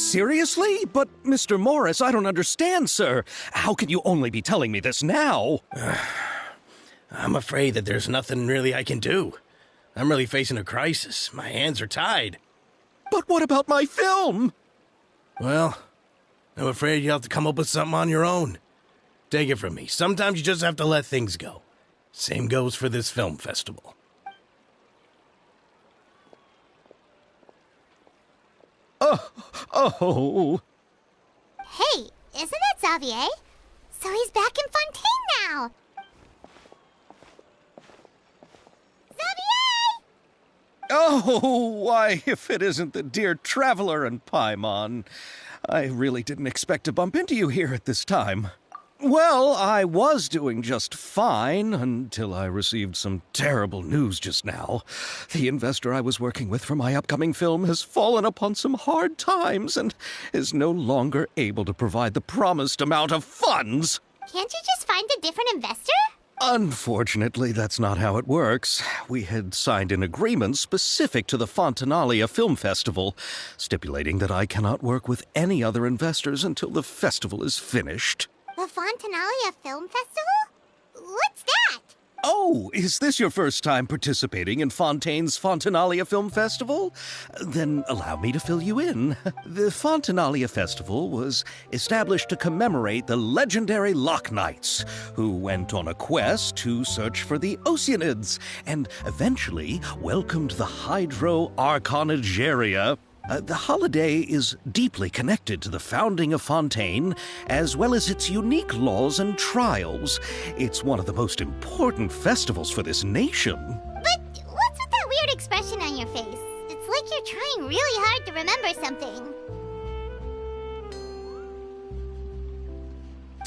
Seriously? But, Mr. Morris, I don't understand, sir. How can you only be telling me this now? I'm afraid that there's nothing really I can do. I'm really facing a crisis. My hands are tied. But what about my film? Well, I'm afraid you'll have to come up with something on your own. Take it from me. Sometimes you just have to let things go. Same goes for this film festival. Oh. Hey, isn't that Xavier? So he's back in Fontaine now. Xavier! Oh, why, if it isn't the dear Traveler and Paimon. I really didn't expect to bump into you here at this time. Well, I was doing just fine until I received some terrible news just now. The investor I was working with for my upcoming film has fallen upon some hard times and is no longer able to provide the promised amount of funds. Can't you just find a different investor? Unfortunately, that's not how it works. We had signed an agreement specific to the Fontanalia Film Festival, stipulating that I cannot work with any other investors until the festival is finished. The Fontanalia Film Festival? What's that? Oh, is this your first time participating in Fontaine's Fontanalia Film Festival? Then allow me to fill you in. The Fontanalia Festival was established to commemorate the legendary Loch Knights, who went on a quest to search for the Oceanids, and eventually welcomed the Hydro Archonigeria. The holiday is deeply connected to the founding of Fontaine, as well as its unique laws and trials. It's one of the most important festivals for this nation. But what's with that weird expression on your face? It's like you're trying really hard to remember something.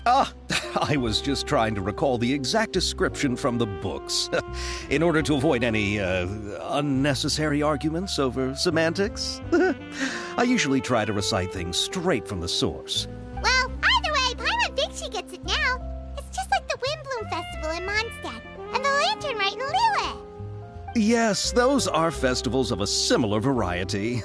I was just trying to recall the exact description from the books, in order to avoid any unnecessary arguments over semantics. I usually try to recite things straight from the source. Well, either way, Paimon thinks she gets it now. It's just like the Windbloom Festival in Mondstadt, and the Lantern Rite in Lille. Yes, those are festivals of a similar variety.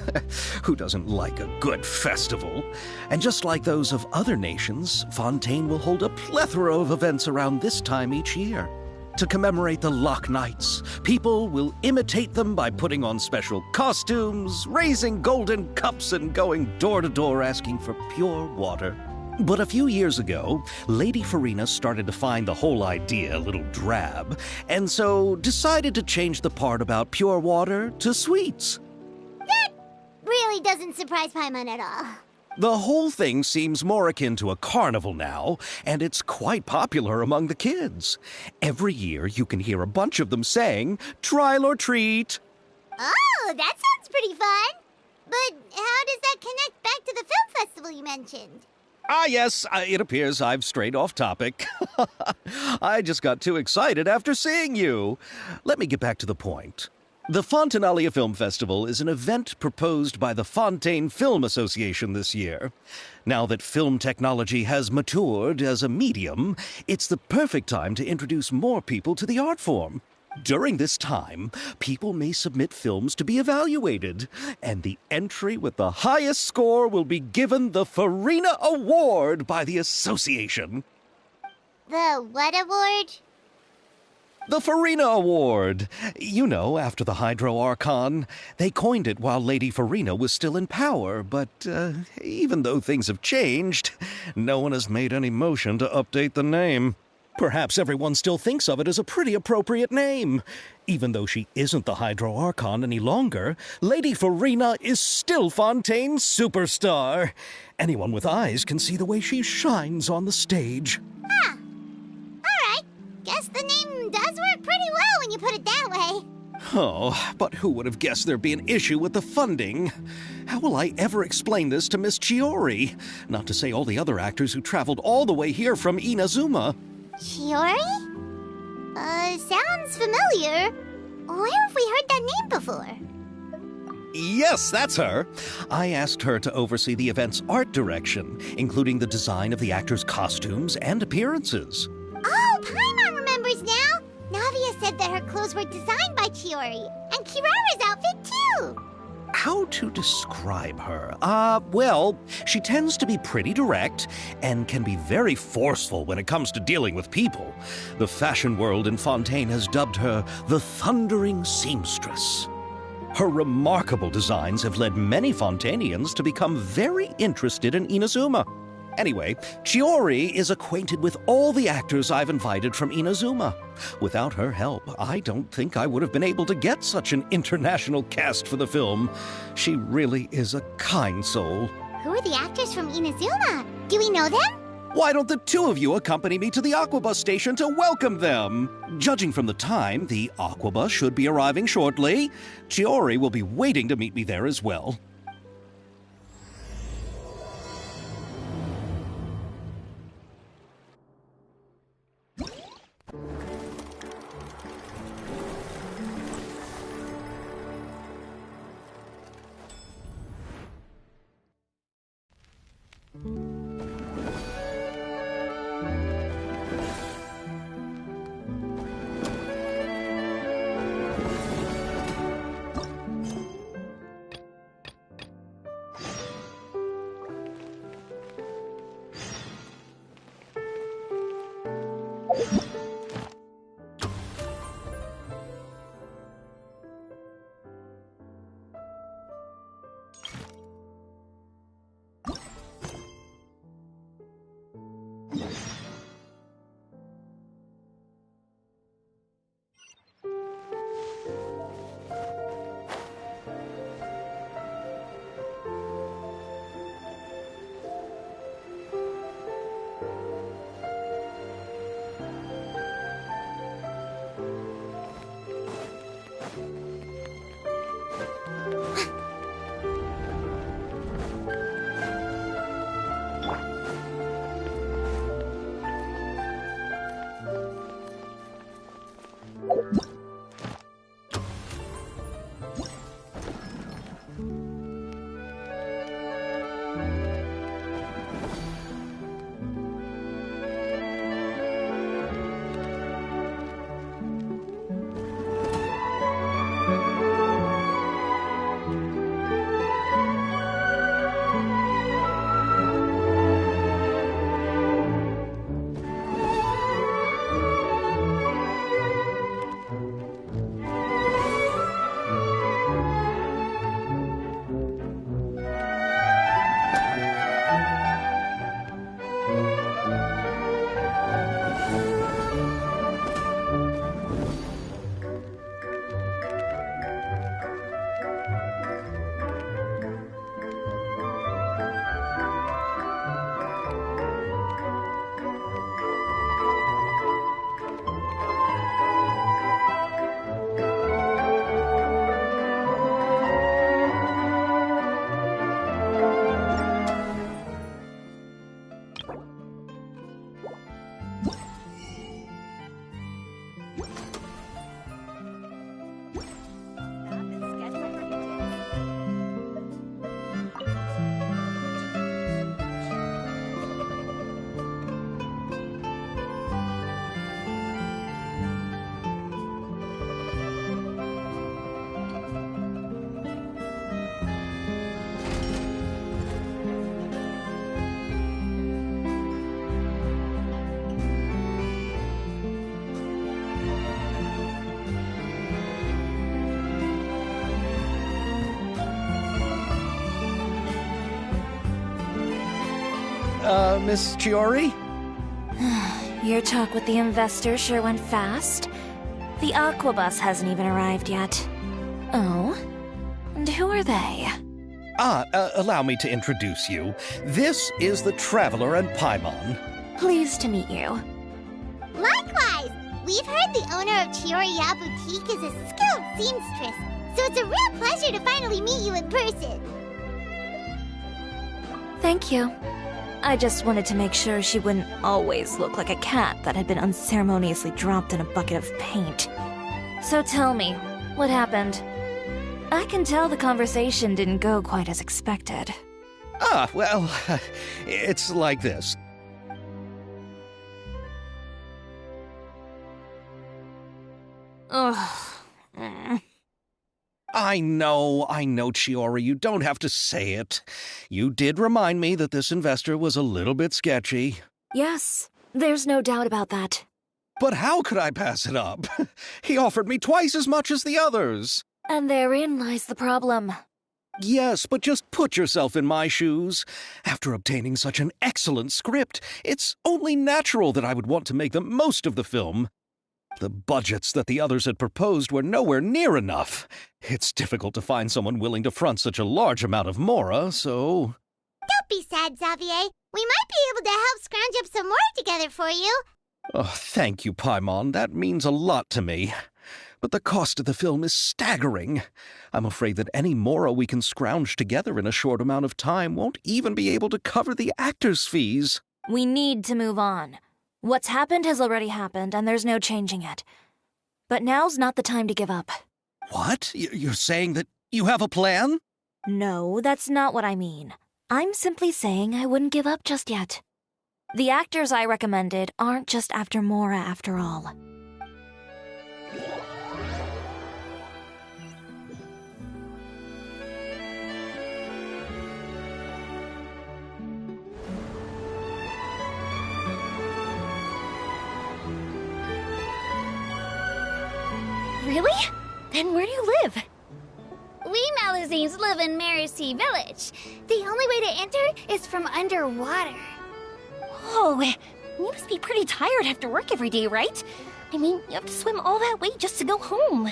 Who doesn't like a good festival? And just like those of other nations, Fontaine will hold a plethora of events around this time each year. To commemorate the Loch Knights, people will imitate them by putting on special costumes, raising golden cups, and going door to door asking for pure water. But a few years ago, Lady Farina started to find the whole idea a little drab, and so decided to change the part about pure water to sweets. That really doesn't surprise Paimon at all. The whole thing seems more akin to a carnival now, and it's quite popular among the kids. Every year you can hear a bunch of them saying, "Trial or treat." Oh, that sounds pretty fun. But how does that connect back to the film festival you mentioned? Yes, it appears I've strayed off topic. I just got too excited after seeing you. Let me get back to the point. The Fontanalia Film Festival is an event proposed by the Fontaine Film Association this year. Now that film technology has matured as a medium, it's the perfect time to introduce more people to the art form. During this time, people may submit films to be evaluated, and the entry with the highest score will be given the Farina Award by the association. The what award? The Farina Award. You know, after the Hydro Archon. They coined it while Lady Farina was still in power, but even though things have changed, no one has made any motion to update the name. Perhaps everyone still thinks of it as a pretty appropriate name. Even though she isn't the Hydro Archon any longer, Lady Farina is still Fontaine's superstar. Anyone with eyes can see the way she shines on the stage. Huh. All right. Guess the name does work pretty well when you put it that way. Oh, but who would have guessed there'd be an issue with the funding? How will I ever explain this to Miss Chiori? Not to say all the other actors who traveled all the way here from Inazuma. Chiori? Sounds familiar. Where have we heard that name before? Yes, that's her. I asked her to oversee the event's art direction, including the design of the actors' costumes and appearances. Oh, Paimon remembers now. Navia said that her clothes were designed by Chiori, and Kirara's outfit too. how to describe her? Well, she tends to be pretty direct and can be very forceful when it comes to dealing with people. The fashion world in Fontaine has dubbed her the Thundering Seamstress. Her remarkable designs have led many Fontainians to become very interested in Inazuma. Anyway, Chiori is acquainted with all the actors I've invited from Inazuma. Without her help, I don't think I would have been able to get such an international cast for the film. She really is a kind soul. Who are the actors from Inazuma? Do we know them? Why don't the two of you accompany me to the Aquabus station to welcome them? Judging from the time, the Aquabus should be arriving shortly. Chiori will be waiting to meet me there as well. Miss Chiori? Your talk with the investor sure went fast. The Aquabus hasn't even arrived yet. Oh? And who are they? Allow me to introduce you. This is the Traveler and Paimon. Pleased to meet you. Likewise! We've heard the owner of Chioriya Boutique is a skilled seamstress, so it's a real pleasure to finally meet you in person. Thank you. I just wanted to make sure she wouldn't always look like a cat that had been unceremoniously dropped in a bucket of paint. So tell me, what happened? I can tell the conversation didn't go quite as expected. Well, it's like this. Ugh. I know, Chiori, you don't have to say it. You did remind me that this investor was a little bit sketchy. Yes, there's no doubt about that. But how could I pass it up? He offered me twice as much as the others. And therein lies the problem. Yes, but just put yourself in my shoes. After obtaining such an excellent script, it's only natural that I would want to make the most of the film. The budgets that the others had proposed were nowhere near enough. It's difficult to find someone willing to front such a large amount of mora, so... Don't be sad, Xavier. We might be able to help scrounge up some more together for you. Oh, thank you, Paimon. That means a lot to me. But the cost of the film is staggering. I'm afraid that any mora we can scrounge together in a short amount of time won't even be able to cover the actors' fees. We need to move on. What's happened has already happened, and there's no changing it. But now's not the time to give up. What? You're saying that you have a plan? No, that's not what I mean. I'm simply saying I wouldn't give up just yet. The actors I recommended aren't just after mora after all. Really? Then where do you live? We Malazines live in Marcy Village. The only way to enter is from underwater. Oh, you must be pretty tired after work every day, right? I mean, you have to swim all that way just to go home.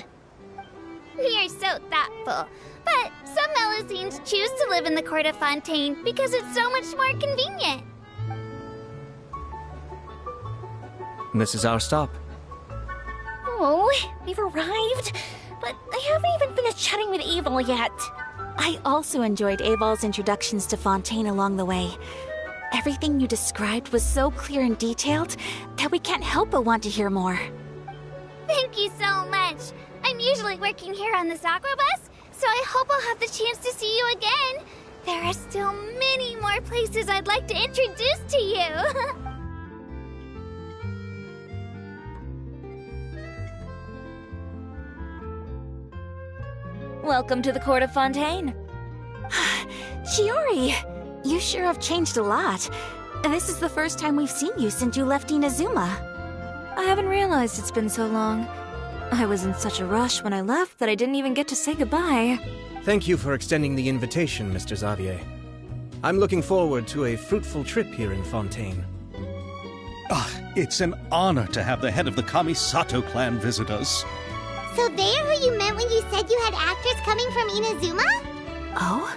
We are so thoughtful. But some Malazines choose to live in the Court of Fontaine because it's so much more convenient. This is our stop. Oh, we've arrived, but I haven't even finished chatting with Aval yet. I also enjoyed Aval's introductions to Fontaine along the way. Everything you described was so clear and detailed that we can't help but want to hear more. Thank you so much. I'm usually working here on the Sakura bus, so I hope I'll have the chance to see you again. There are still many more places I'd like to introduce to you. Welcome to the Court of Fontaine. Shiori, you sure have changed a lot. This is the first time we've seen you since you left Inazuma. I haven't realized it's been so long. I was in such a rush when I left that I didn't even get to say goodbye. Thank you for extending the invitation, Mr. Xavier. I'm looking forward to a fruitful trip here in Fontaine. It's an honor to have the head of the Kamisato clan visit us. So they are who you meant when you said you had actors coming from Inazuma? Oh?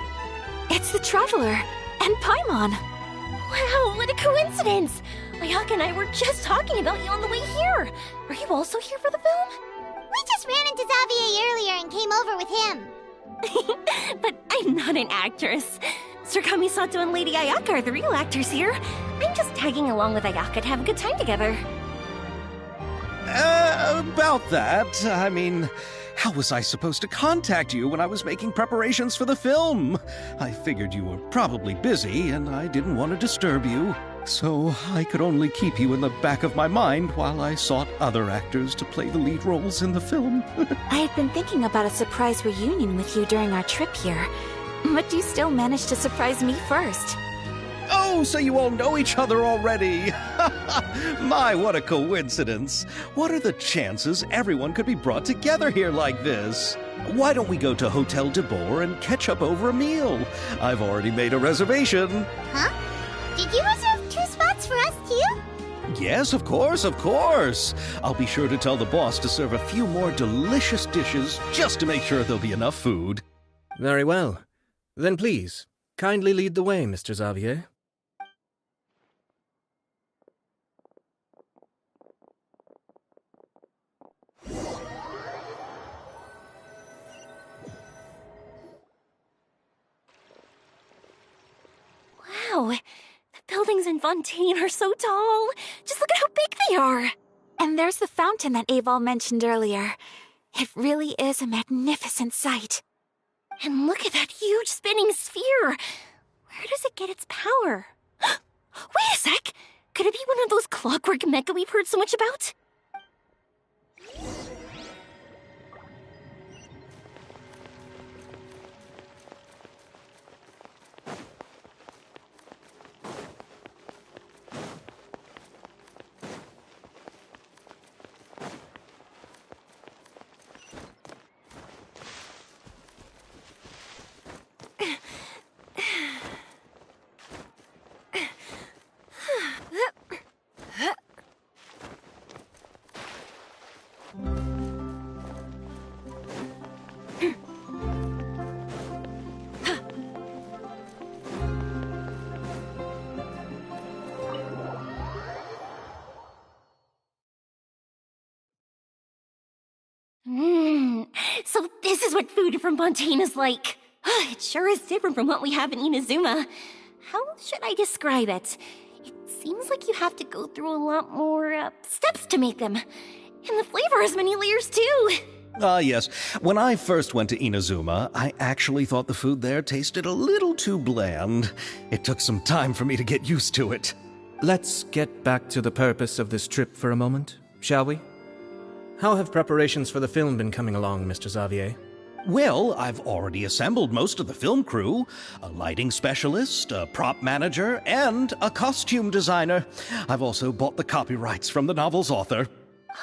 It's the Traveler and Paimon. Wow, what a coincidence! Ayaka and I were just talking about you on the way here. Are you also here for the film? We just ran into Xavier earlier and came over with him. But I'm not an actress. Sir Kamisato and Lady Ayaka are the real actors here. I'm just tagging along with Ayaka to have a good time together. About that, I mean, how was I supposed to contact you when I was making preparations for the film? I figured you were probably busy, and I didn't want to disturb you. So I could only keep you in the back of my mind while I sought other actors to play the lead roles in the film. I had been thinking about a surprise reunion with you during our trip here, but you still managed to surprise me first. Oh, so you all know each other already! My, what a coincidence! What are the chances everyone could be brought together here like this? Why don't we go to Hotel de Boer and catch up over a meal? I've already made a reservation. Huh? Did you reserve 2 spots for us too? Yes, of course, of course. I'll be sure to tell the boss to serve a few more delicious dishes just to make sure there'll be enough food. Very well. Then please, kindly lead the way, Mr. Xavier. Wow, the buildings in Fontaine are so tall. Just look at how big they are. And there's the fountain that Aval mentioned earlier. It really is a magnificent sight. And look at that huge spinning sphere. Where does it get its power? Wait a sec. Could it be one of those clockwork mecha we've heard so much about? So this is what food from Fontaine is like. It sure is different from what we have in Inazuma. How should I describe it? It seems like you have to go through a lot more steps to make them. And the flavor has many layers too. Yes. When I first went to Inazuma, I actually thought the food there tasted a little too bland. It took some time for me to get used to it. Let's get back to the purpose of this trip for a moment, shall we? How have preparations for the film been coming along, Mr. Xavier? Well, I've already assembled most of the film crew. A lighting specialist, a prop manager, and a costume designer. I've also bought the copyrights from the novel's author.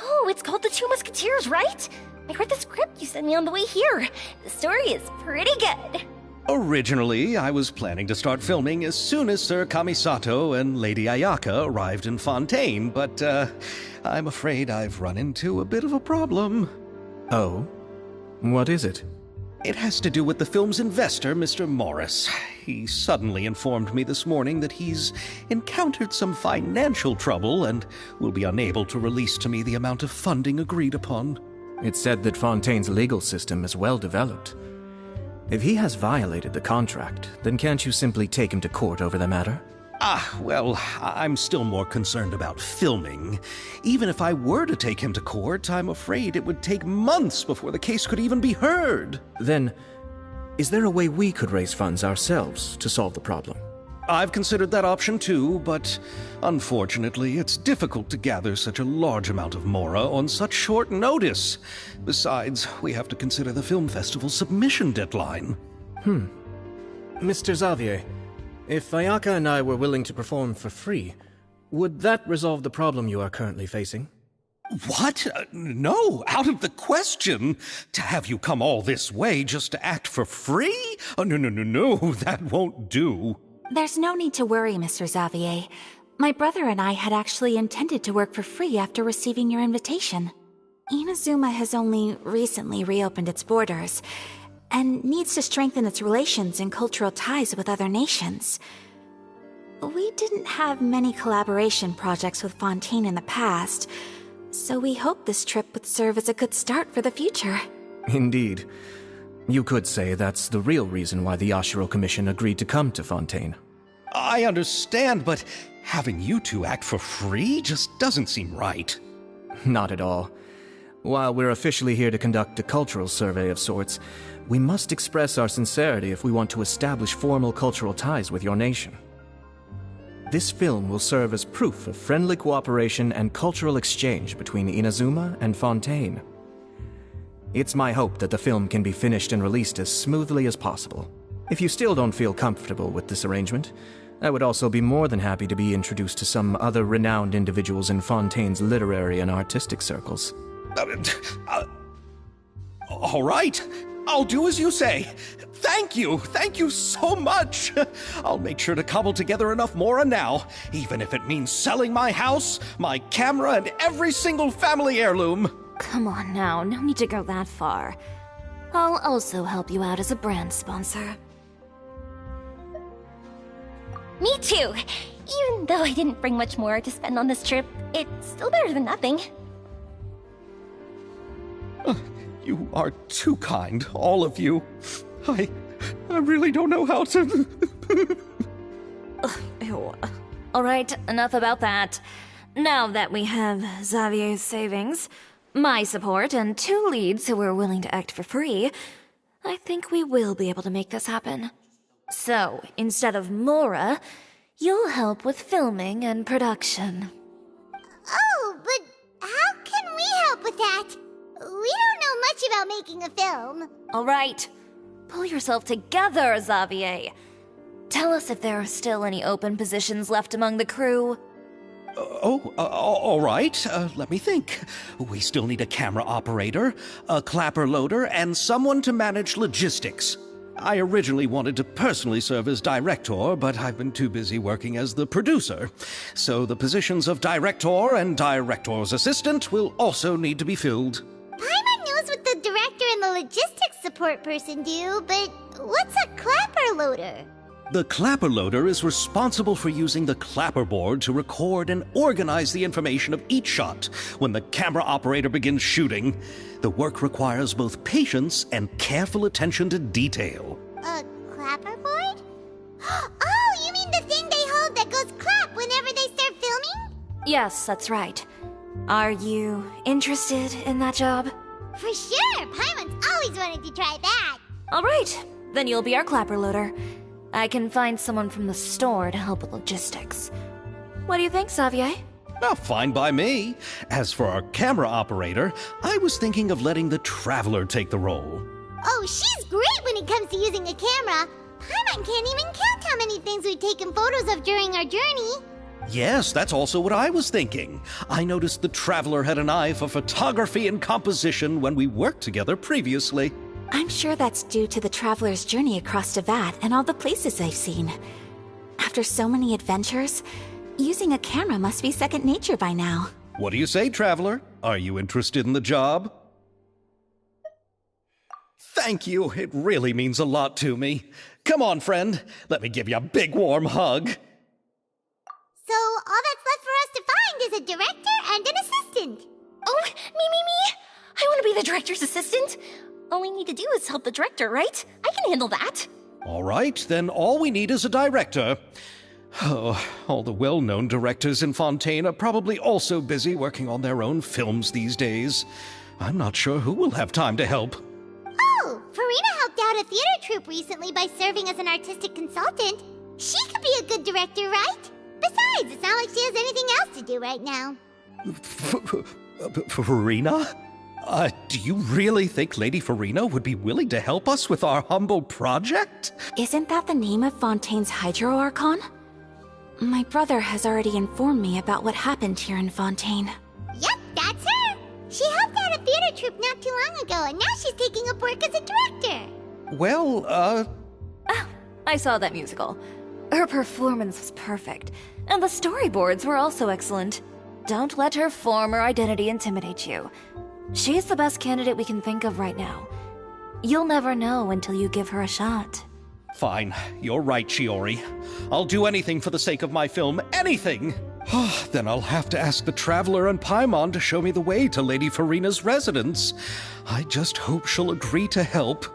Oh, it's called The Two Musketeers, right? I read the script you sent me on the way here. The story is pretty good. Originally, I was planning to start filming as soon as Sir Kamisato and Lady Ayaka arrived in Fontaine, but I'm afraid I've run into a bit of a problem. Oh? What is it? It has to do with the film's investor, Mr. Morris. He suddenly informed me this morning that he's encountered some financial trouble and will be unable to release to me the amount of funding agreed upon. It's said that Fontaine's legal system is well developed. If he has violated the contract, then can't you simply take him to court over the matter? Well, I'm still more concerned about filming. Even if I were to take him to court, I'm afraid it would take months before the case could even be heard. Then, is there a way we could raise funds ourselves to solve the problem? I've considered that option too, but unfortunately, it's difficult to gather such a large amount of mora on such short notice. Besides, we have to consider the film festival's submission deadline. Mr. Xavier, if Ayaka and I were willing to perform for free, would that resolve the problem you are currently facing? What? No, out of the question. To have you come all this way just to act for free? Oh, no, that won't do. There's no need to worry, Mr. Xavier. My brother and I had actually intended to work for free after receiving your invitation. Inazuma has only recently reopened its borders, and needs to strengthen its relations and cultural ties with other nations. We didn't have many collaboration projects with Fontaine in the past, so we hoped this trip would serve as a good start for the future. Indeed. You could say that's the real reason why the Yashiro Commission agreed to come to Fontaine. I understand, but having you two act for free just doesn't seem right. Not at all. While we're officially here to conduct a cultural survey of sorts, we must express our sincerity if we want to establish formal cultural ties with your nation. This film will serve as proof of friendly cooperation and cultural exchange between Inazuma and Fontaine. It's my hope that the film can be finished and released as smoothly as possible. If you still don't feel comfortable with this arrangement, I would also be more than happy to be introduced to some other renowned individuals in Fontaine's literary and artistic circles. All right, I'll do as you say. Thank you so much. I'll make sure to cobble together enough mora now, even if it means selling my house, my camera, and every single family heirloom. Come on now, no need to go that far. I'll also help you out as a brand sponsor. Me too! Even though I didn't bring much more to spend on this trip, it's still better than nothing. You are too kind, all of you. I really don't know how to... Ew. Alright, enough about that. Now that we have Xavier's savings, my support, and 2 leads who are willing to act for free, I think we will be able to make this happen. So, instead of Mora, you'll help with filming and production. Oh, but how can we help with that? We don't know much about making a film. Alright, pull yourself together, Xavier. Tell us if there are still any open positions left among the crew. All right. Let me think. We still need a camera operator, a clapper loader, and someone to manage logistics. I originally wanted to personally serve as director, but I've been too busy working as the producer. So the positions of director and director's assistant will also need to be filled. Paimon knows what the director and the logistics support person do, but what's a clapper loader? The clapper loader is responsible for using the clapperboard to record and organize the information of each shot when the camera operator begins shooting. The work requires both patience and careful attention to detail. A clapperboard? Oh, you mean the thing they hold that goes clap whenever they start filming? Yes, that's right. Are you interested in that job? For sure! Paimon's always wanted to try that! Alright, then you'll be our clapper loader. I can find someone from the store to help with logistics. What do you think, Xavier? Oh, fine by me. As for our camera operator, I was thinking of letting the Traveler take the role. Oh, she's great when it comes to using a camera. Paimon can't even count how many things we've taken photos of during our journey. Yes, that's also what I was thinking. I noticed the Traveler had an eye for photography and composition when we worked together previously. I'm sure that's due to the traveler's journey across Teyvat and all the places they've seen. After so many adventures, using a camera must be second nature by now. What do you say, Traveler? Are you interested in the job? Thank you. It really means a lot to me. Come on, friend. Let me give you a big warm hug. So all that's left for us to find is a director and an assistant. Oh, me! I want to be the director's assistant. All we need to do is help the director, right? I can handle that. All right, then all we need is a director. Oh, all the well-known directors in Fontaine are probably also busy working on their own films these days. I'm not sure who will have time to help. Oh, Farina helped out a theater troupe recently by serving as an artistic consultant. She could be a good director, right? Besides, it's not like she has anything else to do right now. Farina? Do you really think Lady Farina would be willing to help us with our humble project? Isn't that the name of Fontaine's Hydro Archon? My brother has already informed me about what happened here in Fontaine. Yep, that's her. She helped out a theater troupe not too long ago, and now she's taking up work as a director. Well, I saw that musical. Her performance was perfect, and the storyboards were also excellent. Don't let her former identity intimidate you. She's the best candidate we can think of right now. You'll never know until you give her a shot. Fine. You're right, Shiori. I'll do anything for the sake of my film. Anything! Then I'll have to ask the Traveler and Paimon to show me the way to Lady Farina's residence. I just hope she'll agree to help.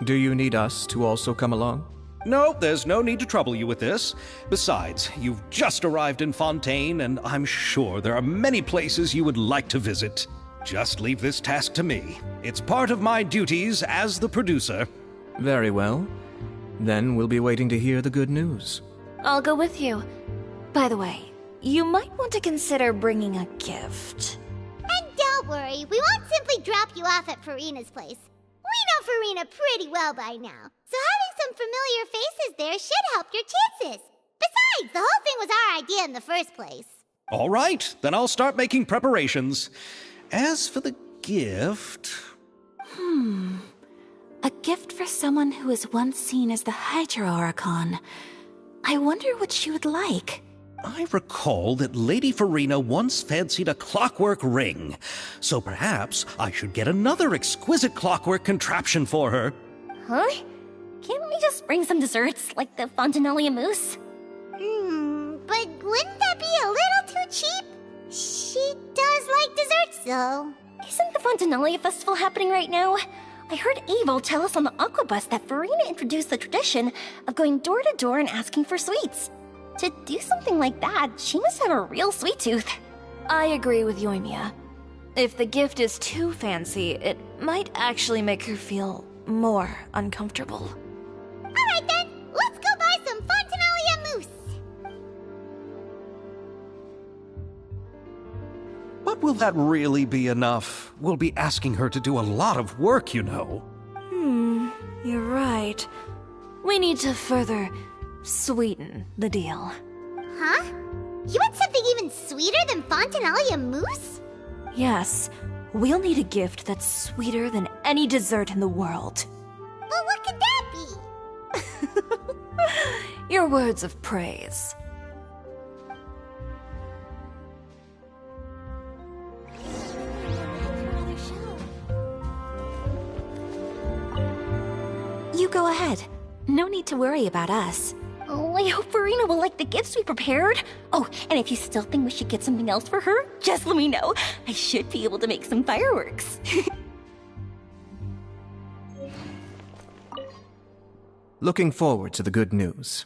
Do you need us to also come along? No, there's no need to trouble you with this. Besides, you've just arrived in Fontaine, and I'm sure there are many places you would like to visit. Just leave this task to me. It's part of my duties as the producer. Very well. Then we'll be waiting to hear the good news. I'll go with you. By the way, you might want to consider bringing a gift. And don't worry, we won't simply drop you off at Farina's place. We know Farina pretty well by now, so having some familiar faces there should help your chances. Besides, the whole thing was our idea in the first place. All right, then I'll start making preparations. As for the gift... A gift for someone who was once seen as the Hydro Archon. I wonder what she would like. I recall that Lady Farina once fancied a clockwork ring, so perhaps I should get another exquisite clockwork contraption for her. Huh? Can't we just bring some desserts, like the Fontinalia mousse? But wouldn't that be a little too cheap? She does like desserts, though. Isn't the Fontinalia festival happening right now? I heard Evil tell us on the Aquabus that Farina introduced the tradition of going door to door and asking for sweets. To do something like that, she must have a real sweet tooth. I agree with Yoimiya. If the gift is too fancy, it might actually make her feel more uncomfortable. Alright then, let's go buy some Fontinalia mousse. But will that really be enough? We'll be asking her to do a lot of work, you know. You're right. We need to further sweeten the deal. Huh? You want something even sweeter than Fontinalia mousse? Yes, we'll need a gift that's sweeter than any dessert in the world. But what could that be? Your words of praise. You go ahead. No need to worry about us. Oh, I hope Verena will like the gifts we prepared. Oh, and if you still think we should get something else for her, just let me know. I should be able to make some fireworks. Looking forward to the good news.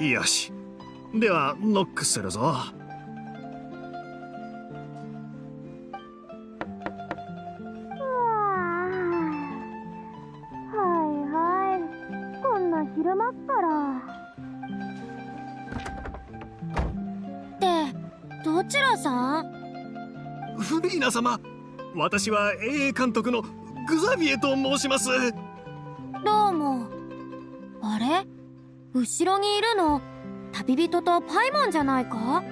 よし。ではノックするぞ。どちらさん？フリーナ様、私は映画監督のグザビエと申します。どうも。あれ？後ろにいるの旅人とパイモンじゃないか？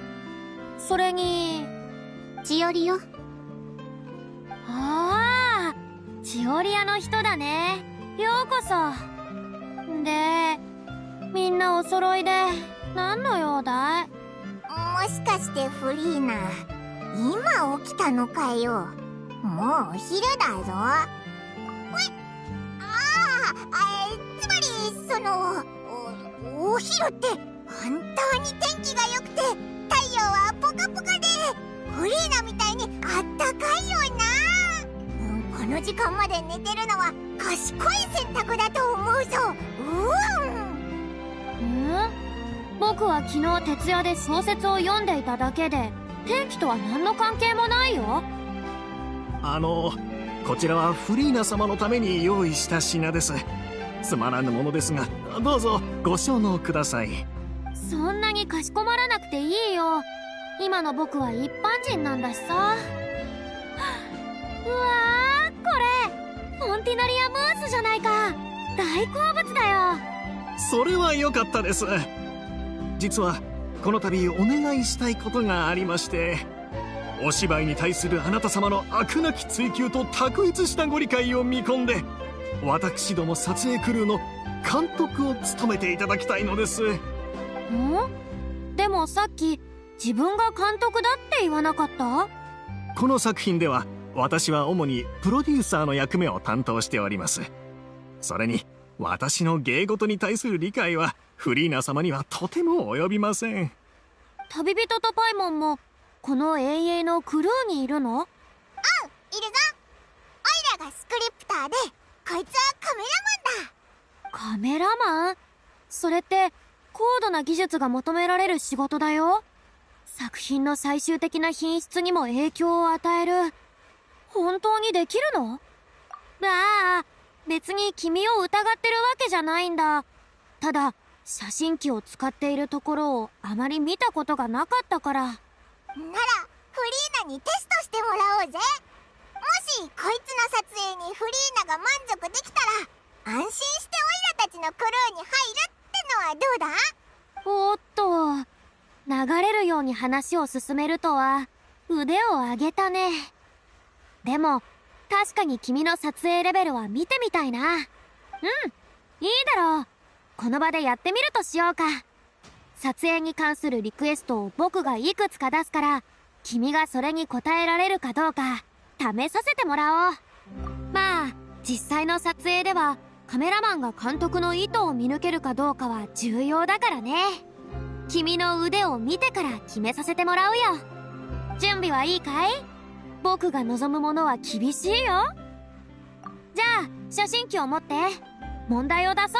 それにチオリよ。ああ、チオリアの人だね。ようこそ。で、みんなお揃いで何の用だい？もしかしてフリーナ、今起きたのかよ。もうお昼だぞ。つまりそのお昼って本当に天気が良くて太陽はポカポカでフリーナみたいにあったかいよな。この時間まで寝てるのは賢い選択だと思うぞ。僕は昨日徹夜で小説を読んでいただけで天気とは何の関係もないよ。こちらはフリーナ様のために用意した品です。つまらぬものですが、どうぞご承納ください。そんなにかしこまらなくていいよ。今の僕は一般人なんだしさ。うわー、これフォンティナリアムースじゃないか。大好物だよ。それは良かったです。実はこの度お願いしたいことがありまして、お芝居に対するあなた様の飽くなき追求と卓越したご理解を見込んで、私ども撮影クルーの監督を務めていただきたいのです。でもさっき自分が監督だって言わなかった？この作品では私は主にプロデューサーの役目を担当しております。それに私の芸事に対する理解はフリーナ様にはとても及びません。旅人とパイモンもこの永遠のクルーにいるの？いるぞ。オイラがスクリプターで、こいつはカメラマンだ。カメラマン？それって高度な技術が求められる仕事だよ。作品の最終的な品質にも影響を与える。本当にできるの？ああ、別に君を疑ってるわけじゃないんだ。ただ写真機を使っているところをあまり見たことがなかったから。ならフリーナにテストしてもらおうぜ。もしこいつの撮影にフリーナが満足できたら、安心してオイラたちのクルーに入るってのはどうだ？おっと、流れるように話を進めるとは腕を上げたね。でも確かに君の撮影レベルは見てみたいな。いいだろう。この場でやってみるとしようか。撮影に関するリクエストを僕がいくつか出すから、君がそれに応えられるかどうか試させてもらおう。まあ実際の撮影ではカメラマンが監督の意図を見抜けるかどうかは重要だからね。君の腕を見てから決めさせてもらうよ。準備はいいかい？僕が望むものは厳しいよ。じゃあ写真機を持って問題を出そう。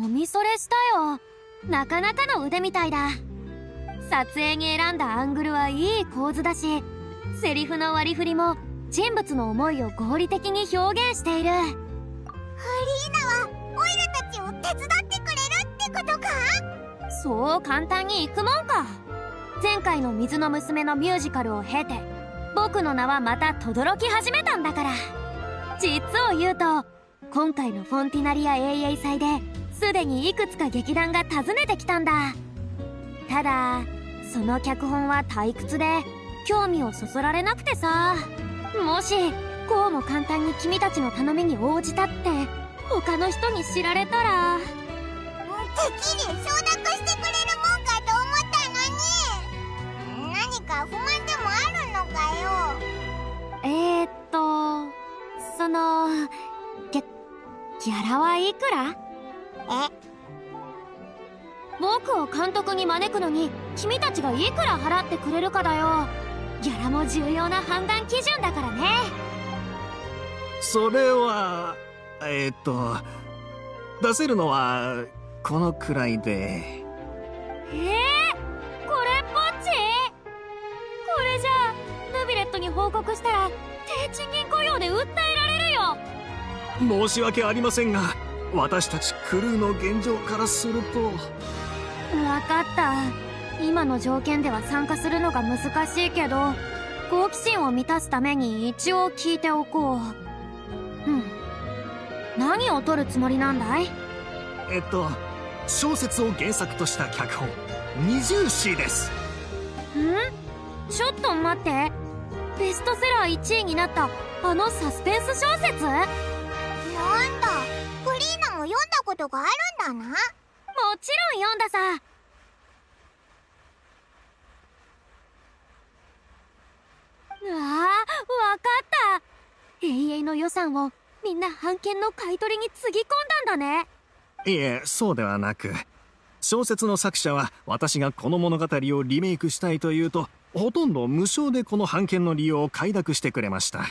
みそれしたよ。なかなかの腕みたいだ。撮影に選んだアングルはいい構図だし、セリフの割り振りも人物の思いを合理的に表現している。フリーナはオイラたちを手伝ってくれるってことか？そう簡単にいくもんか。前回の水の娘のミュージカルを経て、僕の名はまた轟き始めたんだから。実を言うと、今回のフォンティナリア永遠祭ですでにいくつか劇団が訪ねてきたんだ。ただその脚本は退屈で興味をそそられなくてさ。もしこうも簡単に君たちの頼みに応じたって他の人に知られたら。てっきり承諾してくれるもんかと思ったのに。何か不満でもあるのかよ。そのギャラはいくら？僕を監督に招くのに君たちがいくら払ってくれるかだよ。ギャラも重要な判断基準だからね。それは出せるのはこのくらいで。これっぽっち？これじゃあヌビレットに報告したら低賃金雇用で訴えられるよ。申し訳ありませんが、私たちクルーの現状からすると。分かった。今の条件では参加するのが難しいけど、好奇心を満たすために一応聞いておこう。何を取るつもりなんだい？小説を原作とした脚本20詩です。ちょっと待って。ベストセラー1位になったあのサスペンス小説？なんだ、フリーナも読んだことがあるんだな。もちろん読んださ。わかった。永遠の予算をみんな版権の買い取りにつぎ込んだんだね。いえ、そうではなく、小説の作者は私がこの物語をリメイクしたいというと、ほとんど無償でこの版権の利用を快諾してくれました。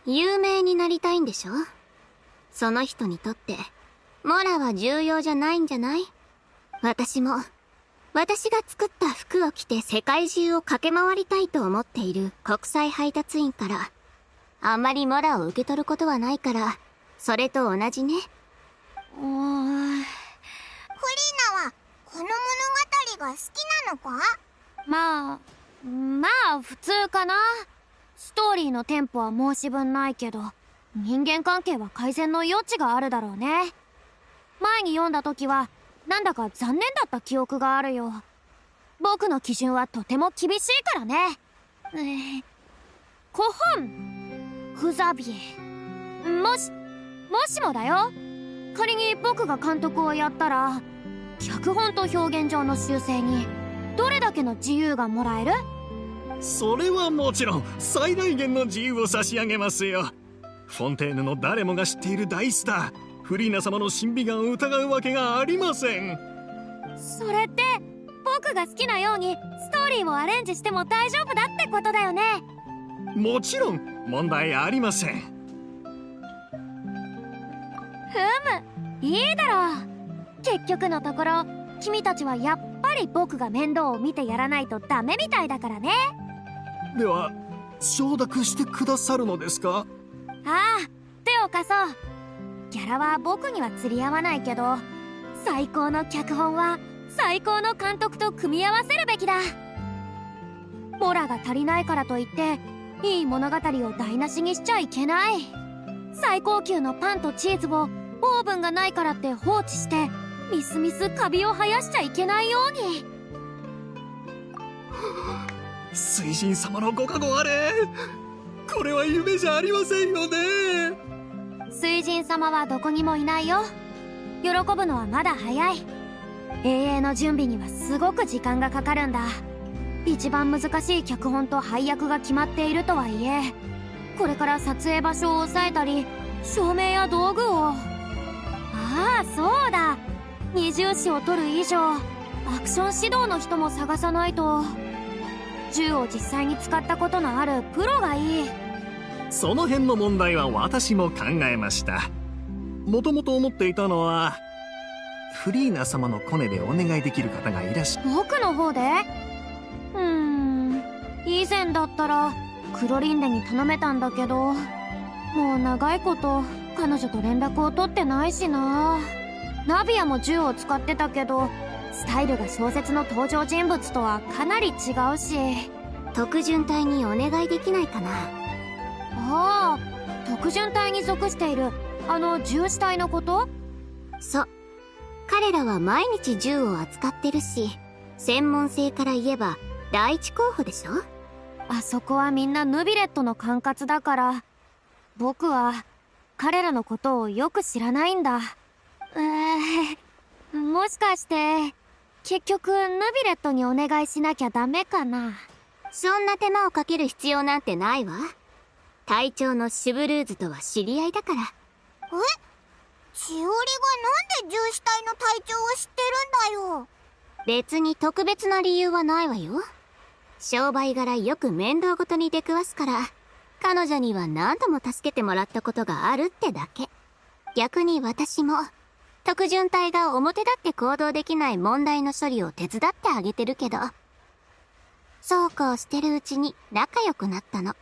有名になりたいんでしょ？その人にとってモラは重要じゃないんじゃない？私も私が作った服を着て世界中を駆け回りたいと思っている国際配達員からあんまりモラを受け取ることはないから、それと同じね。フリーナはこの物語が好きなのか？まあ普通かな。ストーリーのテンポは申し分ないけど、人間関係は改善の余地があるだろうね。前に読んだ時はなんだか残念だった記憶があるよ。僕の基準はとても厳しいからね。古本フザビエ、もしもだよ、仮に僕が監督をやったら脚本と表現上の修正にどれだけの自由がもらえる？それはもちろん最大限の自由を差し上げますよ。フォンテーヌの誰もが知っている大スター、フリーナ様の審美眼を疑うわけがありません。それって僕が好きなようにストーリーをアレンジしても大丈夫だってことだよね？もちろん問題ありません。いいだろう。結局のところ君たちはやっぱり僕が面倒を見てやらないとダメみたいだからね。では承諾してくださるのですか？ああ、手を貸そう。ギャラは僕には釣り合わないけど、最高の脚本は最高の監督と組み合わせるべきだ。モラが足りないからといっていい物語を台無しにしちゃいけない。最高級のパンとチーズをオーブンがないからって放置してみすみすカビを生やしちゃいけないように。水神様のご加護あれ。これは夢じゃありませんよね。水神様はどこにもいないよ。喜ぶのはまだ早い。永遠の準備にはすごく時間がかかるんだ。一番難しい脚本と配役が決まっているとはいえ、これから撮影場所を抑えたり照明や道具を。ああ、そうだ、二重視を取る以上アクション指導の人も探さないと。銃を実際に使ったことのあるプロがいい。その辺の問題は私も考えました。もともと思っていたのはフリーナ様のコネでお願いできる方がいらっしゃる。僕の方で？以前だったらクロリンデに頼めたんだけど、もう長いこと彼女と連絡を取ってないしな。ナビアも銃を使ってたけど、スタイルが小説の登場人物とはかなり違うし。特巡隊にお願いできないかな。ああ、特巡隊に属しているあの銃士隊のこと？そう。彼らは毎日銃を扱ってるし、専門性から言えば第一候補でしょ。あそこはみんなヌビレットの管轄だから、僕は彼らのことをよく知らないんだ。もしかして結局ヌビレットにお願いしなきゃダメかな。そんな手間をかける必要なんてないわ。隊長のシュブルーズとは知り合いだから。しおりがなんで銃士隊の隊長を知ってるんだよ。別に特別な理由はないわよ。商売柄よく面倒ごとに出くわすから、彼女には何度も助けてもらったことがあるってだけ。逆に私も特巡隊が表立って行動できない問題の処理を手伝ってあげてるけど、そうこうしてるうちに仲良くなったの。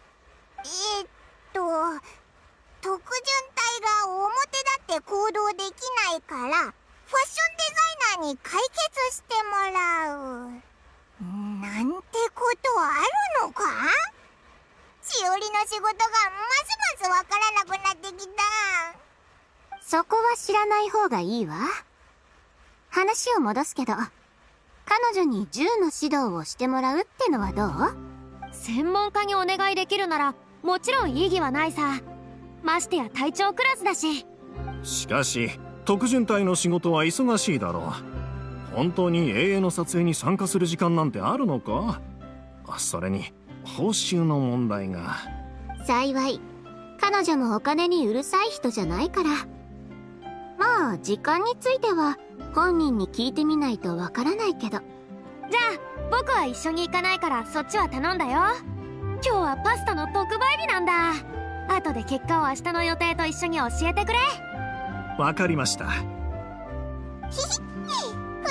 特巡隊が表立って行動できないから、ファッションデザイナーに解決してもらう。なんてことあるのか？しおりの仕事がますますわからなくなってきた。そこは知らない方がいいわ。話を戻すけど、彼女に銃の指導をしてもらうってのはどう？専門家にお願いできるならもちろん異議はないさ。ましてや隊長クラスだし。しかし特巡隊の仕事は忙しいだろう。本当に永遠の撮影に参加する時間なんてあるのか？それに報酬の問題が。幸い彼女もお金にうるさい人じゃないから。まあ時間については本人に聞いてみないとわからないけど。じゃあ僕は一緒に行かないからそっちは頼んだよ。今日はパスタの特売日なんだ。後で結果を明日の予定と一緒に教えてくれ。わかりました。フ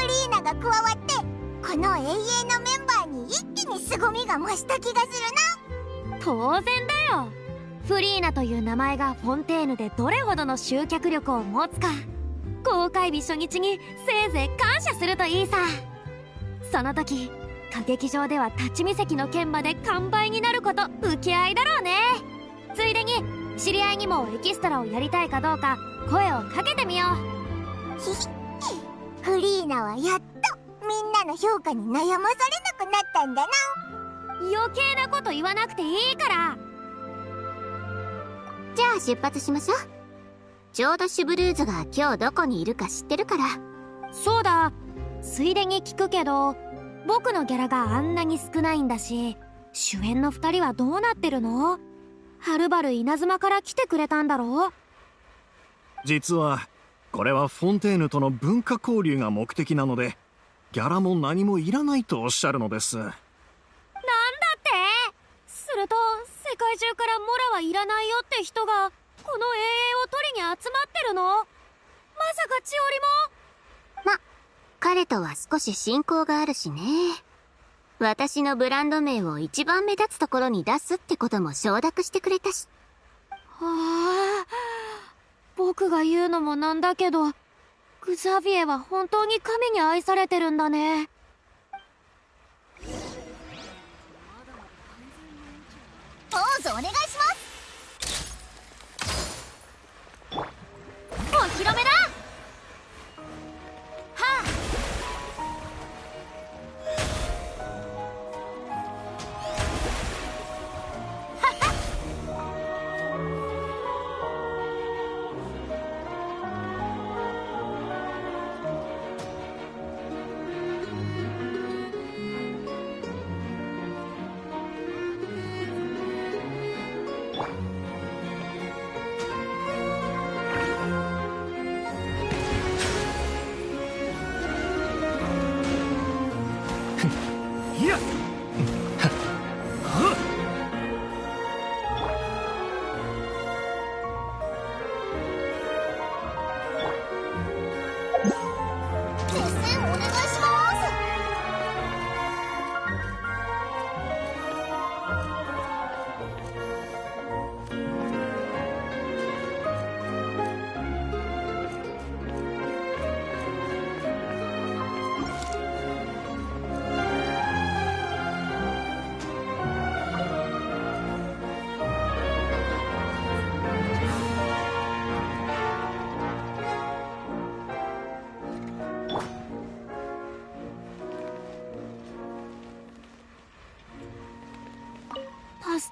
リーナが加わってこの永遠のメンバーに一気に凄みが増した気がするな。当然だよ。フリーナという名前がフォンテーヌでどれほどの集客力を持つか、公開日初日にせいぜい感謝するといいさ。その時歌劇場では立ち見席の券まで完売になること、受け合いだろうね。ついでに知り合いにもエキストラをやりたいかどうか声をかけてみよう。フリーナはやっとみんなの評価に悩まされなくなったんだな。余計なこと言わなくていいから。じゃあ出発しましょう。ちょうどシュブルーズが今日どこにいるか知ってるから。そうだ、ついでに聞くけど、僕のギャラがあんなに少ないんだし、主演の2人はどうなってるの？はるばる稲妻から来てくれたんだろう？実はこれはフォンテーヌとの文化交流が目的なので、ギャラも何もいらないとおっしゃるのです。なんだって？すると世界中からモラはいらないよって人がこの永遠を取りに集まってるの？まさか千織も？ま、彼とは少し親交があるしね。私のブランド名を一番目立つところに出すってことも承諾してくれたし。はあ、僕が言うのもなんだけど、グザビエは本当に神に愛されてるんだね。ポーズお願いします。お披露目だ。はあ。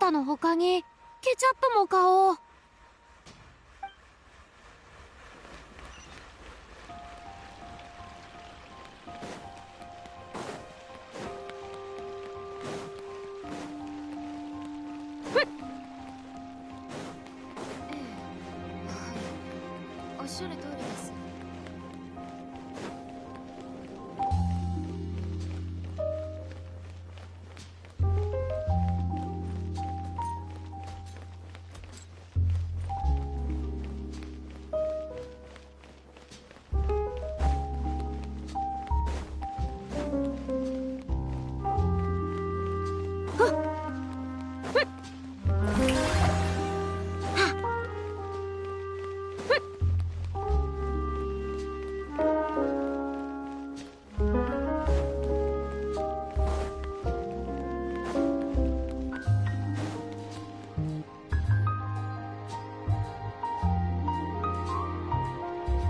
タの他にケチャップも買おう。おっしゃる通りです。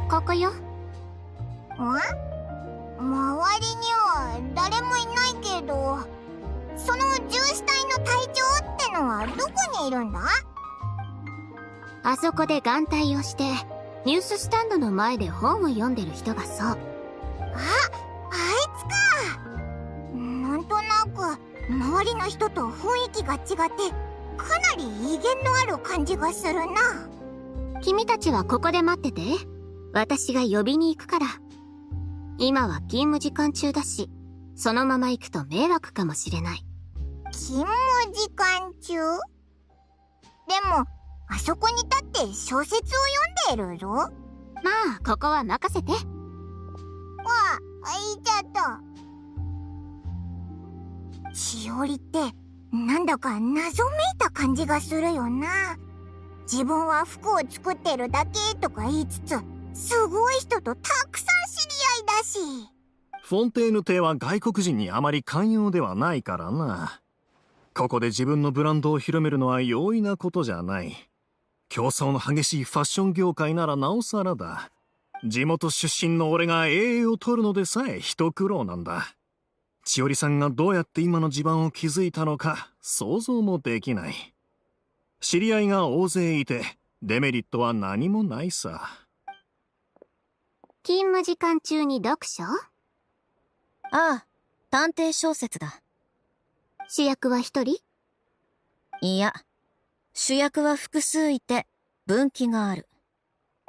ここよ。周りには誰もいないけど、その重視隊の隊長ってのはどこにいるんだ？あそこで眼帯をしてニューススタンドの前で本を読んでる人がそう。あいつか。なんとなく周りの人と雰囲気が違ってかなり威厳のある感じがするな。君たちはここで待ってて。私が呼びに行くから。今は勤務時間中だし、そのまま行くと迷惑かもしれない。勤務時間中？でも、あそこに立って小説を読んでいるぞ。まあ、ここは任せて。言っちゃった。しおりって、なんだか謎めいた感じがするよな。自分は服を作ってるだけとか言いつつ、すごい人とたくさん知り合いだし。フォンテーヌ邸は外国人にあまり寛容ではないからな。ここで自分のブランドを広めるのは容易なことじゃない。競争の激しいファッション業界ならなおさらだ。地元出身の俺が栄養を取るのでさえ一苦労なんだ。千織さんがどうやって今の地盤を築いたのか想像もできない。知り合いが大勢いてデメリットは何もないさ。勤務時間中に読書？ああ、探偵小説だ。主役は一人？いや、主役は複数いて分岐がある。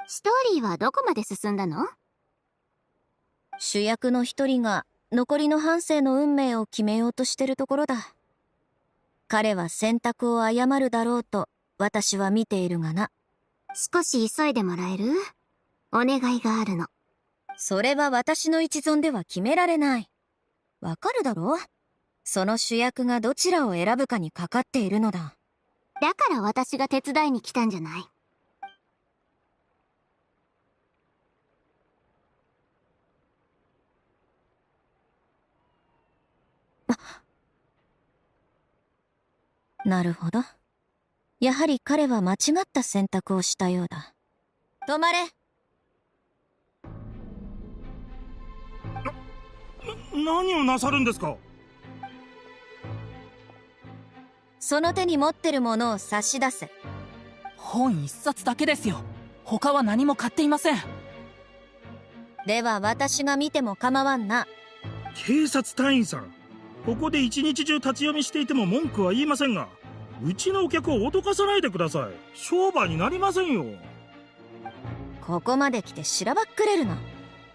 ストーリーはどこまで進んだの？主役の一人が残りの半生の運命を決めようとしてるところだ。彼は選択を誤るだろうと私は見ているがな。少し急いでもらえる？お願いがあるの。それは私の一存では決められない。わかるだろ？その主役がどちらを選ぶかにかかっているのだ。だから私が手伝いに来たんじゃない。なるほど。やはり彼は間違った選択をしたようだ。止まれ。何をなさるんですか？その手に持ってるものを差し出せ。本一冊だけですよ。他は何も買っていません。では私が見ても構わんな。警察隊員さん、ここで一日中立ち読みしていても文句は言いませんが、うちのお客を脅かさないでください。商売になりませんよ。ここまで来てしらばっくれるな。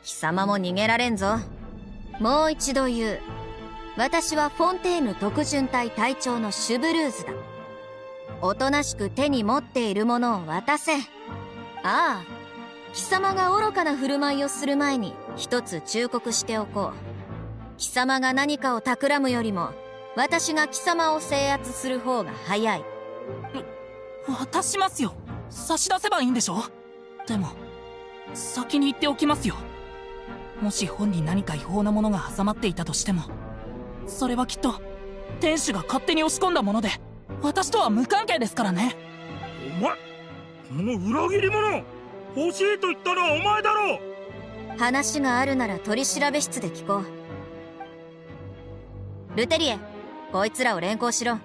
貴様も逃げられんぞ。もう一度言う。私はフォンテーヌ特巡隊隊長のシュブルーズだ。おとなしく手に持っているものを渡せ。ああ、貴様が愚かな振る舞いをする前に一つ忠告しておこう。貴様が何かを企むよりも私が貴様を制圧する方が早い。渡しますよ。差し出せばいいんでしょ？でも先に言っておきますよ。もし本に何か違法なものが挟まっていたとしても、それはきっと店主が勝手に押し込んだもので、私とは無関係ですからね。お前、この裏切り者、欲しいと言ったのはお前だろう。話があるなら取り調べ室で聞こう。ルテリエ、こいつらを連行しろ。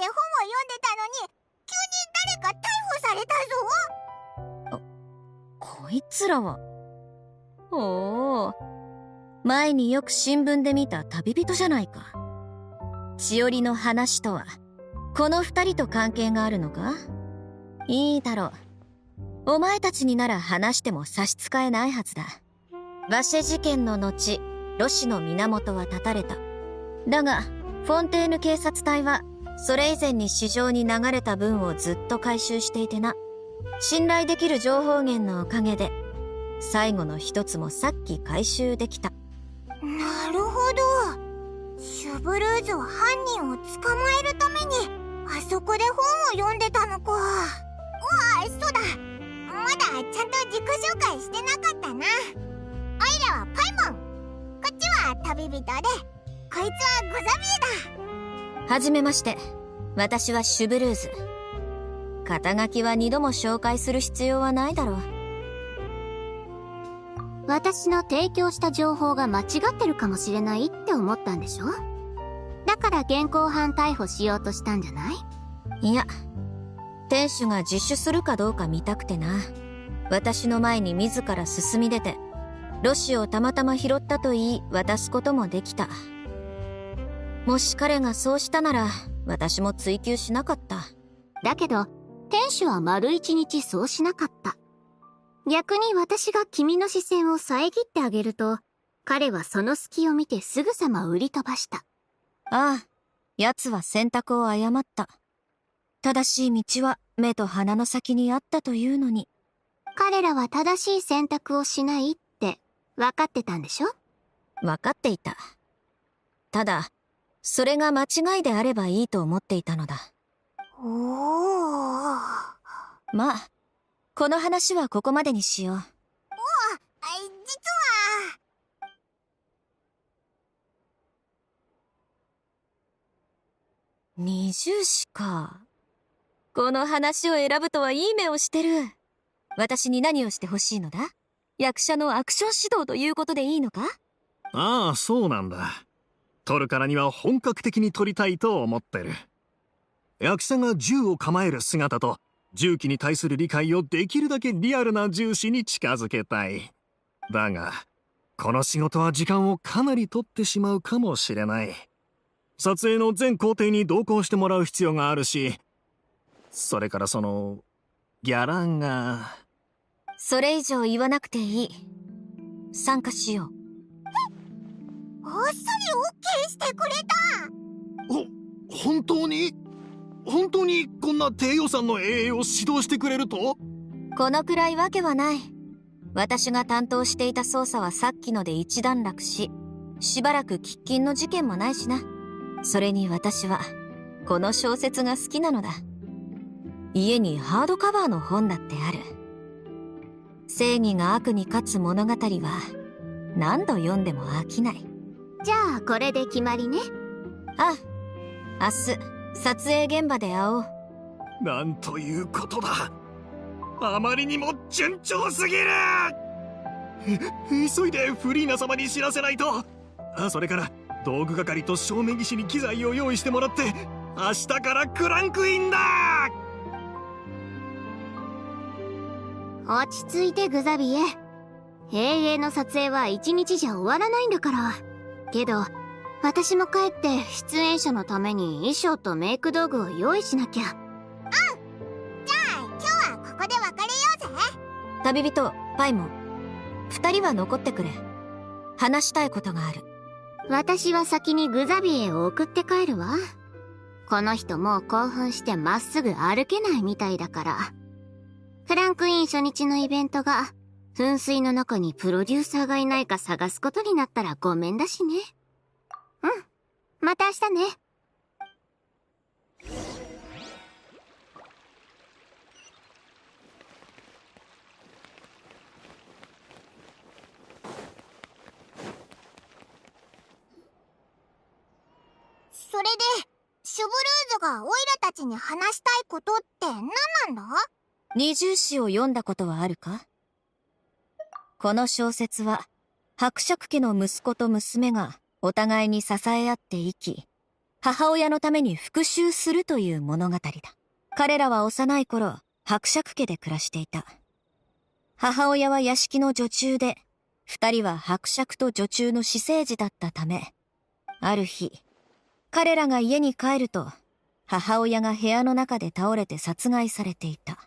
で本を読んでたのに、急に誰か逮捕されたぞ。こいつらは。おお、前によく新聞で見た旅人じゃないか。千織の話とはこの二人と関係があるのか？いいだろう。お前たちになら話しても差し支えないはずだ。バシェ事件の後、ロシの源は断たれた。だがフォンテーヌ警察隊はそれ以前に市場に流れた分をずっと回収していてな。信頼できる情報源のおかげで最後の一つもさっき回収できた。なるほど。シュブルーズは犯人を捕まえるためにあそこで本を読んでたのか。そうだ、まだちゃんと自己紹介してなかったな。おいらはパイモン、こっちは旅人で、こいつはグザビエだ。はじめまして、私はシュブルーズ。肩書きは2度も紹介する必要はないだろう。私の提供した情報が間違ってるかもしれないって思ったんでしょ？だから現行犯逮捕しようとしたんじゃない？いや、店主が自首するかどうか見たくてな。私の前に自ら進み出て、ロシをたまたま拾ったと言い渡すこともできた。もし彼がそうしたなら私も追求しなかった。だけど店主は丸一日そうしなかった。逆に私が君の視線を遮ってあげると、彼はその隙を見てすぐさま売り飛ばした。ああ、奴は選択を誤った。正しい道は目と鼻の先にあったというのに。彼らは正しい選択をしないって分かってたんでしょ？分かっていた。ただ、それが間違いであればいいと思っていたのだ。まあ、この話はここまでにしよう。実は。二重視か。この話を選ぶとはいい目をしてる。私に何をしてほしいのだ？役者のアクション指導ということでいいのか？ああ、そうなんだ。撮るからには本格的に撮りたいと思ってる。役者が銃を構える姿と銃器に対する理解をできるだけリアルな重視に近づけたい。だがこの仕事は時間をかなり取ってしまうかもしれない。撮影の全工程に同行してもらう必要があるし、それからそのギャラが。それ以上言わなくていい。参加しよう。あっさり OK してくれた。本当にこんな低予算の映画を指導してくれると？このくらいわけはない。私が担当していた捜査はさっきので一段落し、しばらく喫緊の事件もないしな。それに私はこの小説が好きなのだ。家にハードカバーの本だってある。正義が悪に勝つ物語は何度読んでも飽きない。じゃあこれで決まりね。ああ、明日撮影現場で会おう。なんということだ。あまりにも順調すぎる。急いでフリーナ様に知らせないと。それから道具係と照明技師に機材を用意してもらって、明日からクランクインだ。落ち着いてグザビエ。永遠の撮影は一日じゃ終わらないんだから。けど私も帰って出演者のために衣装とメイク道具を用意しなきゃ。じゃあ今日はここで別れようぜ。旅人パイモン、2人は残ってくれ。話したいことがある。私は先にグザビエを送って帰るわ。この人もう興奮してまっすぐ歩けないみたいだから。クランクイン初日のイベントが噴水の中にプロデューサーがいないか探すことになったらごめんだしね。また明日ね。それでシュブルーズがオイラたちに話したいことって何なんだ？二重詩を読んだことはあるか？この小説は伯爵家の息子と娘がお互いに支え合って生き、母親のために復讐するという物語だ。彼らは幼い頃、伯爵家で暮らしていた。母親は屋敷の女中で、二人は伯爵と女中の私生児だったため、ある日、彼らが家に帰ると、母親が部屋の中で倒れて殺害されていた。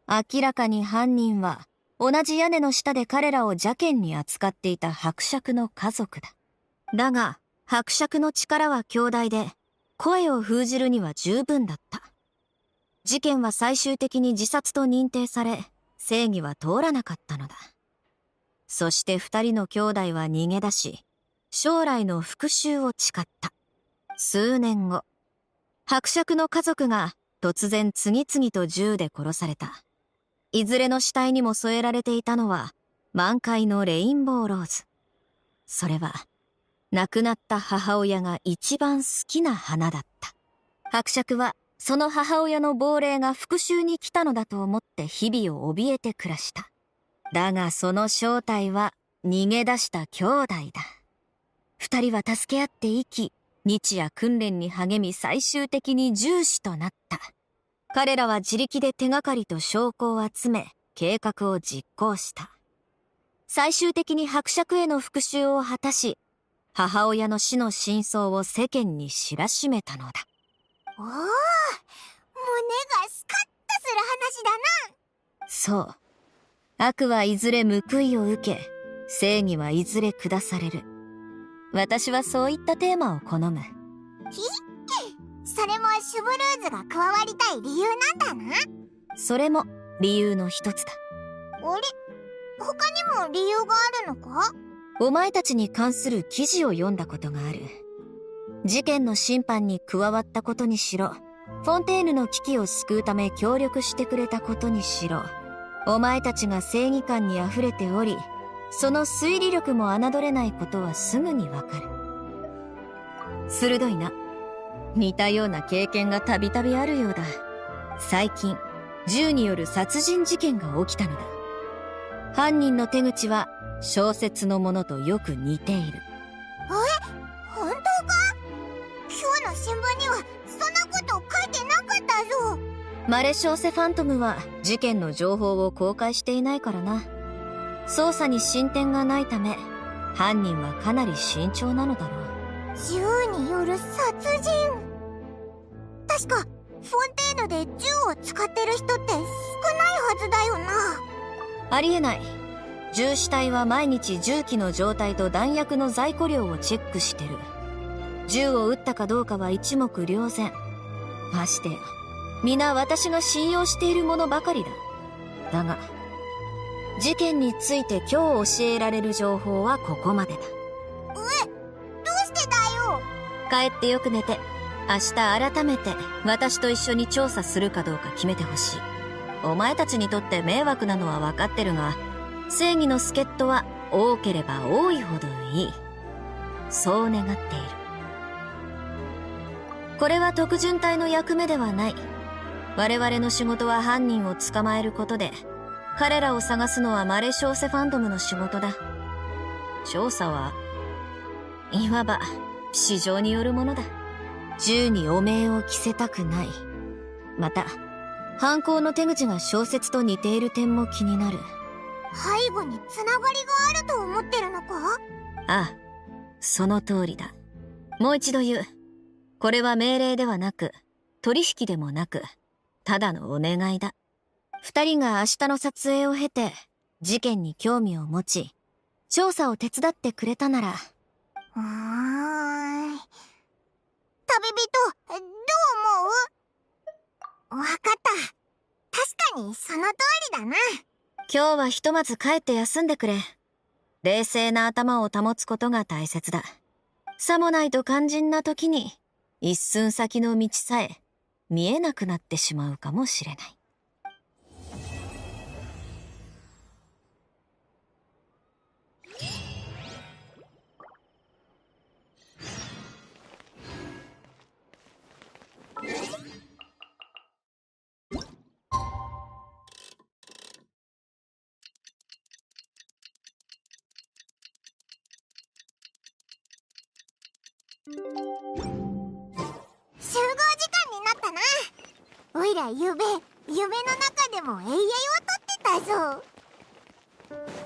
明らかに犯人は、同じ屋根の下で彼らを邪険に扱っていた伯爵の家族だ。だが、伯爵の力は強大で、声を封じるには十分だった。事件は最終的に自殺と認定され、正義は通らなかったのだ。そして二人の兄弟は逃げ出し、将来の復讐を誓った。数年後、伯爵の家族が突然次々と銃で殺された。いずれの死体にも添えられていたのは、満開のレインボーローズ。それは、亡くなった母親が一番好きな花だった。伯爵は、その母親の亡霊が復讐に来たのだと思って日々を怯えて暮らした。だがその正体は、逃げ出した兄弟だ。二人は助け合って生き、日夜訓練に励み最終的に銃士となった。彼らは自力で手がかりと証拠を集め、計画を実行した。最終的に伯爵への復讐を果たし、母親の死の真相を世間に知らしめたのだ。おお、胸がスカッとする話だな。そう。悪はいずれ報いを受け、正義はいずれ下される。私はそういったテーマを好む。それもシュブルーズが加わりたい理由なんだな。それも理由の一つだ。あれ？他にも理由があるのか？お前たちに関する記事を読んだことがある。事件の審判に加わったことにしろ、フォンテーヌの危機を救うため協力してくれたことにしろ、お前たちが正義感に溢れており、その推理力も侮れないことはすぐにわかる。鋭いな。似たような経験がたびたびあるようだ。最近、銃による殺人事件が起きたのだ。犯人の手口は小説のものとよく似ている。本当か？今日の新聞にはそんなこと書いてなかったぞ。マレショーセ・ファントムは事件の情報を公開していないからな。捜査に進展がないため、犯人はかなり慎重なのだろう。銃による殺人。確かフォンテーヌで銃を使ってる人って少ないはずだよな。ありえない。銃死隊は毎日銃器の状態と弾薬の在庫量をチェックしてる。銃を撃ったかどうかは一目瞭然。ましてや、皆私が信用しているものばかりだ。だが、事件について今日教えられる情報はここまでだ。どうしてだよ。帰ってよく寝て、明日改めて私と一緒に調査するかどうか決めてほしい。お前たちにとって迷惑なのは分かってるが、正義の助っ人は多ければ多いほどいい。そう願っている。これは特巡隊の役目ではない。我々の仕事は犯人を捕まえることで、彼らを探すのはマレショーセ・ファントムの仕事だ。調査は、いわば、市場によるものだ。銃に汚名を着せたくない。また、犯行の手口が小説と似ている点も気になる。背後につながりがあると思ってるのか？ああ、その通りだ。もう一度言う。これは命令ではなく、取引でもなく、ただのお願いだ。二人が明日の撮影を経て、事件に興味を持ち、調査を手伝ってくれたなら。旅人、どう思う？わかった。確かにその通りだな。今日はひとまず帰って休んでくれ。冷静な頭を保つことが大切だ。さもないと肝心な時に、一寸先の道さえ見えなくなってしまうかもしれない。いら夢の中でも永遠をとってたぞ。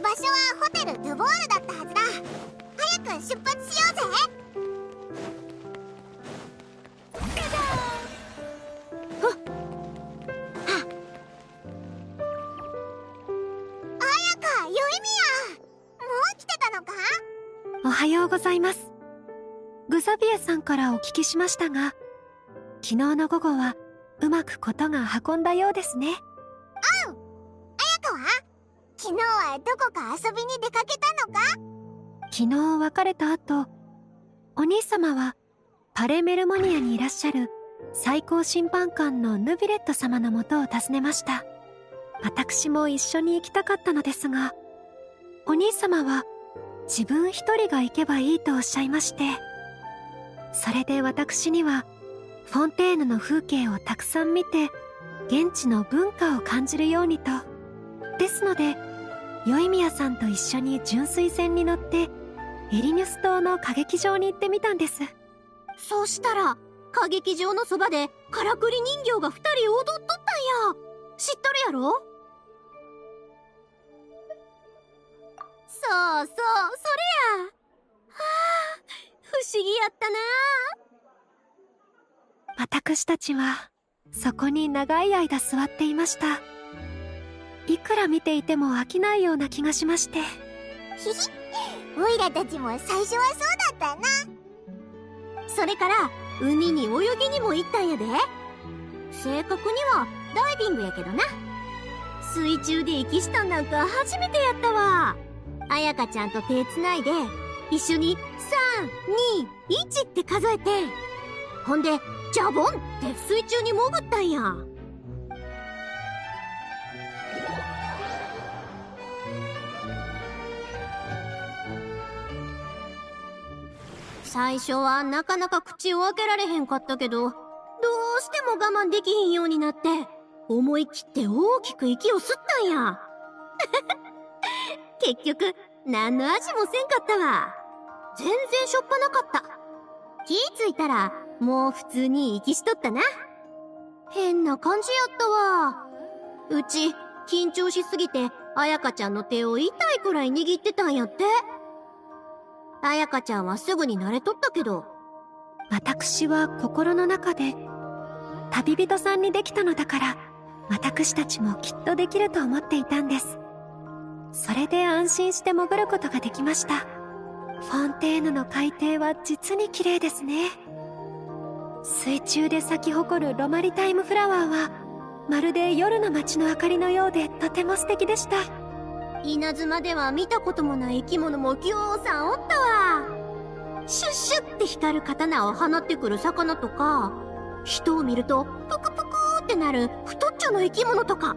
場所はホテルドゥボールだったはずだ。早く出発しようぜ。おはようございます。グザビエさんからお聞きしましたが、昨日の午後はうまくことが運んだようですね。うん。綾香は昨日はどこか遊びに出かけたのか？昨日別れた後、お兄様はパレメルモニアにいらっしゃる最高審判官のヌビレット様のもとを訪ねました。私も一緒に行きたかったのですが、お兄様は自分一人が行けばいいとおっしゃいまして、それで私にはフォンテーヌの風景をたくさん見て現地の文化を感じるようにと。ですのでヨイミヤさんと一緒に純粋船に乗ってエリニュス島の歌劇場に行ってみたんです。そうしたら歌劇場のそばでからくり人形が2人踊っとったんや。知っとるやろ？そうそう、それや。はあ、不思議やったな。私たちはそこに長い間座っていました。いくら見ていても飽きないような気がしまして。ひひ、オイラたちも最初はそうだったな。それから海に泳ぎにも行ったんやで。正確にはダイビングやけどな。水中で息したんなんか初めてやったわ。彩香ちゃんと手つないで一緒に3、2、1って数えて、ほんでジャボンって水中に潜ったんや。最初はなかなか口を開けられへんかったけど、どうしても我慢できひんようになって、思い切って大きく息を吸ったんや。結局何の味もせんかったわ。全然しょっぱなかった。気ぃついたらもう普通に息しとったな。変な感じやったわ。うち緊張しすぎて彩香ちゃんの手を痛いくらい握ってたんやって。彩香ちゃんはすぐに慣れとったけど、私は心の中で旅人さんにできたのだから私たちもきっとできると思っていたんです。それで安心して潜ることができました。フォンテーヌの海底は実に綺麗ですね。水中で咲き誇るロマリタイムフラワーはまるで夜の街の明かりのようでとても素敵でした。稲妻では見たこともない生き物もぎょうさんおったわ。シュッシュッって光る刀を放ってくる魚とか、人を見るとプクプクってなる太っちょの生き物とか。ああ、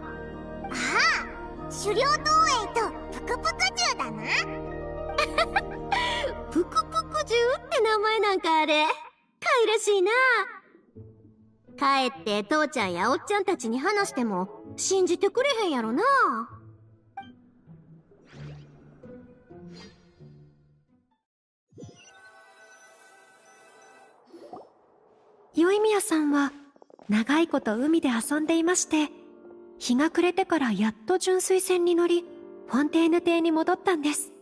狩猟東映とプクプク獣だな。プクプク獣って名前なんかあれ、かいらしいな。帰って父ちゃんやおっちゃんたちに話しても信じてくれへんやろな。ヨイミヤさんは長いこと海で遊んでいまして、日が暮れてからやっと純粋船に乗りフォンテーヌ邸に戻ったんです。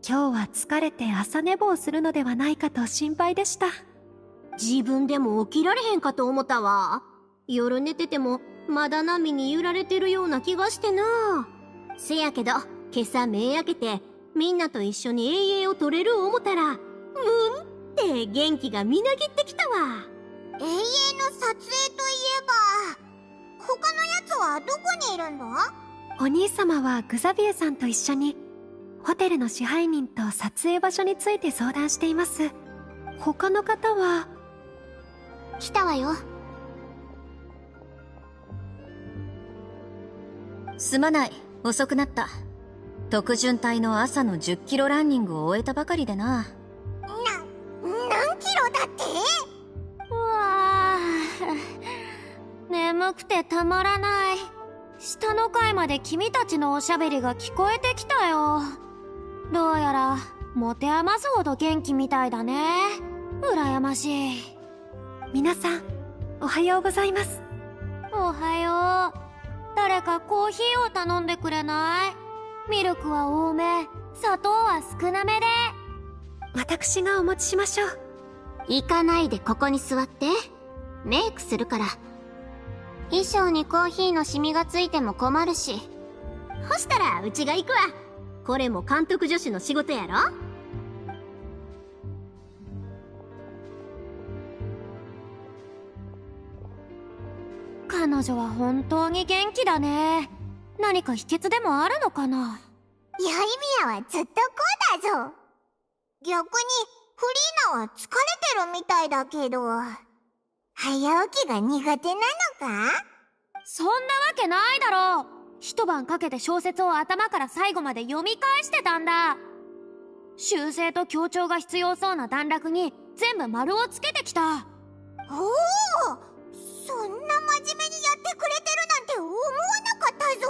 今日は疲れて朝寝坊するのではないかと心配でした。自分でも起きられへんかと思ったわ。夜寝ててもまだ波に揺られてるような気がしてな。せやけど今朝目開けてみんなと一緒に永遠を取れる思たら、ムンって元気がみなぎってきたわ。永遠の撮影といえば、他のやつはどこにいるんだ？お兄様はグザビエさんと一緒にホテルの支配人と撮影場所について相談しています。他の方は。来たわよ。すまない、遅くなった。特巡隊の朝の10キロランニングを終えたばかりでな。何キロだって？うわぁ、眠くてたまらない。下の階まで君たちのおしゃべりが聞こえてきたよ。どうやら持て余すほど元気みたいだね。羨ましい。皆さん、おはようございます。おはよう。誰かコーヒーを頼んでくれない？ミルクは多め、砂糖は少なめで。私がお持ちしましょう。行かないでここに座って。メイクするから。衣装にコーヒーのシミがついても困るし。そしたらうちが行くわ。これも監督助手の仕事やろ。彼女は本当に元気だね。何か秘訣でもあるのかな？ヤイミヤはずっとこうだぞ。逆にフリーナは疲れてるみたいだけど、早起きが苦手なのか？そんなわけないだろう。一晩かけて小説を頭から最後まで読み返してたんだ。修正と強調が必要そうな段落に全部丸をつけてきた。おお、そんな真面目にやってくれてるなんて思わなかったぞ。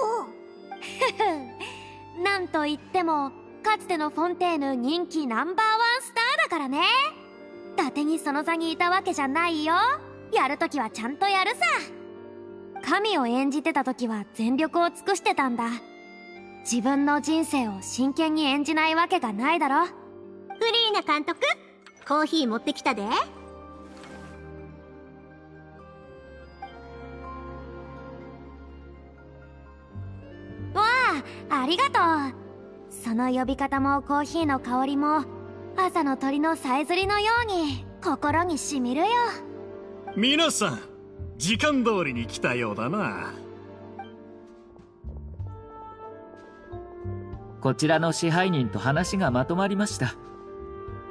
なんといってもかつてのフォンテーヌ人気ナンバーワンスターだからね。伊達にその座にいたわけじゃないよ。やるときはちゃんとやるさ。神を演じてた時は全力を尽くしてたんだ。自分の人生を真剣に演じないわけがないだろ。フリーナ監督、コーヒー持ってきたで。わあ、ありがとう。その呼び方もコーヒーの香りも朝の鳥のさえずりのように心にしみるよ。皆さん、時間通りに来たようだな。こちらの支配人と話がまとまりました。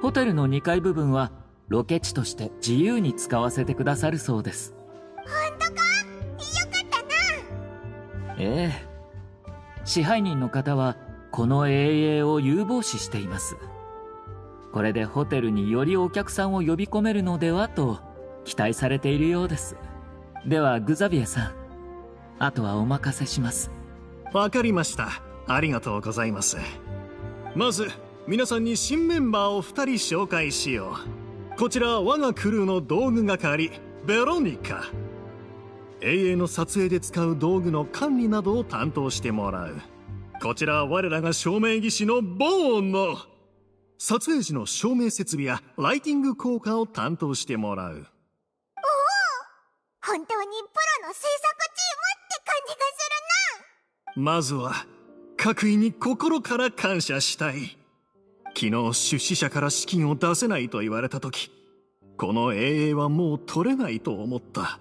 ホテルの2階部分はロケ地として自由に使わせてくださるそうです。本当か？よかったな。ええ。支配人の方はこの営々を有望視しています。これでホテルによりお客さんを呼び込めるのではと期待されているようです。ではグザビエさん、あとはお任せします。わかりました。ありがとうございます。まず皆さんに新メンバーを2人紹介しよう。こちら我がクルーの道具係ベロニカ。永遠の撮影で使う道具の管理などを担当してもらう。こちら我らが照明技師のボーンの撮影時の照明設備やライティング効果を担当してもらう。おお、本当にプロの制作チームって感じがするな。まずは各位に心から感謝したい。昨日出資者から資金を出せないと言われた時、この永遠はもう取れないと思った。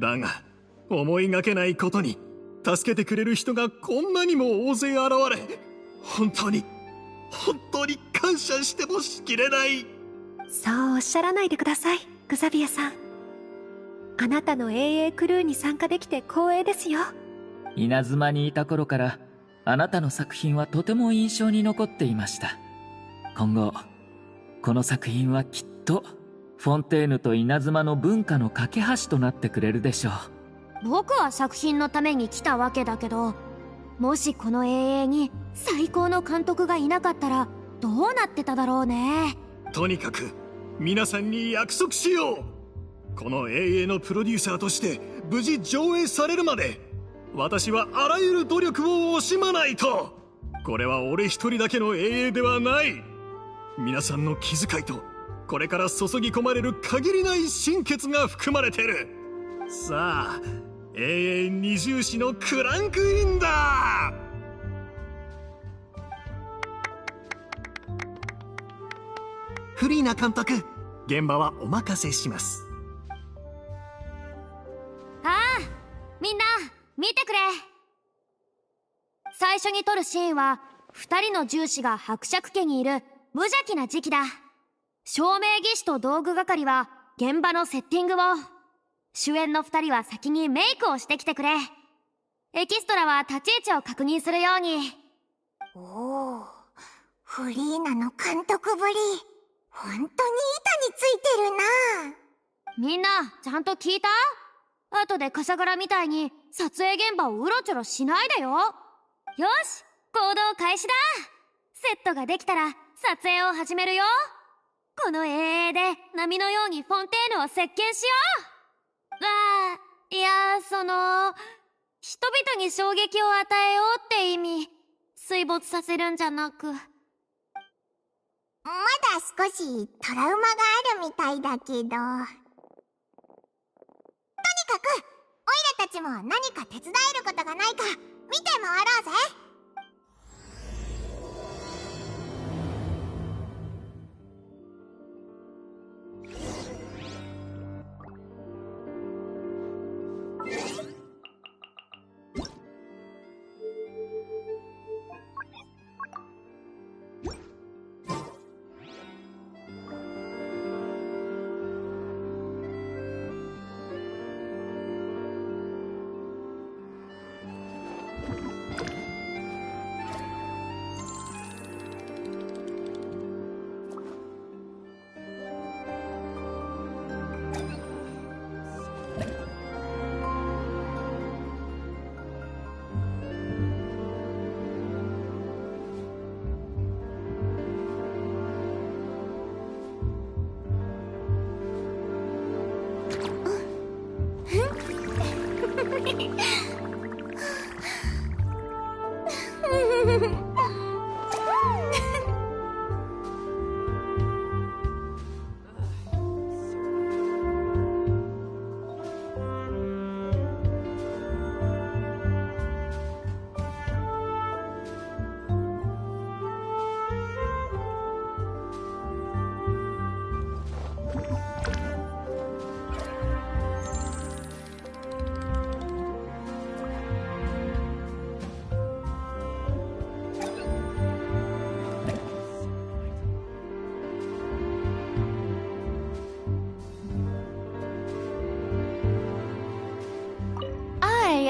だが思いがけないことに助けてくれる人がこんなにも大勢現れ、本当に感謝してもしきれない。そうおっしゃらないでください、グザビエさん。あなたの英クルーに参加できて光栄ですよ。稲妻にいた頃からあなたの作品はとても印象に残っていました。今後この作品はきっとフォンテーヌと稲妻の文化の架け橋となってくれるでしょう。僕は作品のために来たわけだけど、もしこの永遠に最高の監督がいなかったらどうなってただろうね。とにかく皆さんに約束しよう。この永遠のプロデューサーとして無事上映されるまで私はあらゆる努力を惜しまないと。これは俺一人だけの永遠ではない。皆さんの気遣いとこれから注ぎ込まれる限りない心血が含まれてる。さあ永遠二重視のクランクインだ。フリーナ監督、現場はお任せします。ああ、みんな見てくれ。最初に撮るシーンは2人の銃士が伯爵家にいる無邪気な時期だ。照明技師と道具係は現場のセッティングを、主演の2人は先にメイクをしてきてくれ。エキストラは立ち位置を確認するように。おお、フリーナの監督ぶり本当に板についてるな。みんなちゃんと聞いた？後でカサガラみたいに撮影現場をうろちょろしないでよ。よし、行動開始だ。セットができたら撮影を始めるよ。この永遠で波のようにフォンテーヌを席巻しよう。わいや、人々に衝撃を与えようって意味。水没させるんじゃなく。まだ少しトラウマがあるみたいだけど。とにかく、オイラたちも何か手伝えることがないか見て回ろうぜ。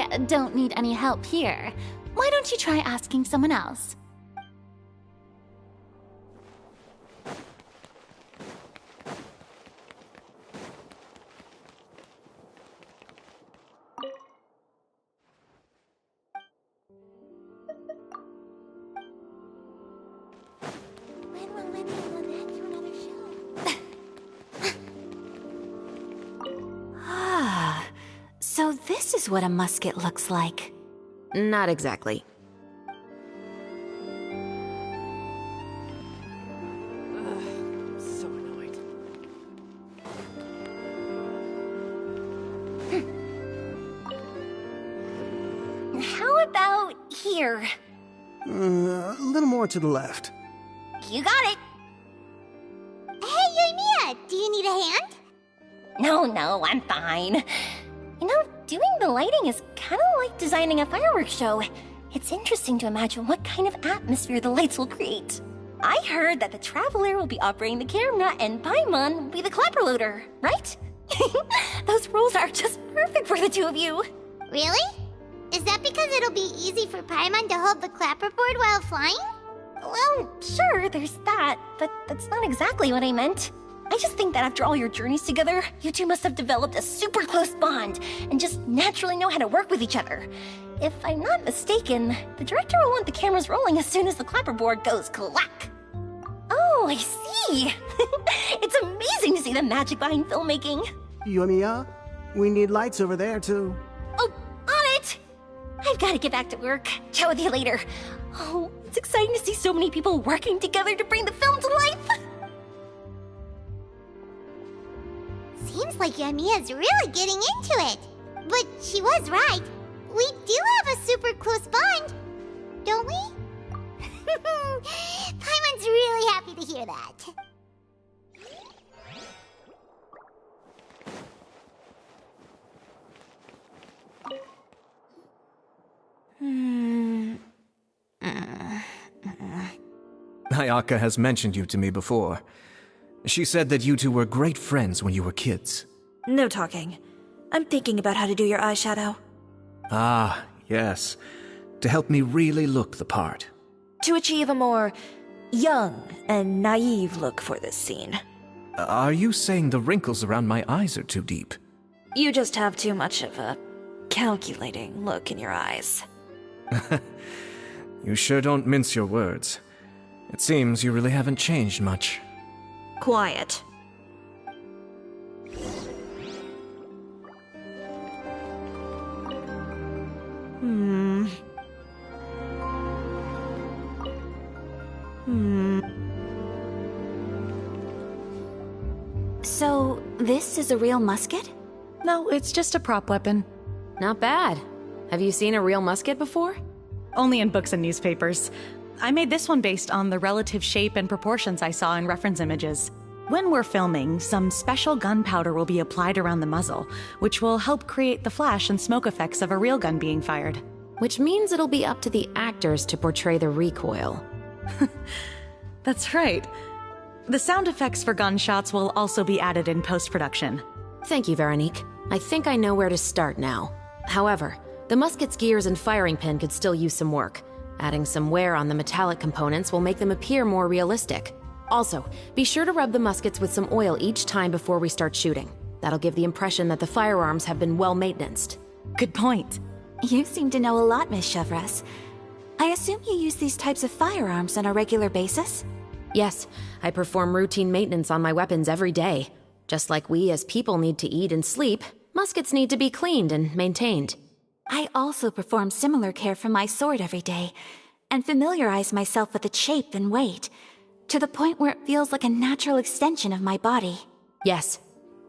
I don't need any help here. Why don't you try asking someone else? So this is what a musket looks like. Not exactly. So annoyed. How about here? A little more to the left. You got it. Hey, Yoimiya, do you need a hand? No, I'm fine. You know, doing the lighting is kind of like designing a fireworks show. It's interesting to imagine what kind of atmosphere the lights will create. I heard that the Traveler will be operating the camera and Paimon will be the clapper loader, right? Those roles are just perfect for the two of you. Really? Is that because it'll be easy for Paimon to hold the clapperboard while flying? Well, sure, there's that, but that's not exactly what I meant. I just think that after all your journeys together, you two must have developed a super close bond and just naturally know how to work with each other. If I'm not mistaken, the director will want the cameras rolling as soon as the clapperboard goes clack. Oh, I see. It's amazing to see the magic behind filmmaking. Yoimiya, we need lights over there too. Oh, on it! I've got to get back to work. Chat with you later. Oh, it's exciting to see so many people working together to bring the film to life. Seems like Yoimiya's really getting into it. But she was right. We do have a super close bond, don't we? Paimon's really happy to hear that. Ayaka has mentioned you to me before. She said that you two were great friends when you were kids. No talking. I'm thinking about how to do your eyeshadow. Ah, yes. To help me really look the part. To achieve a more young and naive look for this scene. Are you saying the wrinkles around my eyes are too deep? You just have too much of a calculating look in your eyes. You sure don't mince your words. It seems you really haven't changed much. Quiet. So, this is a real musket? No, it's just a prop weapon. Not bad. Have you seen a real musket before? Only in books and newspapers. I made this one based on the relative shape and proportions I saw in reference images. When we're filming, some special gunpowder will be applied around the muzzle, which will help create the flash and smoke effects of a real gun being fired. Which means it'll be up to the actors to portray the recoil. That's right. The sound effects for gunshots will also be added in post-production. Thank you, Veronique. I think I know where to start now. However, the musket's gears and firing pin could still use some work. Adding some wear on the metallic components will make them appear more realistic. Also, be sure to rub the muskets with some oil each time before we start shooting. That'll give the impression that the firearms have been well maintained. Good point. You seem to know a lot, Miss Chevres. I assume you use these types of firearms on a regular basis? Yes, I perform routine maintenance on my weapons every day. Just like we as people need to eat and sleep, muskets need to be cleaned and maintained. I also perform similar care for my sword every day, and familiarize myself with its shape and weight, to the point where it feels like a natural extension of my body. Yes.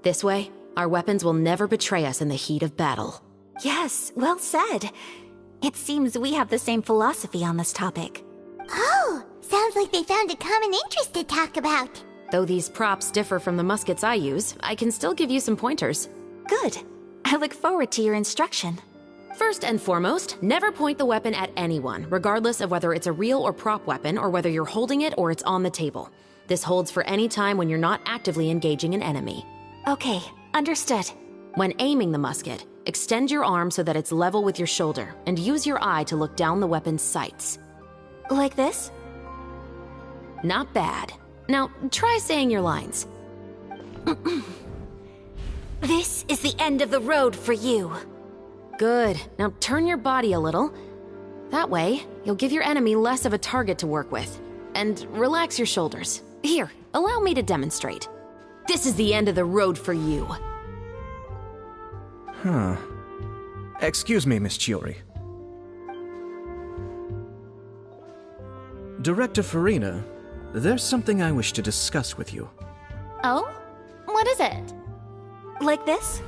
This way, our weapons will never betray us in the heat of battle. Yes, well said. It seems we have the same philosophy on this topic. Oh, sounds like they found a common interest to talk about. Though these props differ from the muskets I use, I can still give you some pointers. Good. I look forward to your instruction. First and foremost, never point the weapon at anyone, regardless of whether it's a real or prop weapon or whether you're holding it or it's on the table. This holds for any time when you're not actively engaging an enemy. Okay, understood. When aiming the musket, extend your arm so that it's level with your shoulder, and use your eye to look down the weapon's sights. Like this? Not bad. Now, try saying your lines. This is the end of the road for you. Good. Now turn your body a little. That way, you'll give your enemy less of a target to work with. And relax your shoulders. Here, allow me to demonstrate. This is the end of the road for you. Huh. Excuse me, Miss Chiori. Director Farina, there's something I wish to discuss with you. Oh? What is it? Like this?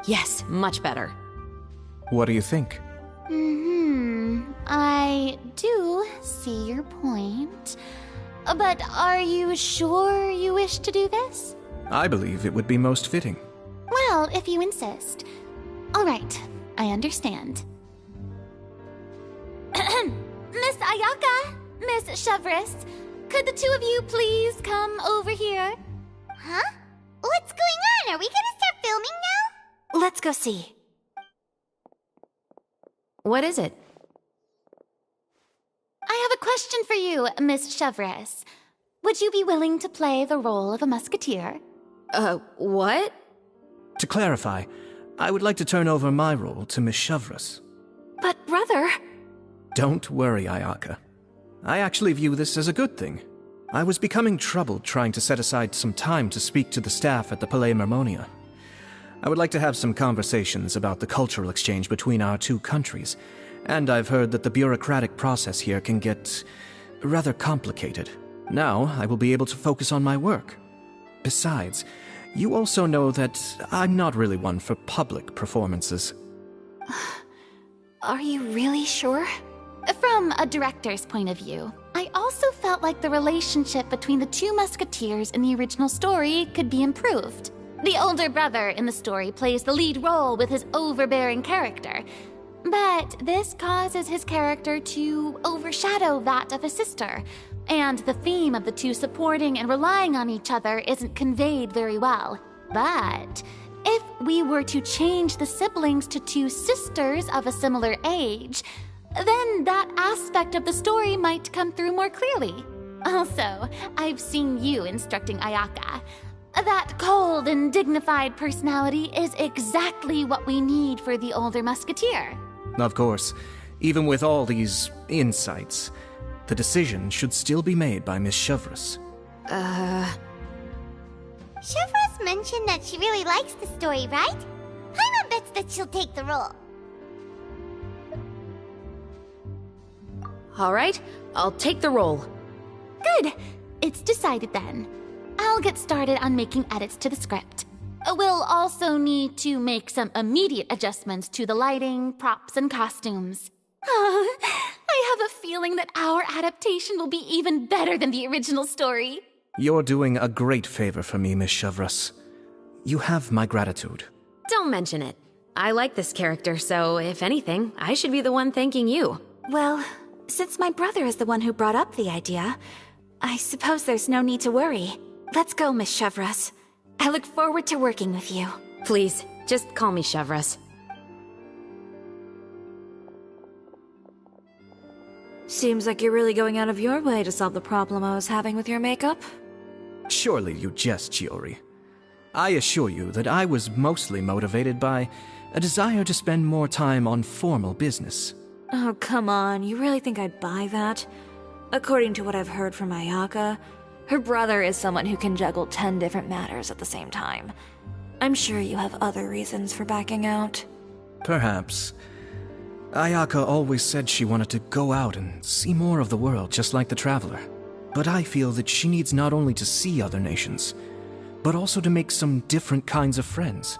Yes, much better. What do you think? I do see your point. But are you sure you wish to do this? I believe it would be most fitting. Well, if you insist. All right, I understand. Miss Ayaka, Miss Chevres, could the two of you please come over here? Huh? What's going on? Are we gonna start filming now? Let's go see. What is it? I have a question for you, Miss Chevres. Would you be willing to play the role of a musketeer? What? To clarify, I would like to turn over my role to Miss Chevres. But, brother... Don't worry, Ayaka. I actually view this as a good thing. I was becoming troubled trying to set aside some time to speak to the staff at the Palais Mermonia. I would like to have some conversations about the cultural exchange between our two countries, and I've heard that the bureaucratic process here can get rather complicated. Now, I will be able to focus on my work. Besides, you also know that I'm not really one for public performances. Are you really sure? From a director's point of view, I also felt like the relationship between the two musketeers in the original story could be improved. The older brother in the story plays the lead role with his overbearing character, but this causes his character to overshadow that of his sister, and the theme of the two supporting and relying on each other isn't conveyed very well. But if we were to change the siblings to two sisters of a similar age, then that aspect of the story might come through more clearly. Also, I've seen you instructing Ayaka. That cold and dignified personality is exactly what we need for the older musketeer. Of course, even with all these insights, the decision should still be made by Miss Chevres. Chevres mentioned that she really likes the story, right? Paimon bets that she'll take the role. All right, I'll take the role. Good. It's decided then. I'll get started on making edits to the script. We'll also need to make some immediate adjustments to the lighting, props, and costumes. I have a feeling that our adaptation will be even better than the original story. You're doing a great favor for me, Miss Chevreuse. You have my gratitude. Don't mention it. I like this character, so if anything, I should be the one thanking you. Well, since my brother is the one who brought up the idea, I suppose there's no need to worry. Let's go, Miss Chevreuse. I look forward to working with you. Please, just call me Chevreuse. Seems like you're really going out of your way to solve the problem I was having with your makeup. Surely you jest, Chiori. I assure you that I was mostly motivated by a desire to spend more time on formal business. Oh, come on. You really think I'd buy that? According to what I've heard from Ayaka, her brother is someone who can juggle 10 different matters at the same time. I'm sure you have other reasons for backing out. Perhaps. Ayaka always said she wanted to go out and see more of the world, just like the Traveler. But I feel that she needs not only to see other nations, but also to make some different kinds of friends.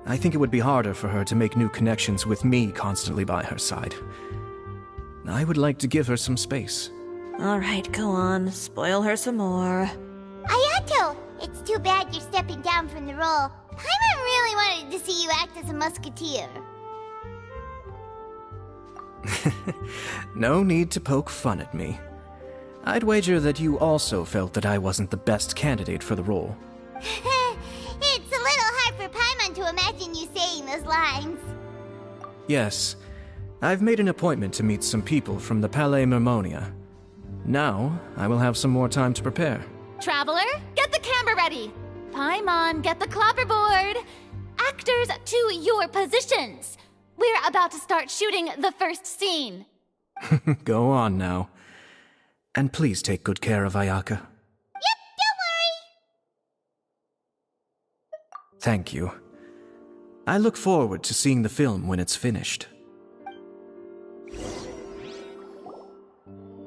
I think it would be harder for her to make new connections with me constantly by her side. I would like to give her some space. Alright, go on. Spoil her some more. Ayato! It's too bad you're stepping down from the role. Paimon really wanted to see you act as a musketeer. No need to poke fun at me. I'd wager that you also felt that I wasn't the best candidate for the role. It's a little hard for Paimon to imagine you saying those lines. Yes, I've made an appointment to meet some people from the Palais Mermonia. Now, I will have some more time to prepare. Traveler, get the camera ready. Paimon, get the clapperboard. Actors, to your positions. We're about to start shooting the first scene. Go on now. And please take good care of Ayaka. Yep, don't worry. Thank you. I look forward to seeing the film when it's finished.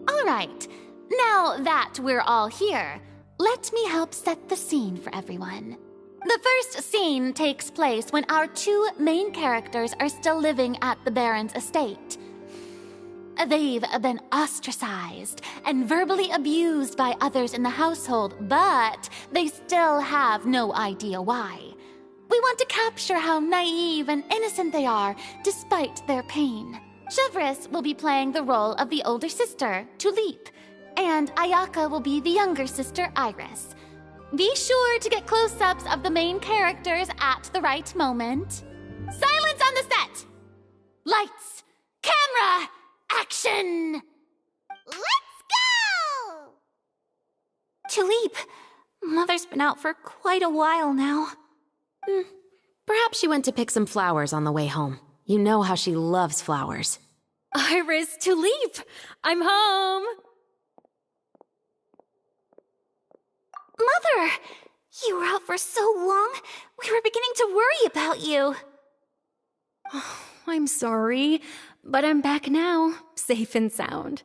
All right. Now that we're all here, let me help set the scene for everyone. The first scene takes place when our two main characters are still living at the Baron's estate. They've been ostracized and verbally abused by others in the household, but they still have no idea why. We want to capture how naive and innocent they are, despite their pain. Chevreuse will be playing the role of the older sister, Tulip, and Ayaka will be the younger sister, Iris. Be sure to get close-ups of the main characters at the right moment. Silence on the set! Lights! Camera! Action! Let's go! Tulip, Mother's been out for quite a while now. Perhaps she went to pick some flowers on the way home. You know how she loves flowers. Iris, Tulip! I'm home! Mother! You were out for so long, we were beginning to worry about you. I'm sorry, but I'm back now, safe and sound.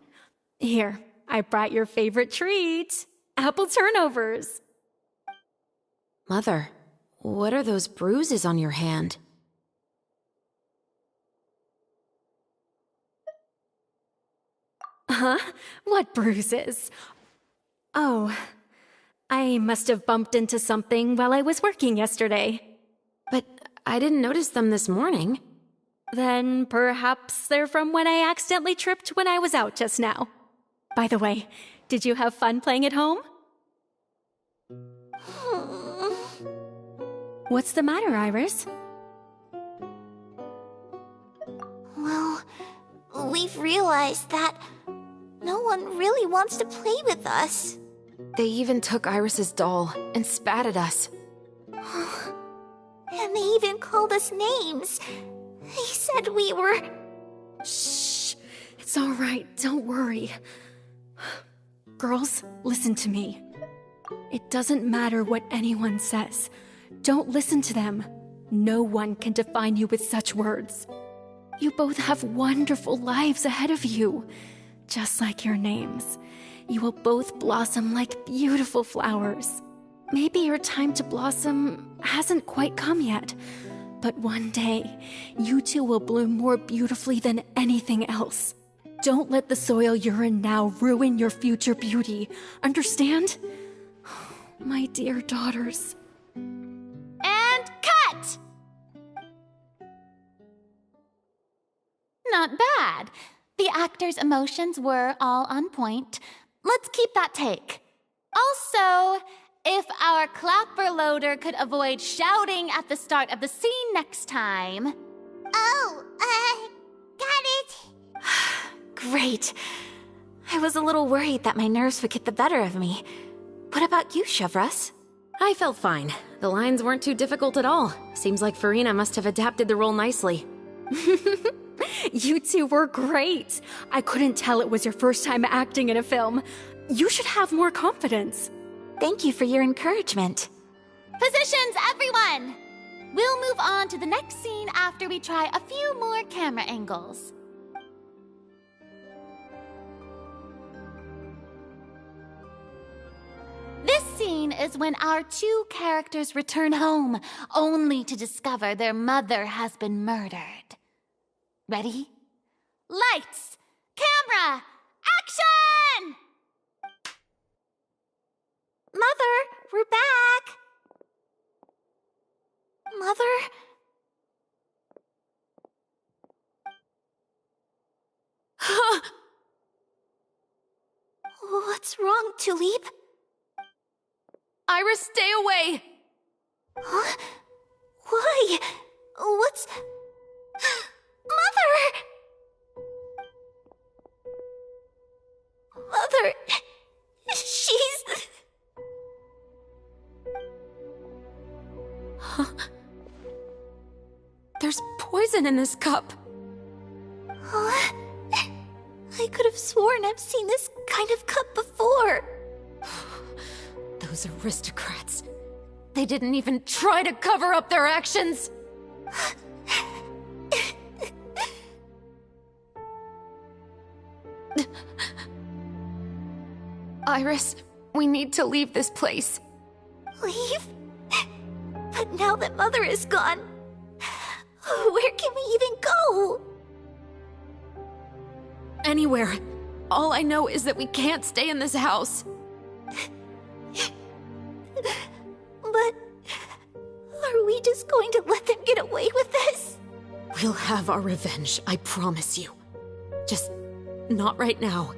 Here, I brought your favorite treat, apple turnovers. Mother, what are those bruises on your hand? Huh? What bruises? Oh, I must have bumped into something while I was working yesterday. But I didn't notice them this morning. Then perhaps they're from when I accidentally tripped when I was out just now. By the way, did you have fun playing at home? What's the matter, Iris? Well, we've realized that no one really wants to play with us. They even took Iris's doll and spat at us. And they even called us names. They said we were... Shh. It's all right. Don't worry. Girls, listen to me. It doesn't matter what anyone says. Don't listen to them. No one can define you with such words. You both have wonderful lives ahead of you. just like your names. You will both blossom like beautiful flowers. Maybe your time to blossom hasn't quite come yet, but one day, you two will bloom more beautifully than anything else. Don't let the soil you're in now ruin your future beauty. Understand? My dear daughters. And cut! Not bad. The actors' emotions were all on point. Let's keep that take. Also, if our clapper loader could avoid shouting at the start of the scene next time. Oh, got it. Great. I was a little worried that my nerves would get the better of me. What about you, Chevros? I felt fine. The lines weren't too difficult at all. Seems like Farina must have adapted the role nicely. You two were great. I couldn't tell it was your first time acting in a film. You should have more confidence. Thank you for your encouragement. Positions, everyone! We'll move on to the next scene after we try a few more camera angles. This scene is when our two characters return home, only to discover their mother has been murdered. Ready? Lights! Camera! Action! Mother, we're back! Mother? What's wrong, Tulip? Iris, stay away! Huh? Why? What's... Mother! Mother... She's... Huh? There's poison in this cup. Huh? I could have sworn I've seen this kind of cup before. Those aristocrats. They didn't even try to cover up their actions. Iris, we need to leave this place. Leave? But now that Mother is gone, where can we even go? Anywhere. All I know is that we can't stay in this house. But are we just going to let them get away with this? We'll have our revenge, I promise you. Just not right now.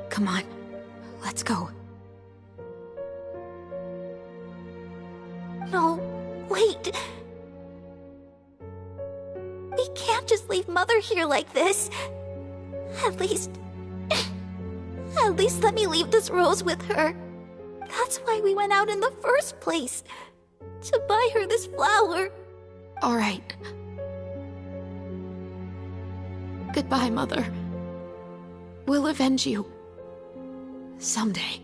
Come on, let's go. No, wait. We can't just leave Mother here like this. At least let me leave this rose with her. That's why we went out in the first place. To buy her this flower. All right. Goodbye, Mother. We'll avenge you. Someday.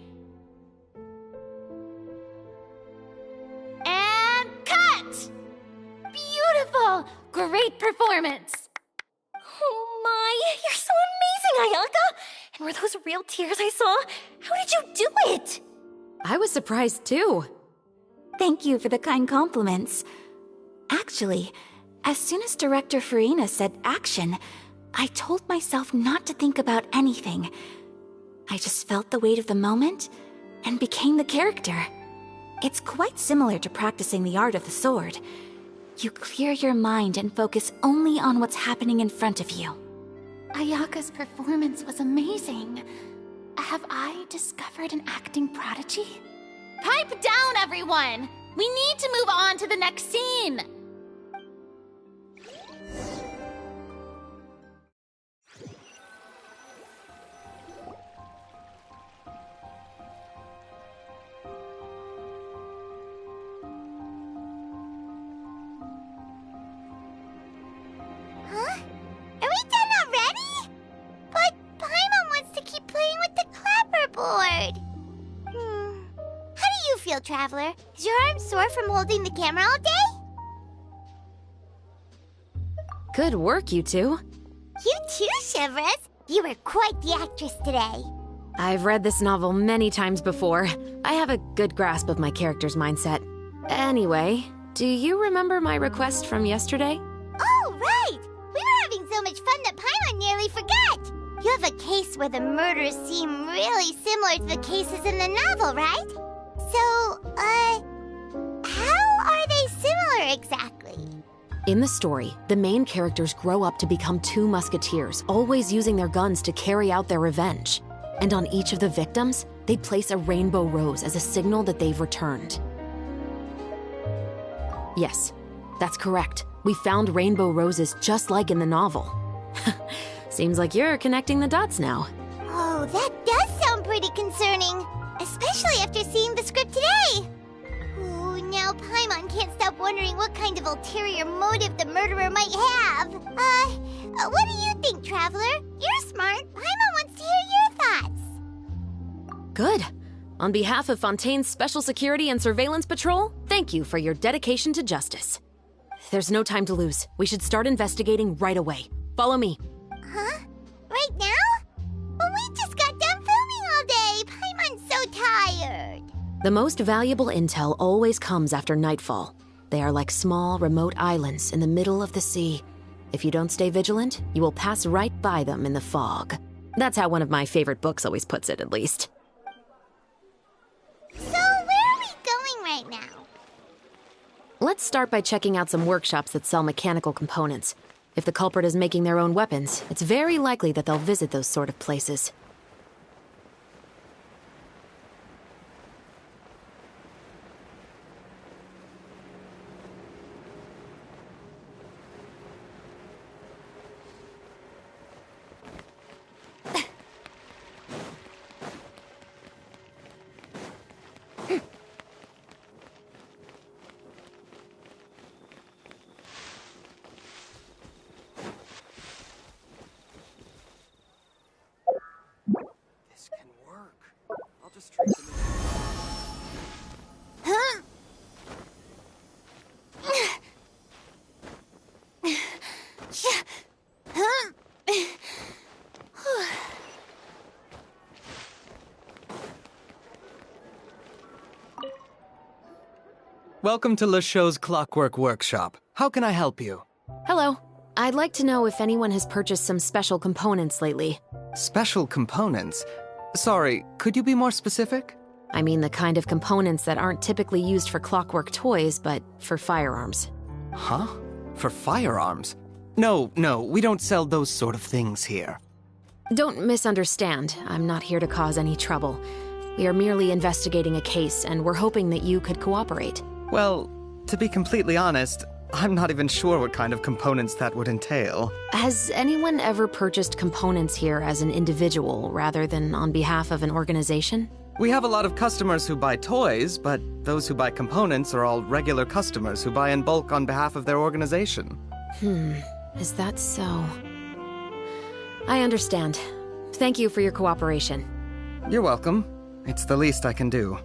And cut! Beautiful! Great performance! Oh my, you're so amazing, Ayaka! And were those real tears I saw? How did you do it? I was surprised too. Thank you for the kind compliments. Actually, as soon as Director Farina said action, I told myself not to think about anything. I just felt the weight of the moment and became the character. It's quite similar to practicing the art of the sword. You clear your mind and focus only on what's happening in front of you. Ayaka's performance was amazing. Have I discovered an acting prodigy? Pipe down, everyone! We need to move on to the next scene! Huh? Are we done already? But Paimon wants to keep playing with the clapperboard. How do you feel, Traveler? Is your arm sore from holding the camera all day? Good work, you two. You too, Shivers. You were quite the actress today. I've read this novel many times before. I have a good grasp of my character's mindset. Anyway, do you remember my request from yesterday? Oh, right! We were having so much fun that Paimon nearly forgot! You have a case where the murders seem really similar to the cases in the novel, right? So, how are they similar exactly? In the story, the main characters grow up to become two musketeers, always using their guns to carry out their revenge. And on each of the victims, they place a rainbow rose as a signal that they've returned. Yes, that's correct. We found rainbow roses just like in the novel. Seems like you're connecting the dots now. Oh, that does sound pretty concerning. Especially after seeing the script today. Ooh, now Paimon can't stop wondering what kind of ulterior motive the murderer might have. What do you think, Traveler? You're smart. Paimon wants to hear your thoughts. Good. On behalf of Fontaine's Special Security and Surveillance Patrol, thank you for your dedication to justice. There's no time to lose. We should start investigating right away. Follow me. Huh? Right now? But we just got done filming all day. Paimon's so tired. The most valuable intel always comes after nightfall. They are like small, remote islands in the middle of the sea. If you don't stay vigilant, you will pass right by them in the fog. That's how one of my favorite books always puts it, at least. So where are we going right now? Let's start by checking out some workshops that sell mechanical components. If the culprit is making their own weapons, it's very likely that they'll visit those sort of places. Welcome to LeChaux's Clockwork Workshop. How can I help you? Hello. I'd like to know if anyone has purchased some special components lately. Special components? Sorry, could you be more specific? I mean the kind of components that aren't typically used for clockwork toys, but for firearms. Huh? For firearms? No, we don't sell those sort of things here. Don't misunderstand. I'm not here to cause any trouble. We are merely investigating a case, and we're hoping that you could cooperate. Well, to be completely honest, I'm not even sure what kind of components that would entail. Has anyone ever purchased components here as an individual rather than on behalf of an organization? We have a lot of customers who buy toys, but those who buy components are all regular customers who buy in bulk on behalf of their organization. Is that so? I understand. Thank you for your cooperation. You're welcome. It's the least I can do.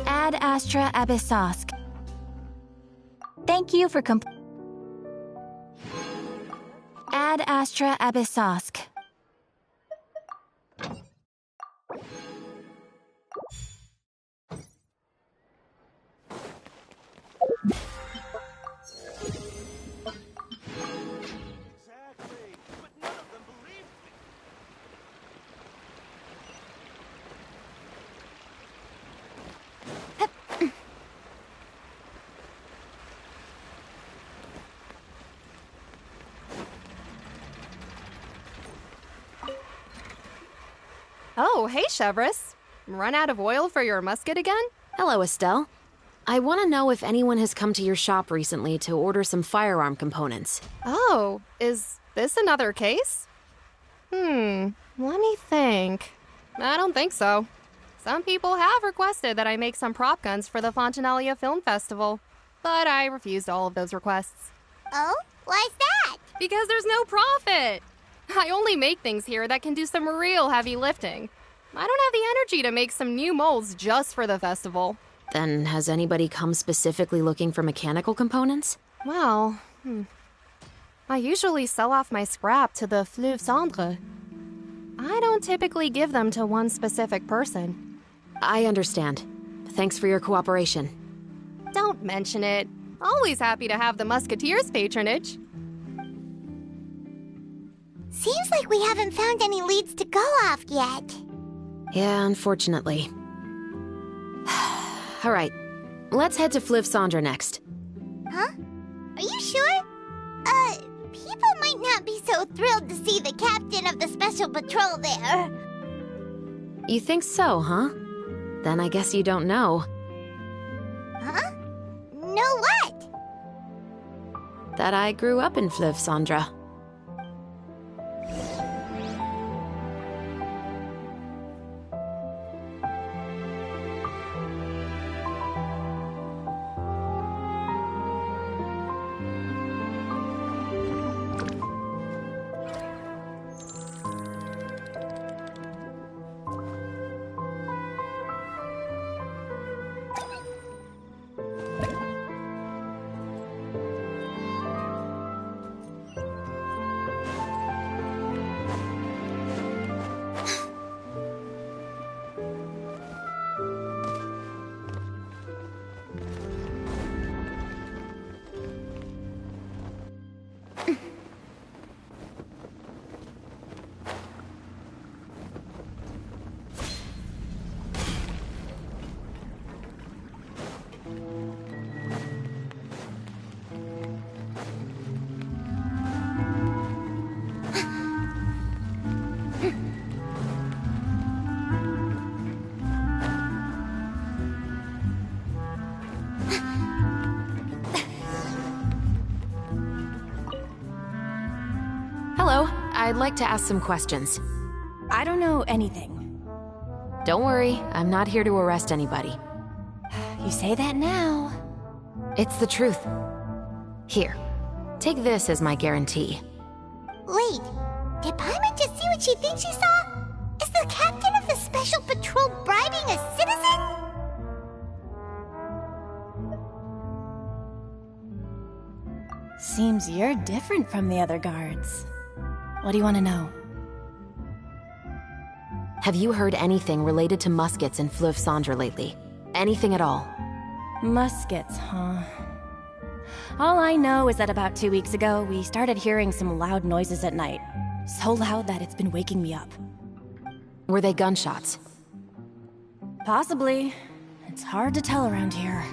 Ad Astra Abyssosk. Thank you for Ad Astra Abyssosk. Oh, hey, Chevres. Run out of oil for your musket again? Hello, Estelle. I want to know if anyone has come to your shop recently to order some firearm components. Oh, is this another case? Let me think. I don't think so. Some people have requested that I make some prop guns for the Fontanalia Film Festival, but I refused all of those requests. Oh? Why's that? Because there's no profit! I only make things here that can do some real heavy lifting. I don't have the energy to make some new molds just for the festival. Then has anybody come specifically looking for mechanical components? Well, I usually sell off my scrap to the Fleuve Cendre. I don't typically give them to one specific person. I understand. Thanks for your cooperation. Don't mention it. Always happy to have the Musketeers' patronage. Seems like we haven't found any leads to go off yet. Yeah, unfortunately. All right, let's head to Fleuve Cendre next. Huh? Are you sure? People might not be so thrilled to see the captain of the special patrol there. You think so, huh? Then I guess you don't know. Huh? Know what? That I grew up in Fleuve Cendre. Hello, I'd like to ask some questions. I don't know anything. Don't worry, I'm not here to arrest anybody. You say that now. It's the truth. Here, take this as my guarantee. Wait, did Paimon just see what she thinks she saw? Is the captain of the special patrol bribing a citizen? Seems you're different from the other guards. What do you want to know? Have you heard anything related to Muskets in Fleuve Cendre lately? Anything at all? Muskets, huh? All I know is that about 2 weeks ago, we started hearing some loud noises at night. So loud that it's been waking me up. Were they gunshots? Possibly. It's hard to tell around here.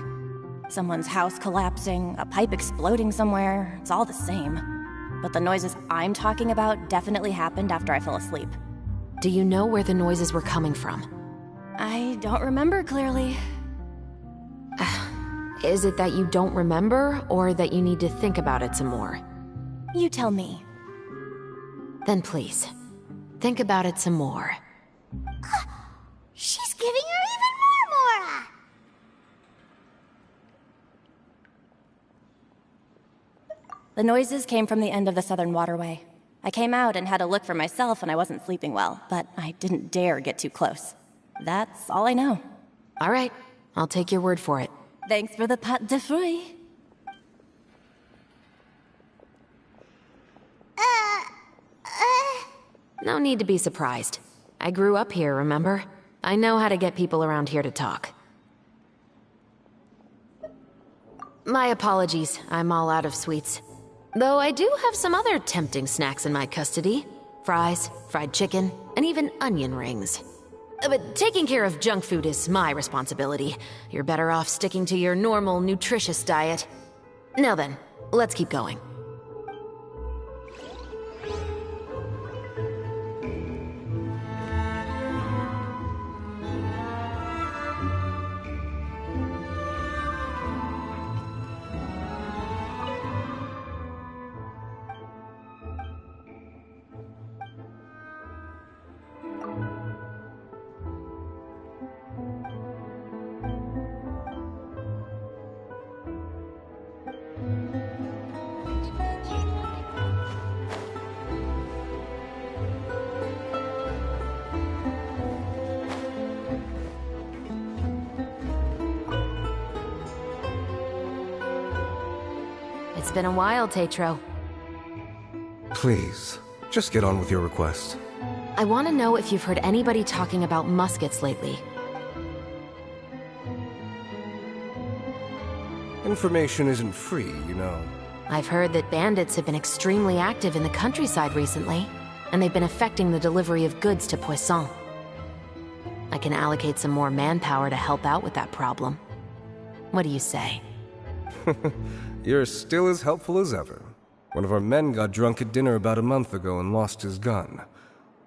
Someone's house collapsing, a pipe exploding somewhere, it's all the same. But the noises I'm talking about definitely happened after I fell asleep. Do you know where the noises were coming from? I don't remember clearly. Is it that you don't remember, or that you need to think about it some more? You tell me. Then please, think about it some more. She's giving her even more Mora! The noises came from the end of the Southern Waterway. I came out and had a look for myself when I wasn't sleeping well, but I didn't dare get too close. That's all I know. All right, I'll take your word for it. Thanks for the pâte de fruits. No need to be surprised. I grew up here, remember? I know how to get people around here to talk. My apologies, I'm all out of sweets. Though I do have some other tempting snacks in my custody. Fries, fried chicken, and even onion rings. But taking care of junk food is my responsibility. You're better off sticking to your normal, nutritious diet. Now then, let's keep going. been a while, Tetro. Please, just get on with your request. I want to know if you've heard anybody talking about muskets lately. Information isn't free, you know. I've heard that bandits have been extremely active in the countryside recently, and they've been affecting the delivery of goods to Poisson. I can allocate some more manpower to help out with that problem. What do you say? You're still as helpful as ever. One of our men got drunk at dinner about a month ago and lost his gun.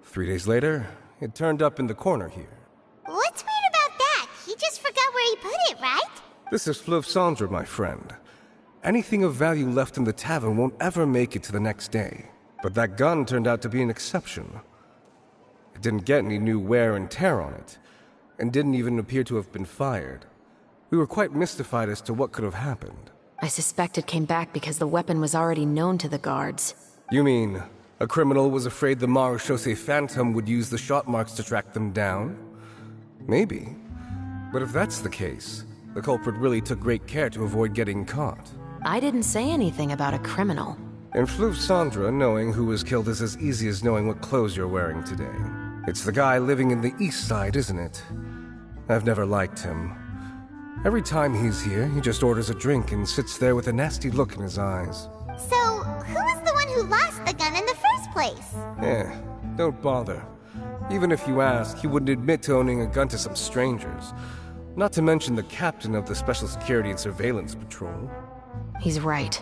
3 days later, it turned up in the corner here. What's weird about that? He just forgot where he put it, right? This is Fleuve Cendre, my friend. Anything of value left in the tavern won't ever make it to the next day. But that gun turned out to be an exception. It didn't get any new wear and tear on it, and didn't even appear to have been fired. We were quite mystified as to what could have happened. I suspect it came back because the weapon was already known to the guards. You mean, a criminal was afraid the Marechaussee Phantom would use the shot marks to track them down? Maybe. But if that's the case, the culprit really took great care to avoid getting caught. I didn't say anything about a criminal. In Fleuve Cendre, knowing who was killed is as easy as knowing what clothes you're wearing today. It's the guy living in the east side, isn't it? I've never liked him. Every time he's here, he just orders a drink and sits there with a nasty look in his eyes. So, who was the one who lost the gun in the first place? Don't bother. Even if you ask, he wouldn't admit to owning a gun to some strangers. Not to mention the captain of the Special Security and Surveillance Patrol. He's right.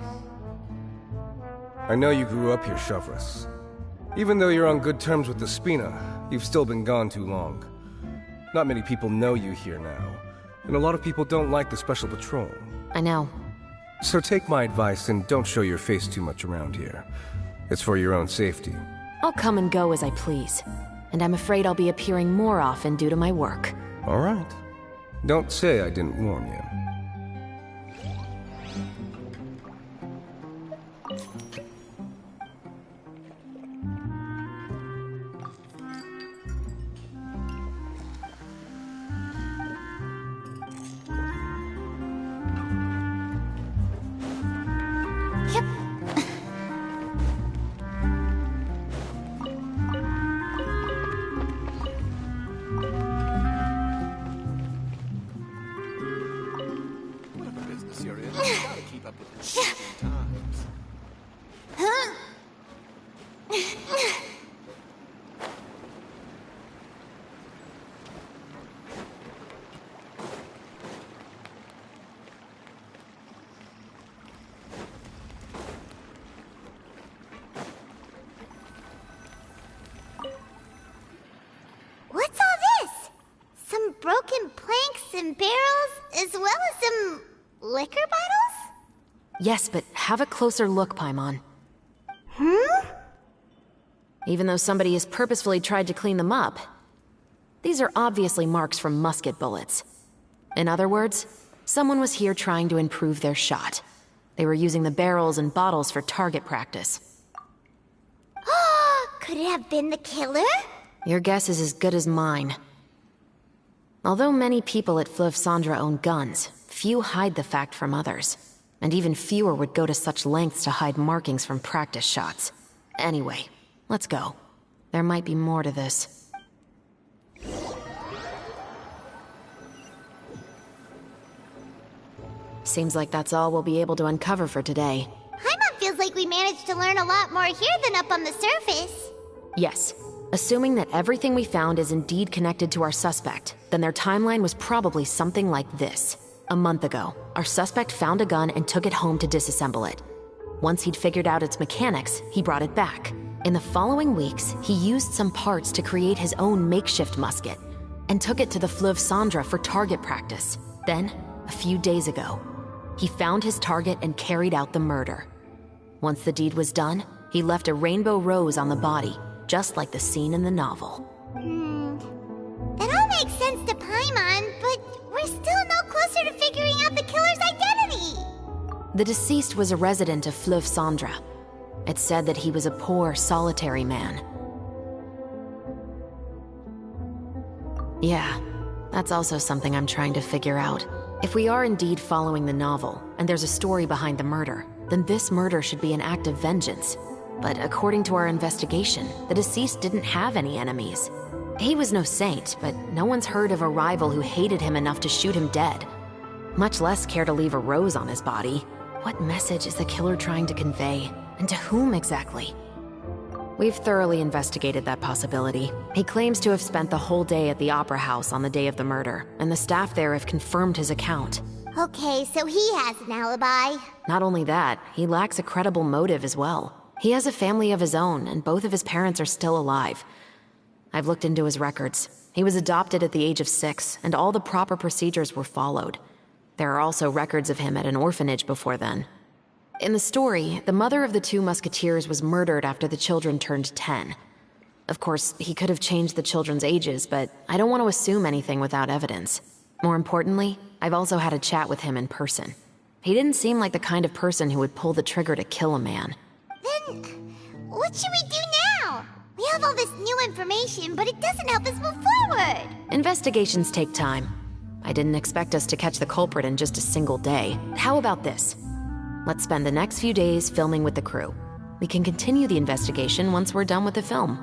I know you grew up here, Chevres. Even though you're on good terms with the Spina, you've still been gone too long. Not many people know you here now, and a lot of people don't like the Special Patrol. I know. So take my advice and don't show your face too much around here. It's for your own safety. I'll come and go as I please, and I'm afraid I'll be appearing more often due to my work. All right. Don't say I didn't warn you. What's all this? Some broken planks and barrels, as well as some liquor bottles? Yes, but have a closer look, Paimon. Even though somebody has purposefully tried to clean them up, these are obviously marks from musket bullets. In other words, someone was here trying to improve their shot. They were using the barrels and bottles for target practice. Could it have been the killer? Your guess is as good as mine. Although many people at Fleuve Cendre own guns, few hide the fact from others. And even fewer would go to such lengths to hide markings from practice shots. Anyway, let's go. There might be more to this. Seems like that's all we'll be able to uncover for today. Paimon feels like we managed to learn a lot more here than up on the surface. Yes. Assuming that everything we found is indeed connected to our suspect, then their timeline was probably something like this. A month ago, our suspect found a gun and took it home to disassemble it. Once he'd figured out its mechanics, he brought it back. In the following weeks, he used some parts to create his own makeshift musket, and took it to the Fleuve Cendre for target practice. Then, a few days ago, he found his target and carried out the murder. Once the deed was done, he left a rainbow rose on the body, just like the scene in the novel. That all makes sense to Paimon, but we're still no closer to figuring out the killer's identity. The deceased was a resident of Fleuve Cendre. It's said that he was a poor, solitary man. Yeah, that's also something I'm trying to figure out. If we are indeed following the novel, and there's a story behind the murder, then this murder should be an act of vengeance. But according to our investigation, the deceased didn't have any enemies. He was no saint, but no one's heard of a rival who hated him enough to shoot him dead. Much less care to leave a rose on his body. What message is the killer trying to convey? And to whom exactly? We've thoroughly investigated that possibility. He claims to have spent the whole day at the Opera House on the day of the murder, and the staff there have confirmed his account. Okay, so he has an alibi. Not only that, he lacks a credible motive as well. He has a family of his own, and both of his parents are still alive. I've looked into his records. He was adopted at the age of 6, and all the proper procedures were followed. There are also records of him at an orphanage before then. In the story, the mother of the 2 musketeers was murdered after the children turned 10. Of course, he could have changed the children's ages, but I don't want to assume anything without evidence. More importantly, I've also had a chat with him in person. He didn't seem like the kind of person who would pull the trigger to kill a man. Then, what should we do now? We have all this new information, but it doesn't help us move forward. Investigations take time. I didn't expect us to catch the culprit in just a single day. How about this? Let's spend the next few days filming with the crew. We can continue the investigation once we're done with the film.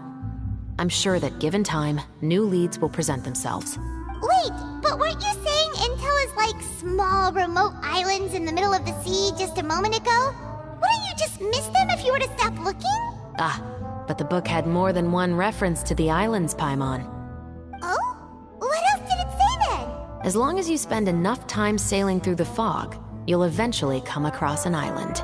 I'm sure that given time, new leads will present themselves. Wait, but weren't you saying Intel is like small, remote islands in the middle of the sea just a moment ago? Wouldn't you just miss them if you were to stop looking? Ah, but the book had more than one reference to the islands, Paimon. Oh? What else did it say then? As long as you spend enough time sailing through the fog, you'll eventually come across an island.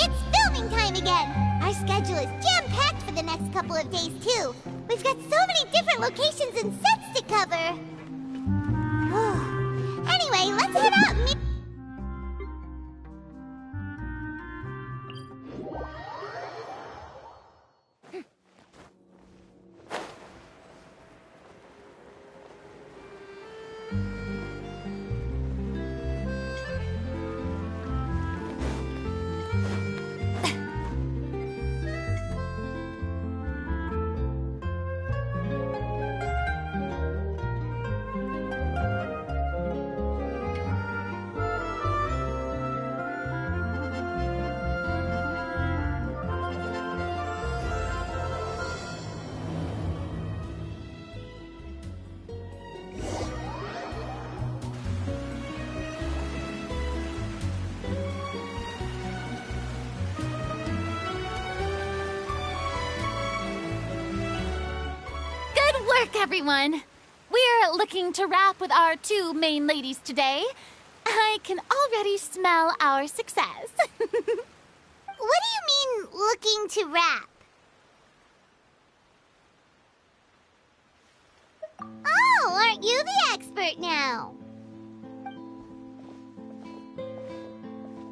It's filming time again! Our schedule is jam-packed for the next couple of days, too. We've got so many different locations and sets to cover. Anyway, let's head out and meet... Everyone, we're looking to wrap with our 2 main ladies today. I can already smell our success. What do you mean, looking to wrap? Oh, aren't you the expert now?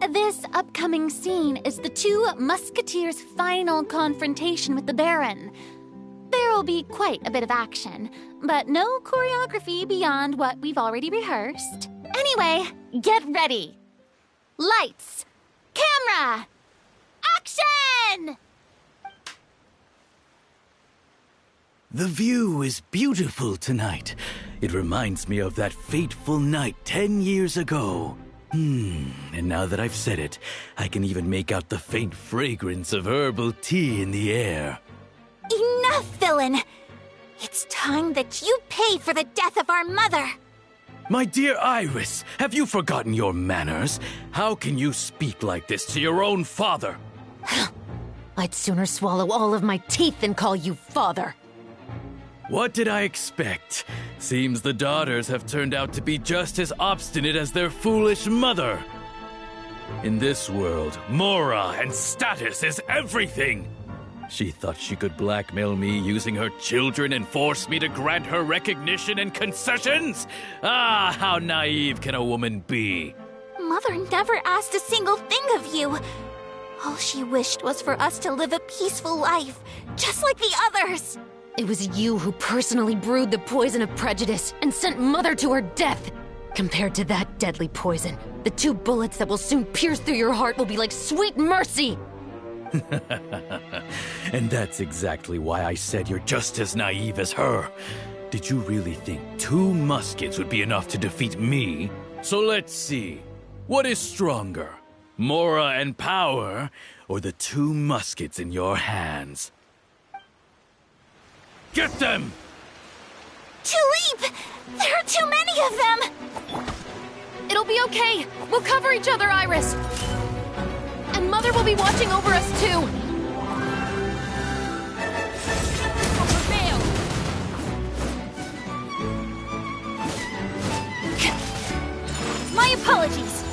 This upcoming scene is the 2 musketeers' final confrontation with the Baron. There will be quite a bit of action, but no choreography beyond what we've already rehearsed. Anyway, get ready. Lights, camera, action! The view is beautiful tonight. It reminds me of that fateful night 10 years ago. And now that I've said it, I can even make out the faint fragrance of herbal tea in the air. Enough, villain! It's time that you pay for the death of our mother! My dear Iris, have you forgotten your manners? How can you speak like this to your own father? I'd sooner swallow all of my teeth than call you father. What did I expect? Seems the daughters have turned out to be just as obstinate as their foolish mother. In this world, mora and status is everything! She thought she could blackmail me using her children and force me to grant her recognition and concessions? Ah, how naive can a woman be? Mother never asked a single thing of you. All she wished was for us to live a peaceful life, just like the others. It was you who personally brewed the poison of prejudice and sent Mother to her death. Compared to that deadly poison, the 2 bullets that will soon pierce through your heart will be like sweet mercy. And that's exactly why I said you're just as naive as her. Did you really think 2 muskets would be enough to defeat me? So let's see. What is stronger? Mora and power, or the 2 muskets in your hands? Get them! Tulip! There are too many of them! It'll be okay. We'll cover each other, Iris. And Mother will be watching over us, too. My apologies.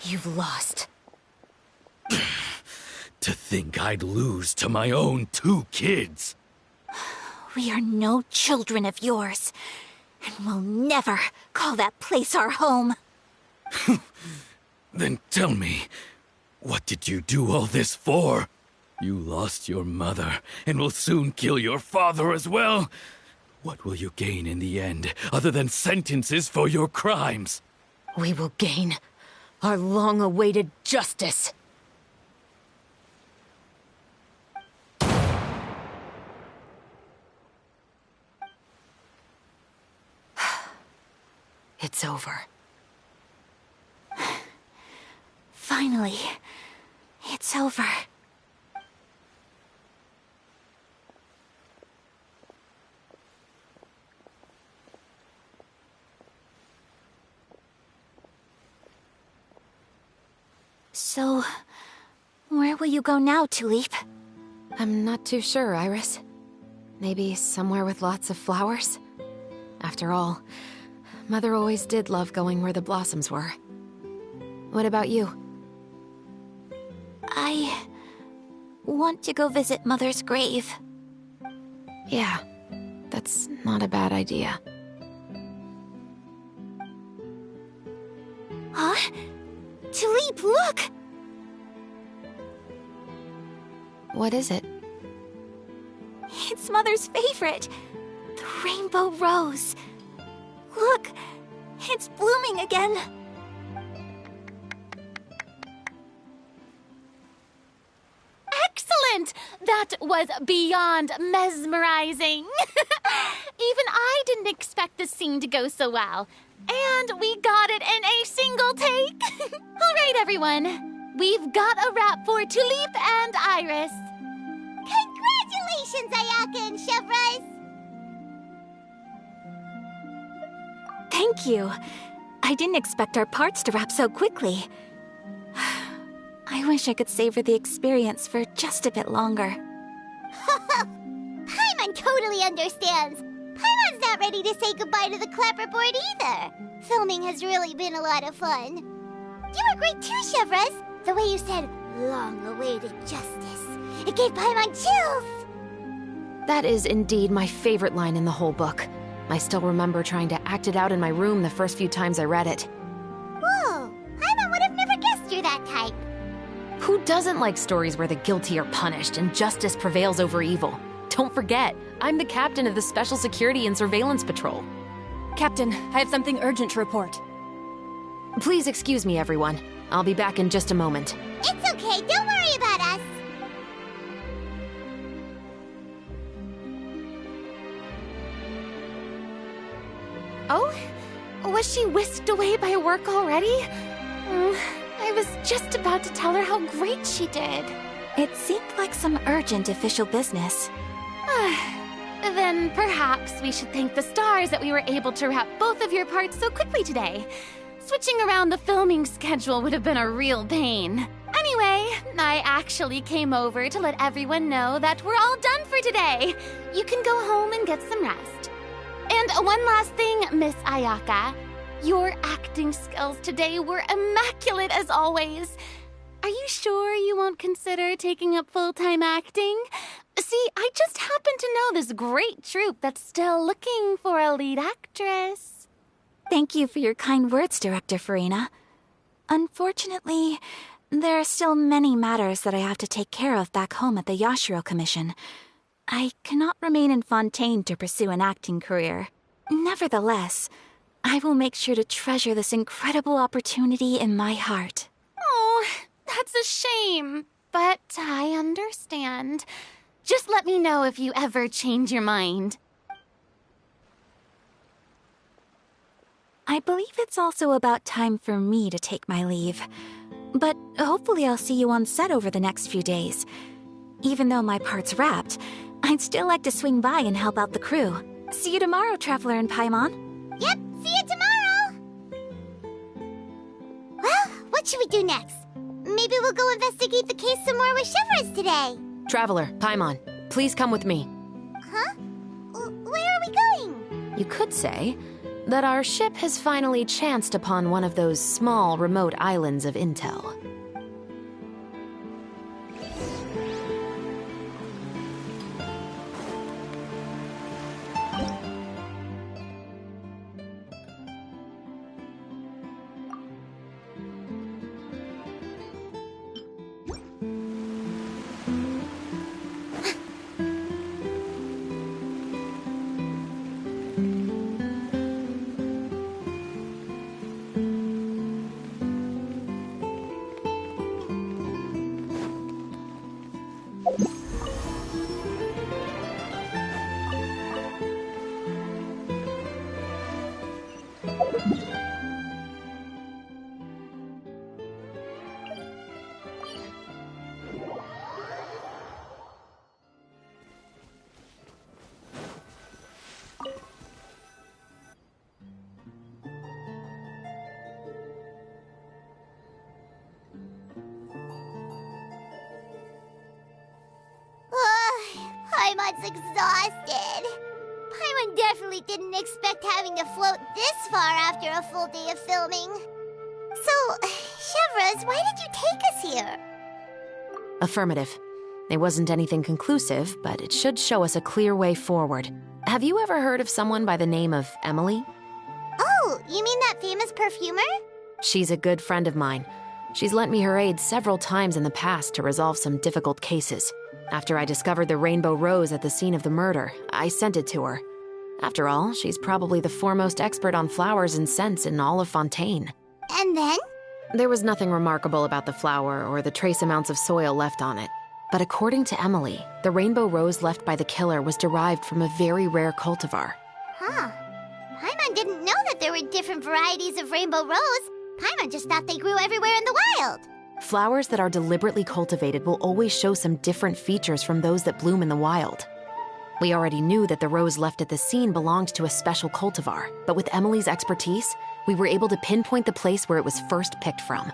You've lost. To think I'd lose to my own 2 kids. We are no children of yours, and we'll never call that place our home. Then tell me, what did you do all this for? You lost your mother, and will soon kill your father as well. What will you gain in the end, other than sentences for your crimes? We will gain our long-awaited justice. It's over. Finally, it's over. So, where will you go now, Tulip? I'm not too sure, Iris. Maybe somewhere with lots of flowers? After all, Mother always did love going where the blossoms were. What about you? I want to go visit Mother's grave. Yeah, that's not a bad idea. Huh? Tulip, look! What is it? It's Mother's favorite. The rainbow rose. Look, it's blooming again. Excellent! That was beyond mesmerizing. Even I didn't expect the scene to go so well. And we got it in a single take. All right, everyone. We've got a wrap for Tulip and Iris. Congratulations, Ayaka and Chevrolet! Thank you. I didn't expect our parts to wrap so quickly. I wish I could savor the experience for just a bit longer. Paimon totally understands. Paimon's not ready to say goodbye to the clapperboard either. Filming has really been a lot of fun. You were great too, Chevrolet. The way you said, long-awaited justice. It gave Paimon chills. That is indeed my favorite line in the whole book. I still remember trying to act it out in my room the first few times I read it. Whoa, Paimon would have never guessed you're that type. Who doesn't like stories where the guilty are punished and justice prevails over evil? Don't forget, I'm the captain of the Special Security and Surveillance Patrol. Captain, I have something urgent to report. Please excuse me, everyone. I'll be back in just a moment. It's okay, don't worry about us. Oh? Was she whisked away by work already? I was just about to tell her how great she did. It seemed like some urgent official business. Then perhaps we should thank the stars that we were able to wrap both of your parts so quickly today. Switching around the filming schedule would have been a real pain. Anyway, I actually came over to let everyone know that we're all done for today. You can go home and get some rest. And one last thing, Miss Ayaka. Your acting skills today were immaculate as always. Are you sure you won't consider taking up full-time acting? See, I just happen to know this great troupe that's still looking for a lead actress. Thank you for your kind words, Director Farina. Unfortunately, there are still many matters that I have to take care of back home at the Yashiro Commission. I cannot remain in Fontaine to pursue an acting career. Nevertheless, I will make sure to treasure this incredible opportunity in my heart. Oh, that's a shame, but I understand. Just let me know if you ever change your mind. I believe it's also about time for me to take my leave. But hopefully I'll see you on set over the next few days. Even though my part's wrapped, I'd still like to swing by and help out the crew. See you tomorrow, Traveler and Paimon. Yep, see you tomorrow! Well, what should we do next? Maybe we'll go investigate the case some more with Shivers today. Traveler, Paimon, please come with me. Huh? Where are we going? You could say that our ship has finally chanced upon one of those small, remote islands of intel. Paimon's exhausted. Paimon definitely didn't expect having to float this far after a full day of filming. So, Chevres, why did you take us here? Affirmative. It wasn't anything conclusive, but it should show us a clear way forward. Have you ever heard of someone by the name of Emily? Oh, you mean that famous perfumer? She's a good friend of mine. She's lent me her aid several times in the past to resolve some difficult cases. After I discovered the rainbow rose at the scene of the murder, I sent it to her. After all, she's probably the foremost expert on flowers and scents in all of Fontaine. And then? There was nothing remarkable about the flower or the trace amounts of soil left on it. But according to Emily, the rainbow rose left by the killer was derived from a very rare cultivar. Huh. Paimon didn't know that there were different varieties of rainbow rose. Paimon just thought they grew everywhere in the wild. Flowers that are deliberately cultivated will always show some different features from those that bloom in the wild. We already knew that the rose left at the scene belonged to a special cultivar, but with Emily's expertise, we were able to pinpoint the place where it was first picked from.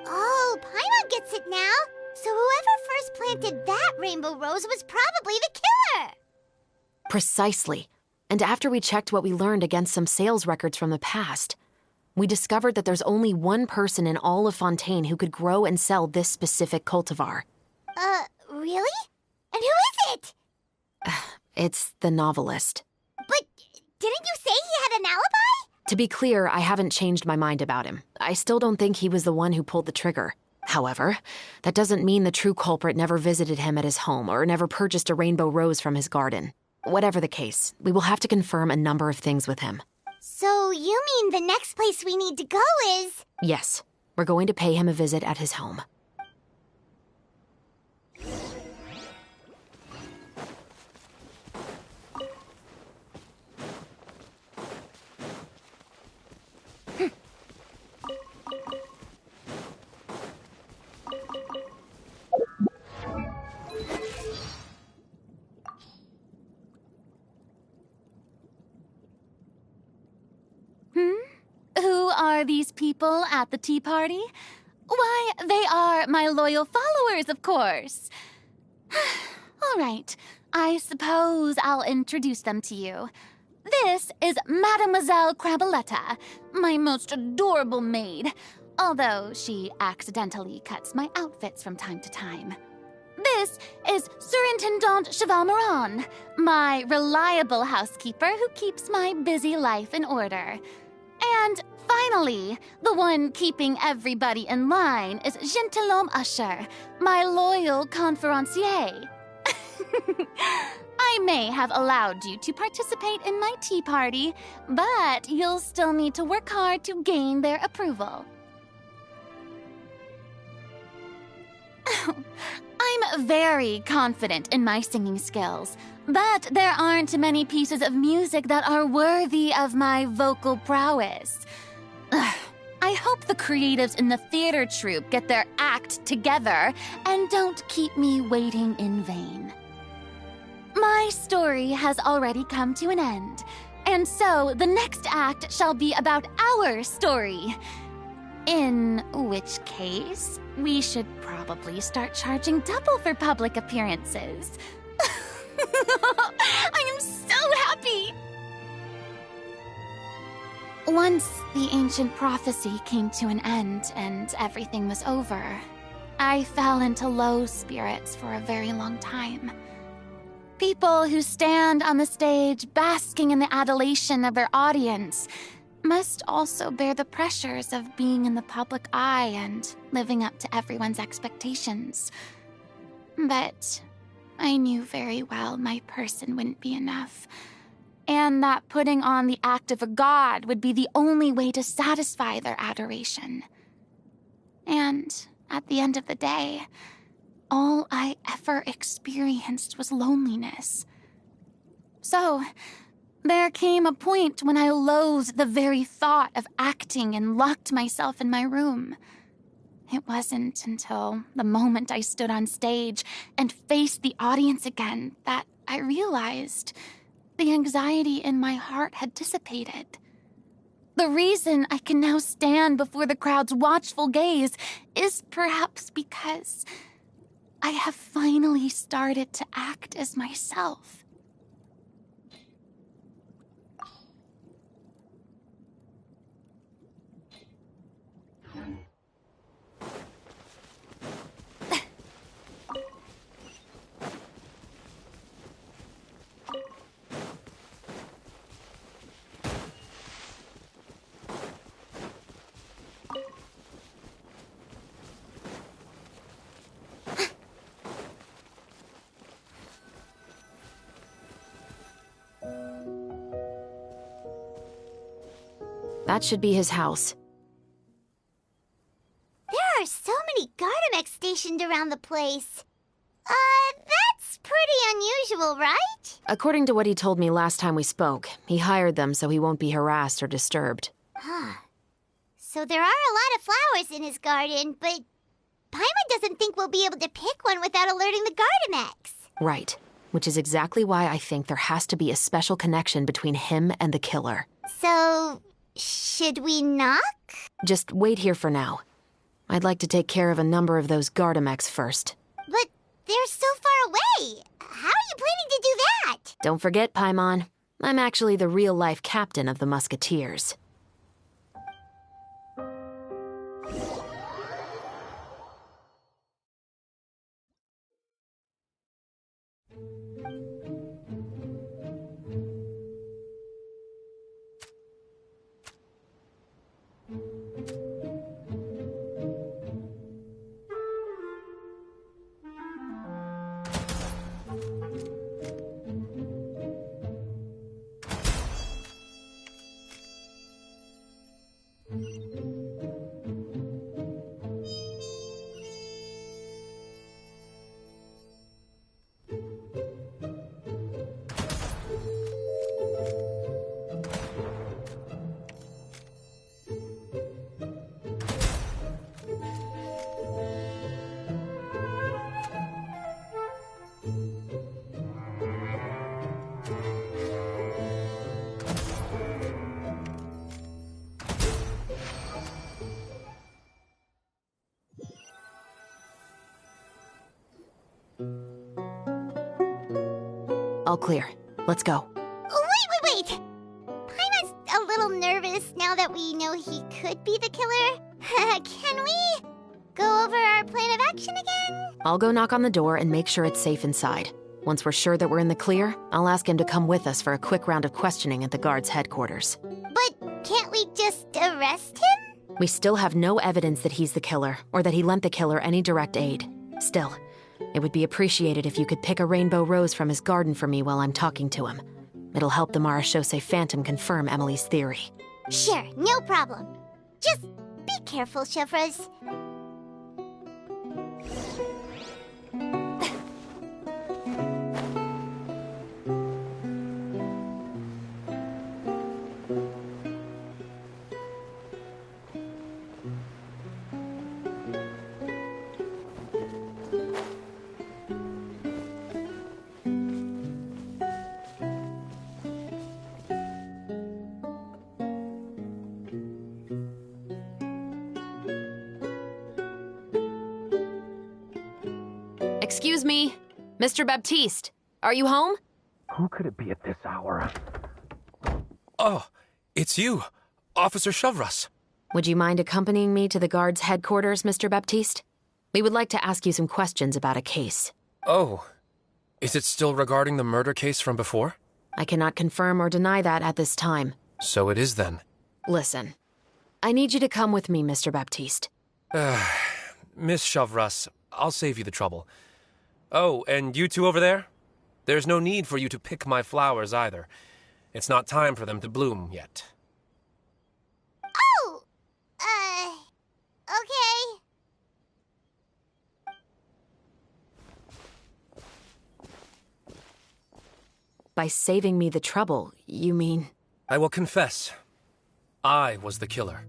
Oh, Paimon gets it now. So whoever first planted that rainbow rose was probably the killer. Precisely. And after we checked what we learned against some sales records from the past, we discovered that there's only one person in all of Fontaine who could grow and sell this specific cultivar. Really? And who is it? It's the novelist. But didn't you say he had an alibi? To be clear, I haven't changed my mind about him. I still don't think he was the one who pulled the trigger. However, that doesn't mean the true culprit never visited him at his home or never purchased a rainbow rose from his garden. Whatever the case, we will have to confirm a number of things with him. So you mean the next place we need to go is... Yes, we're going to pay him a visit at his home. Who are these people at the tea party? Why, they are my loyal followers, of course. All right, I suppose I'll introduce them to you. This is Mademoiselle Crabaletta, my most adorable maid, although she accidentally cuts my outfits from time to time. This is Surintendant Cheval-Moran, my reliable housekeeper who keeps my busy life in order. And finally, the one keeping everybody in line is Gentilhomme Usher, my loyal conférencier. I may have allowed you to participate in my tea party, but you'll still need to work hard to gain their approval. I'm very confident in my singing skills, but there aren't many pieces of music that are worthy of my vocal prowess. I hope the creatives in the theater troupe get their act together and don't keep me waiting in vain. My story has already come to an end, and so the next act shall be about our story. In which case, we should probably start charging double for public appearances. I am so happy! Once the ancient prophecy came to an end and everything was over, I fell into low spirits for a very long time. People who stand on the stage basking in the adulation of their audience must also bear the pressures of being in the public eye and living up to everyone's expectations. But I knew very well my person wouldn't be enough, and that putting on the act of a god would be the only way to satisfy their adoration. And at the end of the day, all I ever experienced was loneliness. So, there came a point when I loathed the very thought of acting and locked myself in my room. It wasn't until the moment I stood on stage and faced the audience again that I realized the anxiety in my heart had dissipated. The reason I can now stand before the crowd's watchful gaze is perhaps because I have finally started to act as myself. That should be his house. There are so many Gardamex stationed around the place. That's pretty unusual, right? According to what he told me last time we spoke, he hired them so he won't be harassed or disturbed. Huh. So there are a lot of flowers in his garden, but Paimon doesn't think we'll be able to pick one without alerting the Gardamex. Right. Which is exactly why I think there has to be a special connection between him and the killer. So, should we knock? Just wait here for now. I'd like to take care of a number of those Gardamex first. But they're so far away. How are you planning to do that? Don't forget, Paimon. I'm actually the real-life captain of the Musketeers. All clear. Let's go. Wait! that we know he could be the killer, can we go over our plan of action again? I'll go knock on the door and make sure it's safe inside. Once we're sure that we're in the clear, I'll ask him to come with us for a quick round of questioning at the guard's headquarters. But can't we just arrest him? We still have no evidence that he's the killer, or that he lent the killer any direct aid. Still, it would be appreciated if you could pick a rainbow rose from his garden for me while I'm talking to him. It'll help the Marashose Phantom confirm Emily's theory. Sure, no problem. Just be careful, Chevros. Excuse me, Mr. Baptiste, are you home? Who could it be at this hour? Oh, it's you, Officer Chevros. Would you mind accompanying me to the guard's headquarters, Mr. Baptiste? We would like to ask you some questions about a case. Oh, is it still regarding the murder case from before? I cannot confirm or deny that at this time. So it is then. Listen, I need you to come with me, Mr. Baptiste. Miss Chevros, I'll save you the trouble. Oh, and you two over there? There's no need for you to pick my flowers either. It's not time for them to bloom yet. Oh! Okay. By saving me the trouble, you mean... I will confess. I was the killer.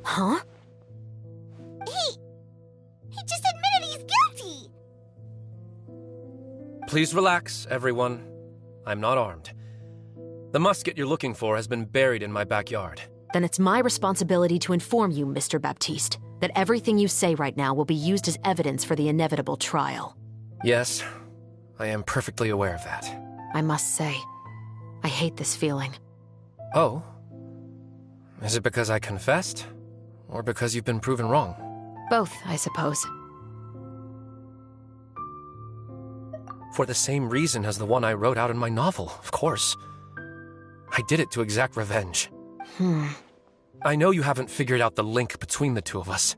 Huh? He just admitted he's guilty! Please relax, everyone. I'm not armed. The musket you're looking for has been buried in my backyard. Then it's my responsibility to inform you, Mr. Baptiste, that everything you say right now will be used as evidence for the inevitable trial. Yes, I am perfectly aware of that. I must say, I hate this feeling. Oh? Is it because I confessed? Or because you've been proven wrong? Both, I suppose. For the same reason as the one I wrote out in my novel, of course. I did it to exact revenge. I know you haven't figured out the link between the two of us.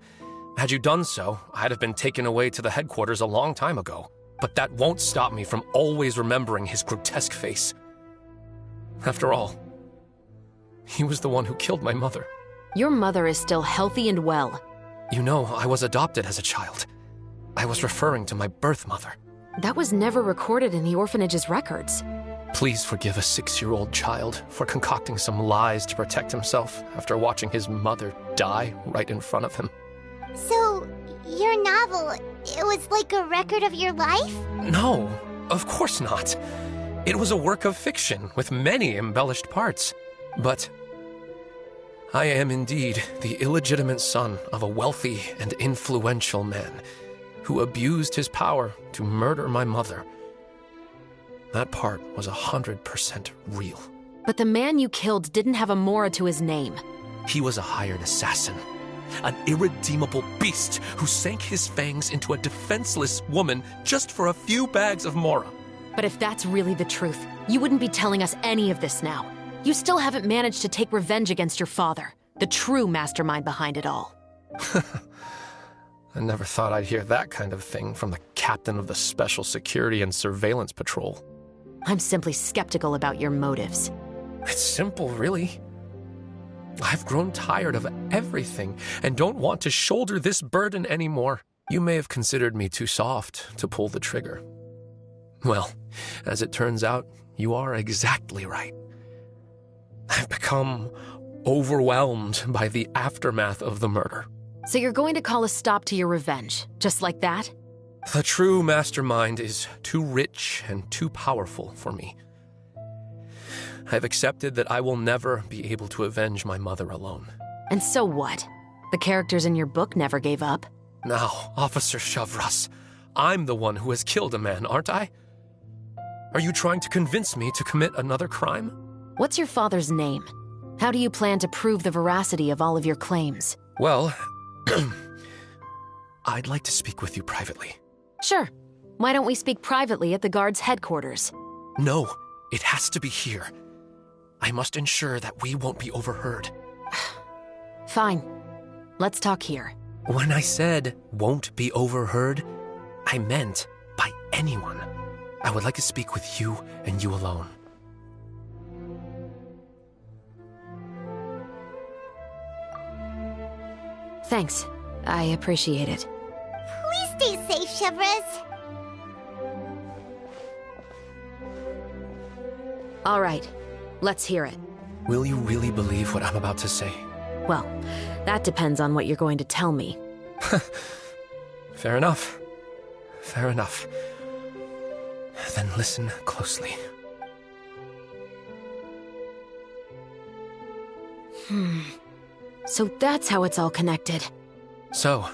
Had you done so, I'd have been taken away to the headquarters a long time ago. But that won't stop me from always remembering his grotesque face. After all, he was the one who killed my mother. Your mother is still healthy and well. You know, I was adopted as a child. I was referring to my birth mother. That was never recorded in the orphanage's records. Please forgive a 6-year-old child for concocting some lies to protect himself after watching his mother die right in front of him. So, your novel, it was like a record of your life? No, of course not. It was a work of fiction with many embellished parts. But I am indeed the illegitimate son of a wealthy and influential man who abused his power to murder my mother. That part was 100% real. But the man you killed didn't have a Mora to his name. He was a hired assassin. An irredeemable beast who sank his fangs into a defenseless woman just for a few bags of Mora. But if that's really the truth, you wouldn't be telling us any of this now. You still haven't managed to take revenge against your father, the true mastermind behind it all. I never thought I'd hear that kind of thing from the captain of the Special Security and Surveillance Patrol. I'm simply skeptical about your motives. It's simple, really. I've grown tired of everything and don't want to shoulder this burden anymore. You may have considered me too soft to pull the trigger. Well, as it turns out, you are exactly right. I've become overwhelmed by the aftermath of the murder. So you're going to call a stop to your revenge, just like that? The true mastermind is too rich and too powerful for me. I've accepted that I will never be able to avenge my mother alone. And so what? The characters in your book never gave up. Now, Officer Chevros, I'm the one who has killed a man, aren't I? Are you trying to convince me to commit another crime? What's your father's name? How do you plan to prove the veracity of all of your claims? Well, I'd like to speak with you privately. Sure. Why don't we speak privately at the guard's headquarters? No, it has to be here. I must ensure that we won't be overheard. Fine. Let's talk here. When I said won't be overheard, I meant by anyone. I would like to speak with you and you alone. Thanks. I appreciate it. Please stay safe, Chevres. All right. Let's hear it. Will you really believe what I'm about to say? Well, that depends on what you're going to tell me. Fair enough. Fair enough. Then listen closely. So that's how it's all connected. So,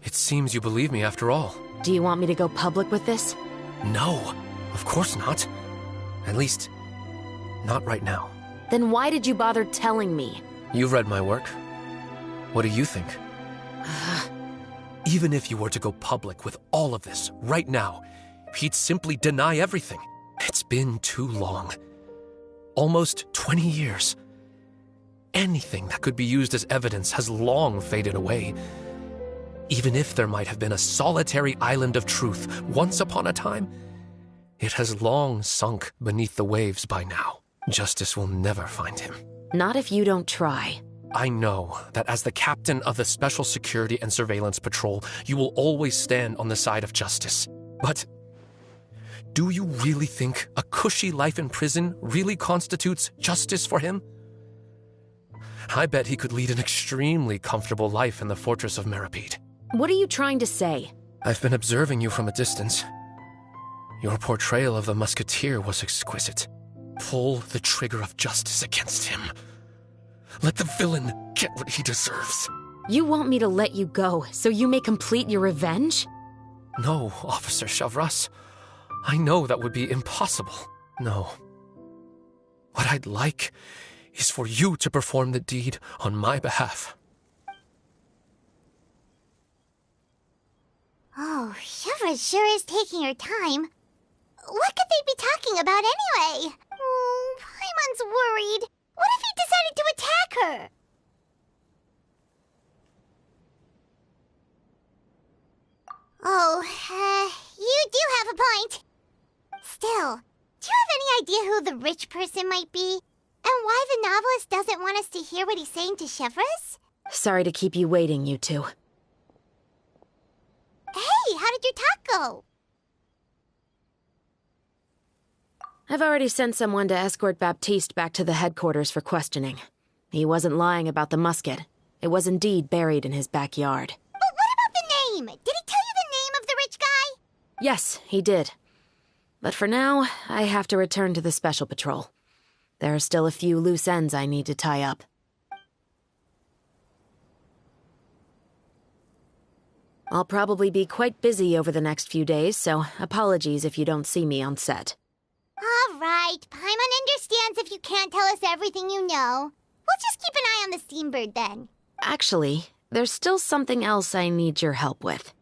it seems you believe me after all. Do you want me to go public with this? No, of course not. At least, not right now. Then why did you bother telling me? You've read my work. What do you think? Even if you were to go public with all of this right now, he'd simply deny everything. It's been too long. Almost 20 years. Anything that could be used as evidence has long faded away. Even if there might have been a solitary island of truth once upon a time, it has long sunk beneath the waves by now. Justice will never find him. Not if you don't try. I know that as the captain of the Special Security and Surveillance Patrol, you will always stand on the side of justice. But do you really think a cushy life in prison really constitutes justice for him? I bet he could lead an extremely comfortable life in the fortress of Meripede. What are you trying to say? I've been observing you from a distance. Your portrayal of the musketeer was exquisite. Pull the trigger of justice against him. Let the villain get what he deserves. You want me to let you go so you may complete your revenge? No, Officer Chavras. I know that would be impossible. No. What I'd like is for you to perform the deed on my behalf. Oh, Chevres sure is taking her time. What could they be talking about anyway? Oh, Paimon's worried. What if he decided to attack her? Oh, you do have a point. Still, do you have any idea who the rich person might be? And why the novelist doesn't want us to hear what he's saying to Chevres? Sorry to keep you waiting, you two. Hey, how did your talk go? I've already sent someone to escort Baptiste back to the headquarters for questioning. He wasn't lying about the musket. It was indeed buried in his backyard. But what about the name? Did he tell you the name of the rich guy? Yes, he did. But for now, I have to return to the Special Patrol. There are still a few loose ends I need to tie up. I'll probably be quite busy over the next few days, so apologies if you don't see me on set. All right, Paimon understands if you can't tell us everything you know. We'll just keep an eye on the Steambird then. Actually, there's still something else I need your help with.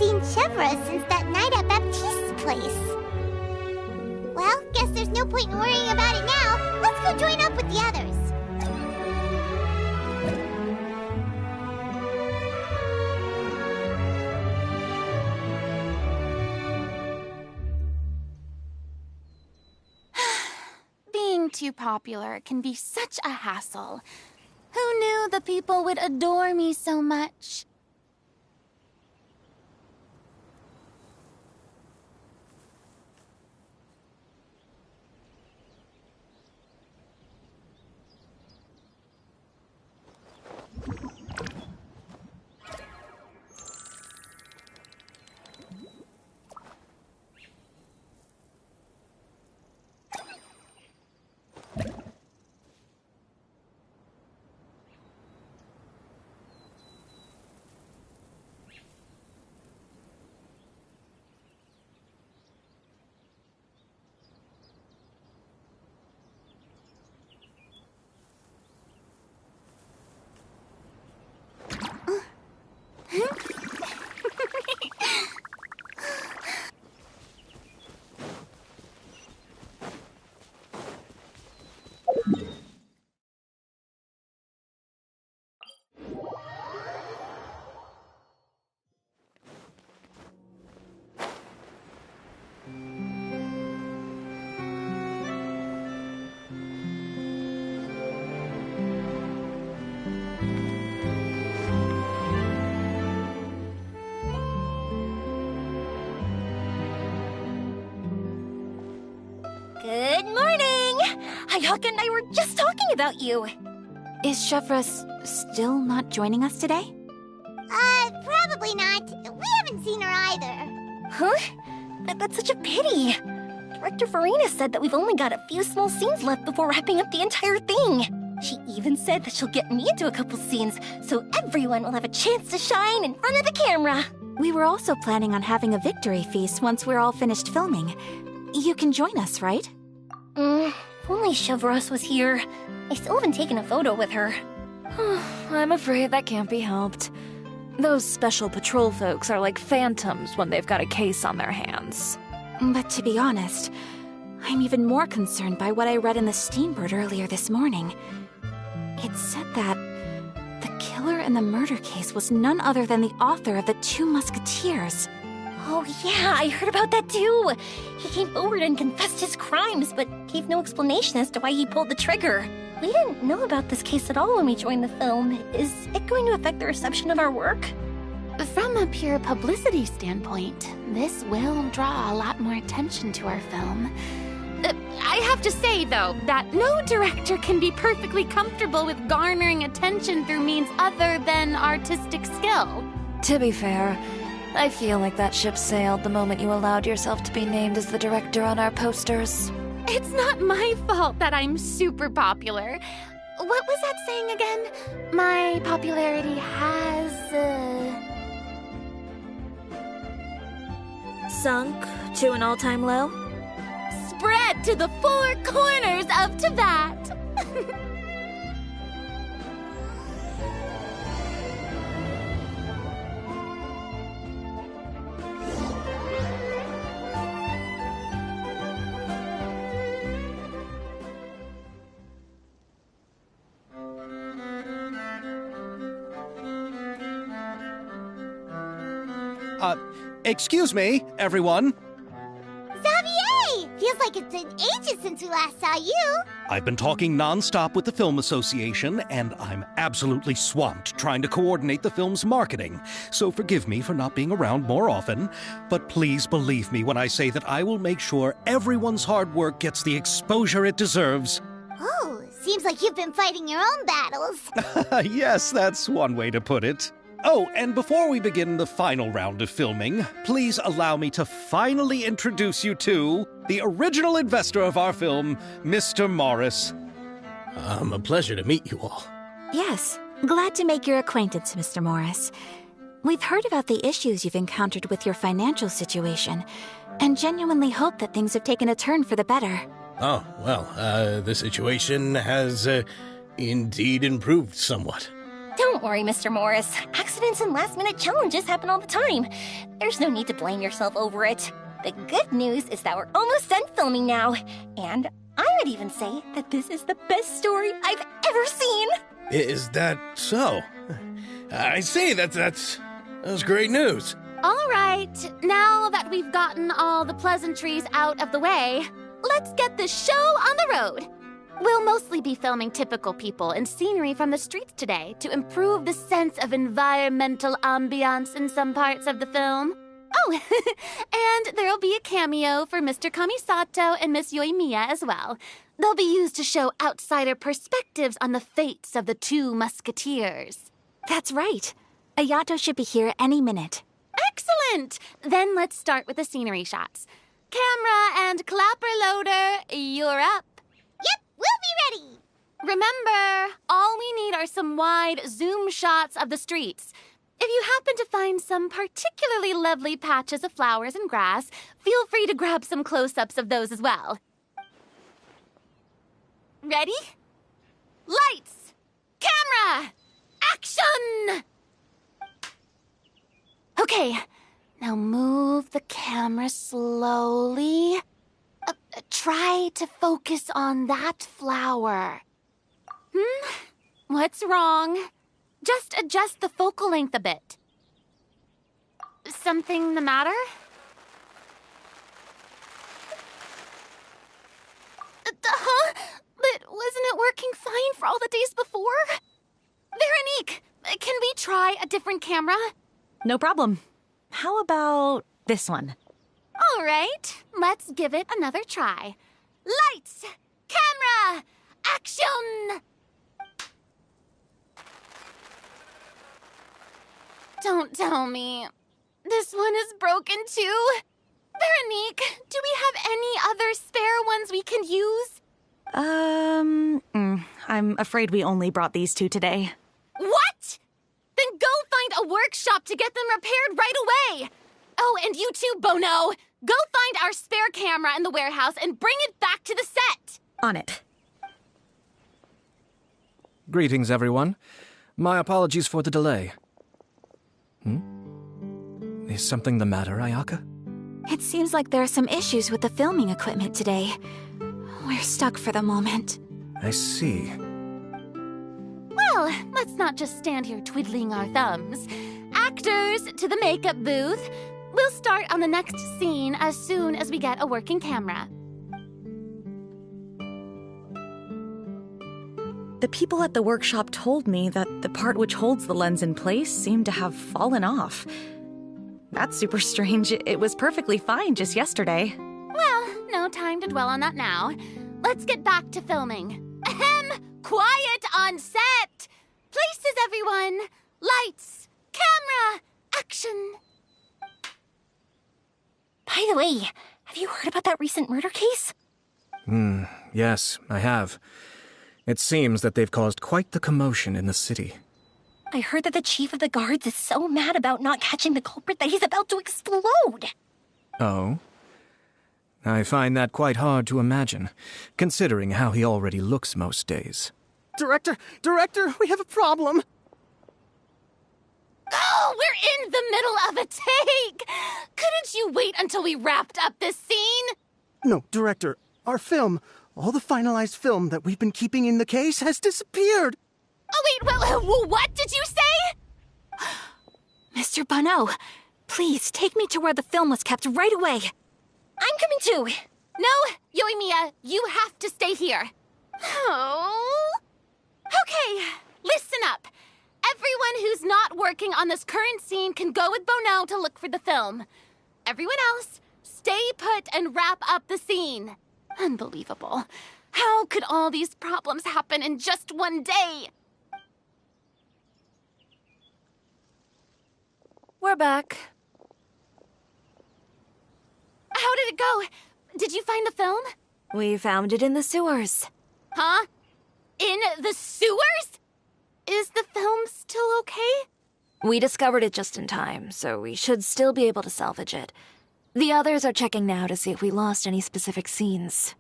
seen Chevra since that night at Baptiste's place. Well, guess there's no point in worrying about it now. Let's go join up with the others. Being too popular can be such a hassle. Who knew the people would adore me so much? Good morning! Hayaka and I were just talking about you. Is Chevra still not joining us today? Probably not. We haven't seen her either. Huh? That's such a pity. Director Farina said that we've only got a few small scenes left before wrapping up the entire thing. She even said that she'll get me into a couple scenes, so everyone will have a chance to shine in front of the camera. We were also planning on having a victory feast once we're all finished filming. You can join us, right? If only Chevros was here. I still haven't taken a photo with her. I'm afraid that can't be helped. Those special patrol folks are like phantoms when they've got a case on their hands. But to be honest, I'm even more concerned by what I read in the Steambird earlier this morning. It said that the killer in the murder case was none other than the author of the 2 Musketeers. Oh yeah, I heard about that too. He came forward and confessed his crimes, but gave no explanation as to why he pulled the trigger. We didn't know about this case at all when we joined the film. Is it going to affect the reception of our work? From a pure publicity standpoint, this will draw a lot more attention to our film. I have to say, though, that no director can be perfectly comfortable with garnering attention through means other than artistic skill. To be fair, I feel like that ship sailed the moment you allowed yourself to be named as the director on our posters. It's not my fault that I'm super popular. What was that saying again? My popularity has, sunk to an all-time low? spread to the 4 corners of Teyvat. Excuse me, everyone. Xavier! Feels like it's been ages since we last saw you. I've been talking non-stop with the Film Association, and I'm absolutely swamped trying to coordinate the film's marketing. So forgive me for not being around more often, but please believe me when I say that I will make sure everyone's hard work gets the exposure it deserves. Oh, seems like you've been fighting your own battles. Yes, that's one way to put it. Oh, and before we begin the final round of filming, please allow me to finally introduce you to the original investor of our film, Mr. Morris. A pleasure to meet you all. Yes, glad to make your acquaintance, Mr. Morris. We've heard about the issues you've encountered with your financial situation, and genuinely hope that things have taken a turn for the better. Oh, well, the situation has indeed improved somewhat. Don't Don't worry, Mr. Morris. Accidents and last-minute challenges happen all the time. There's no need to blame yourself over it. The good news is that we're almost done filming now. And I would even say that this is the best story I've ever seen. Is that so? I see, that's great news. All right, now that we've gotten all the pleasantries out of the way, let's get this show on the road. We'll mostly be filming typical people and scenery from the streets today to improve the sense of environmental ambiance in some parts of the film. Oh, and there'll be a cameo for Mr. Kamisato and Miss Yoimiya as well. They'll be used to show outsider perspectives on the fates of the two musketeers. That's right. Ayato should be here any minute. Excellent! Then let's start with the scenery shots. Camera and clapper loader, you're up. Yep, we'll be ready. Remember, all we need are some wide zoom shots of the streets. If you happen to find some particularly lovely patches of flowers and grass, feel free to grab some close-ups of those as well. Ready? Lights! Camera! Action! Okay, now move the camera slowly. Try to focus on that flower. What's wrong? Just adjust the focal length a bit. Something the matter? Huh? But wasn't it working fine for all the days before? Veronique, can we try a different camera? No problem. How about this one? All right, let's give it another try. Lights! Camera! Action! Don't tell me. This one is broken too. Veronique, do we have any other spare ones we can use? I'm afraid we only brought these two today. What? Then go find a workshop to get them repaired right away. Oh, and you too, Bono. Go find our spare camera in the warehouse and bring it back to the set. On it. Greetings, everyone. My apologies for the delay. Is something the matter, Ayaka? It seems like there are some issues with the filming equipment today. We're stuck for the moment. I see. Well, let's not just stand here twiddling our thumbs. Actors, to the makeup booth. We'll start on the next scene as soon as we get a working camera. The people at the workshop told me that the part which holds the lens in place seemed to have fallen off. That's super strange. It was perfectly fine just yesterday. Well, no time to dwell on that now. Let's get back to filming. Ahem! Quiet on set! Places, everyone! Lights! Camera! Action! By the way, have you heard about that recent murder case? Yes, I have. It seems that they've caused quite the commotion in the city. I heard that the chief of the guards is so mad about not catching the culprit that he's about to explode. Oh? I find that quite hard to imagine, considering how he already looks most days. Director, we have a problem. Oh, we're in the middle of a take! Couldn't you wait until we wrapped up this scene? No, Director, our film, all the finalized film that we've been keeping in the case has disappeared. Oh, wait, what did you say? Mr. Bono, please take me to where the film was kept right away. I'm coming too. No, Yoimiya, you have to stay here. Oh. Okay, listen up. Everyone who's not working on this current scene can go with Bono to look for the film. Everyone else, stay put and wrap up the scene. Unbelievable. How could all these problems happen in just one day? We're back. How did it go? Did you find the film? We found it in the sewers. Huh? In the sewers? Is the film still okay? We discovered it just in time, so we should still be able to salvage it. The others are checking now to see if we lost any specific scenes.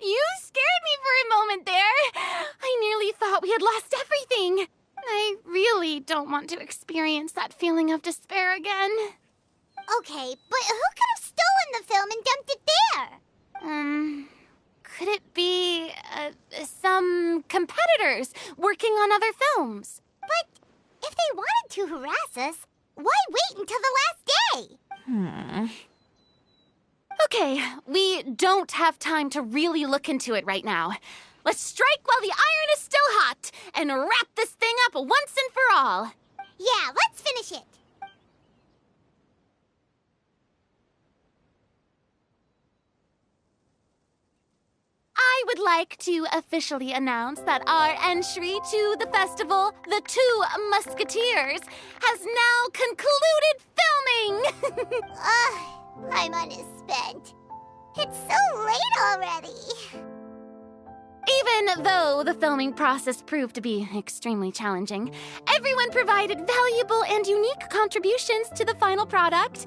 You scared me for a moment there. I nearly thought we had lost everything. I really don't want to experience that feeling of despair again. Okay, but who could have stolen the film and dumped it there? Could it be, some competitors working on other films? But if they wanted to harass us, why wait until the last day? Okay, we don't have time to really look into it right now. Let's strike while the iron is still hot and wrap this thing up once and for all. Yeah, let's finish it. I would like to officially announce that our entry to the festival, The Two Musketeers, has now concluded filming! Paimon is spent. It's so late already. Even though the filming process proved to be extremely challenging, everyone provided valuable and unique contributions to the final product.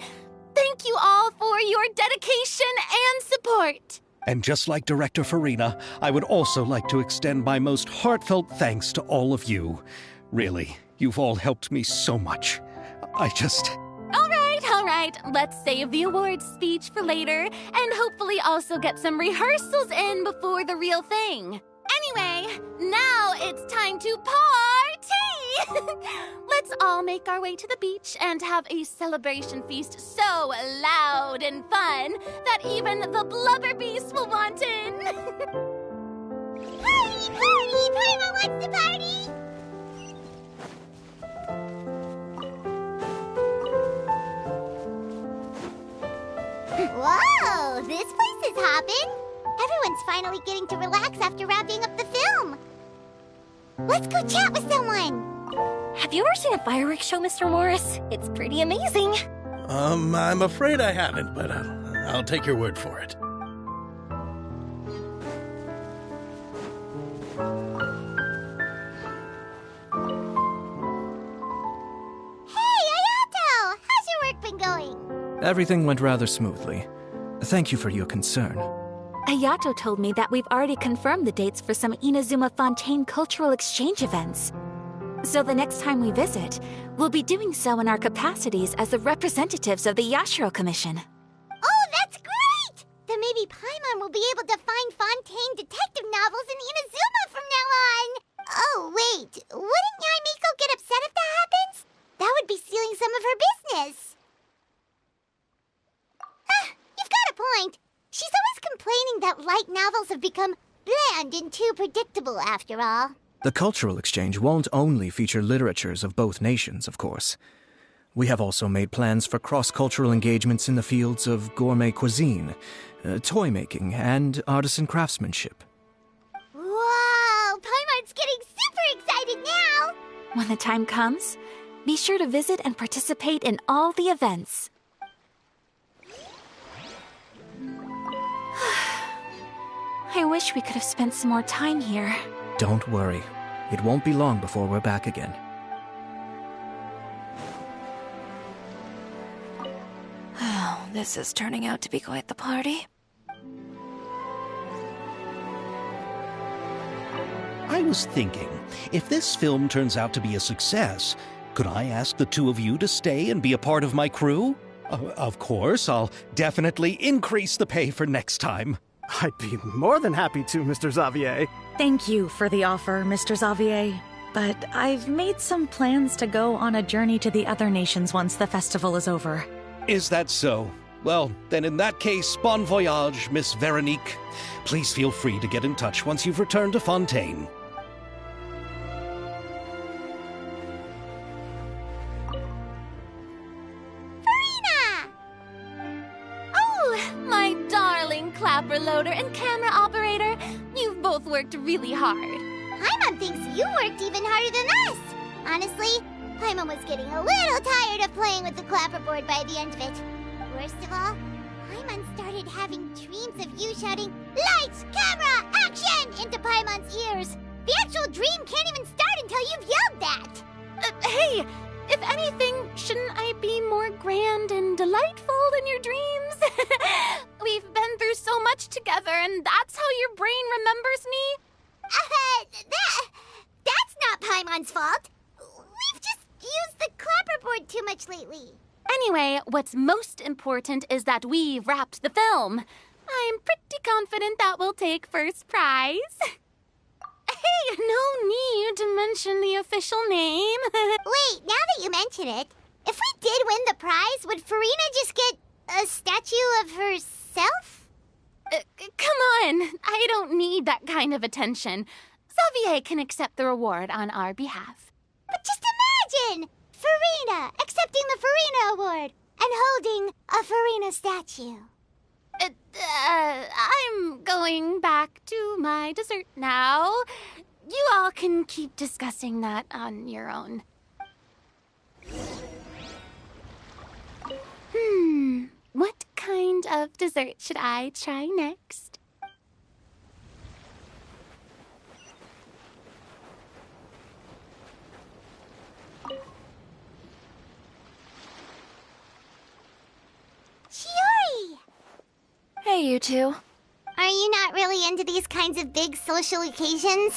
Thank you all for your dedication and support. And just like Director Farina, I would also like to extend my most heartfelt thanks to all of you. Really, you've all helped me so much. All right. Let's save the awards speech for later and hopefully also get some rehearsals in before the real thing. Anyway, now it's time to party! Let's all make our way to the beach and have a celebration feast so loud and fun that even the blubber beast will want in. Party! Paimon wants to party! Whoa, this place is hopping. Everyone's finally getting to relax after wrapping up the film. Let's go chat with someone. Have you ever seen a fireworks show, Mr. Morris? It's pretty amazing. I'm afraid I haven't, but I'll take your word for it. Hey, Ayato! How's your work been going? Everything went rather smoothly. Thank you for your concern. Ayato told me that we've already confirmed the dates for some Inazuma Fontaine cultural exchange events. So the next time we visit, we'll be doing so in our capacities as the representatives of the Yashiro Commission. Oh, that's great! Then maybe Paimon will be able to find Fontaine detective novels in Inazuma from now on. Oh, wait. Wouldn't Yaimiko get upset if that happens? That would be stealing some of her business. You've got a point. She's always complaining that light novels have become bland and too predictable after all. The cultural exchange won't only feature literatures of both nations, of course. We have also made plans for cross-cultural engagements in the fields of gourmet cuisine, toy making, and artisan craftsmanship. Whoa! Paimon's getting super excited now! When the time comes, be sure to visit and participate in all the events. I wish we could have spent some more time here. Don't worry. It won't be long before we're back again. Oh, this is turning out to be quite the party. I was thinking, if this film turns out to be a success, could I ask the two of you to stay and be a part of my crew? Of course, I'll definitely increase the pay for next time. I'd be more than happy to, Mr. Xavier. Thank you for the offer, Mr. Xavier. But I've made some plans to go on a journey to the other nations once the festival is over. Is that so? Well, then in that case, bon voyage, Miss Veronique. Please feel free to get in touch once you've returned to Fontaine. Clapper loader and camera operator, you've both worked really hard. Paimon thinks you worked even harder than us. Honestly, Paimon was getting a little tired of playing with the clapperboard by the end of it. Worst of all, Paimon started having dreams of you shouting, "Lights, camera, action!" into Paimon's ears. The actual dream can't even start until you've yelled that. Hey, if anything, shouldn't I be more grand and delightful in your dreams? We've been through so much attached together, and that's how your brain remembers me? That's not Paimon's fault. We've just used the clapperboard too much lately. Anyway, what's most important is that we've wrapped the film. I'm pretty confident that we'll take first prize. Hey, no need to mention the official name. Wait, now that you mention it, if we did win the prize, would Farina just get a statue of herself? Come on, I don't need that kind of attention. Xavier can accept the reward on our behalf. But just imagine! Farina accepting the Farina Award and holding a Farina statue. I'm going back to my dessert now. You all can keep discussing that on your own. What kind of dessert should I try next? Shiori! Hey, you two. Are you not really into these kinds of big social occasions?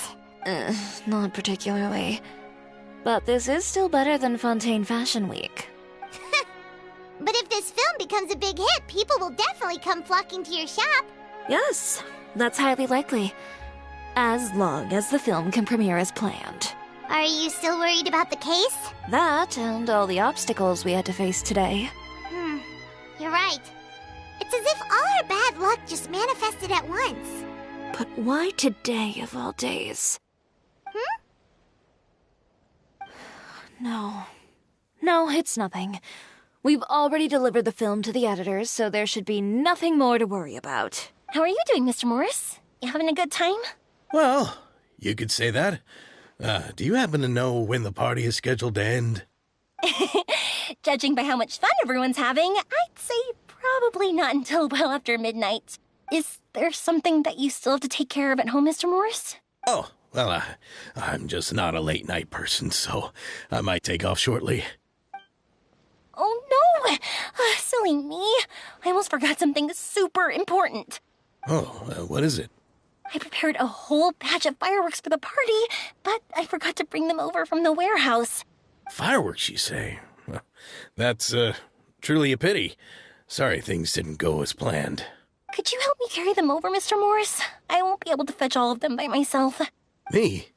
Not particularly. But this is still better than Fontaine Fashion Week. But if this film becomes a big hit, people will definitely come flocking to your shop. Yes, that's highly likely. As long as the film can premiere as planned. Are you still worried about the case? That and all the obstacles we had to face today. You're right. It's as if all our bad luck just manifested at once. But why today of all days? No, it's nothing. We've already delivered the film to the editors, so there should be nothing more to worry about. How are you doing, Mr. Morris? You having a good time? Well, you could say that. Do you happen to know when the party is scheduled to end? Judging by how much fun everyone's having, I'd say probably not until well after midnight. Is there something that you still have to take care of at home, Mr. Morris? Oh, well, I'm just not a late night person, so I might take off shortly. Oh, no! Silly me. I almost forgot something super important. Oh, what is it? I prepared a whole batch of fireworks for the party, but I forgot to bring them over from the warehouse. Fireworks, you say? Well, that's, truly a pity. Sorry things didn't go as planned. Could you help me carry them over, Mr. Morris? I won't be able to fetch all of them by myself. Me?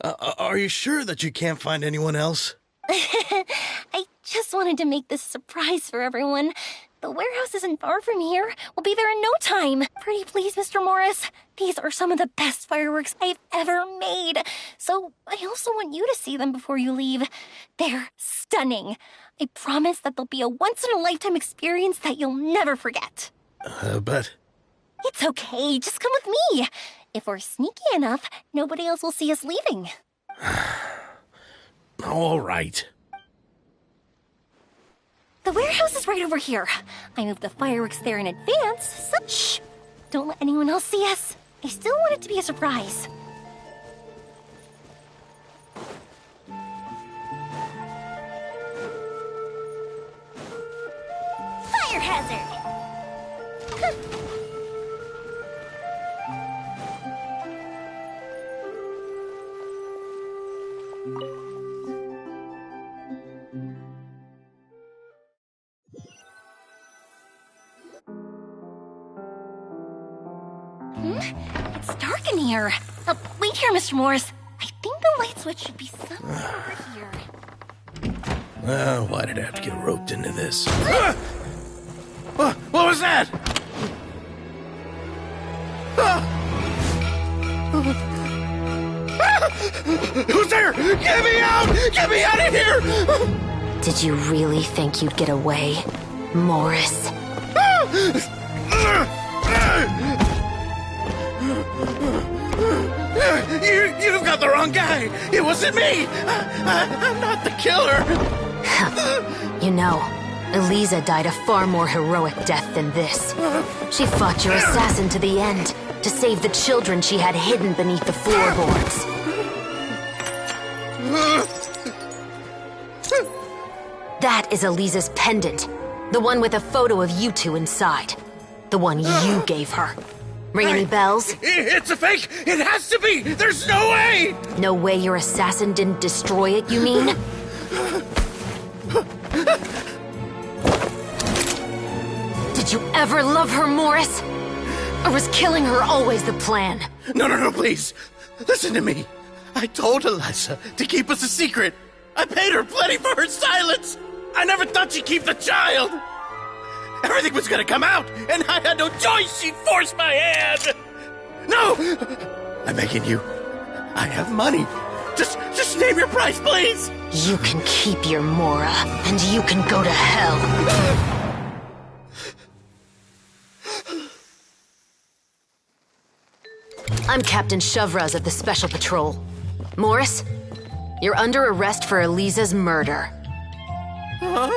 Are you sure that you can't find anyone else? I just wanted to make this surprise for everyone. The warehouse isn't far from here. We'll be there in no time. Pretty please, Mr. Morris. These are some of the best fireworks I've ever made. So I also want you to see them before you leave. They're stunning. I promise that they'll be a once-in-a-lifetime experience that you'll never forget. But... It's okay. Just come with me. If we're sneaky enough, nobody else will see us leaving. All right. The warehouse is right over here. I moved the fireworks there in advance, so shh! Don't let anyone else see us. I still want it to be a surprise. Fire hazard! It's dark in here. Wait here, Mr. Morris. I think the light switch should be somewhere over here. Why did I have to get roped into this? What was that? Who's there? Get me out! Get me out of here! Did you really think you'd get away, Morris? You've got the wrong guy! It wasn't me! I'm not the killer! You know, Eliza died a far more heroic death than this. She fought your assassin to the end, to save the children she had hidden beneath the floorboards. That is Eliza's pendant, the one with a photo of you two inside. The one you gave her. Ring any bells? It's a fake! It has to be! There's no way! No way your assassin didn't destroy it, you mean? Did you ever love her, Morris? Or was killing her always the plan? No, please. Listen to me. I told Eliza to keep us a secret. I paid her plenty for her silence. I never thought she'd keep the child. Everything was gonna come out, and I had no choice. She forced my hand. No! I'm begging you. I have money. Just name your price, please. You can keep your Mora, and you can go to hell. I'm Captain Shovraz of the Special Patrol. Morris, you're under arrest for Eliza's murder. Huh?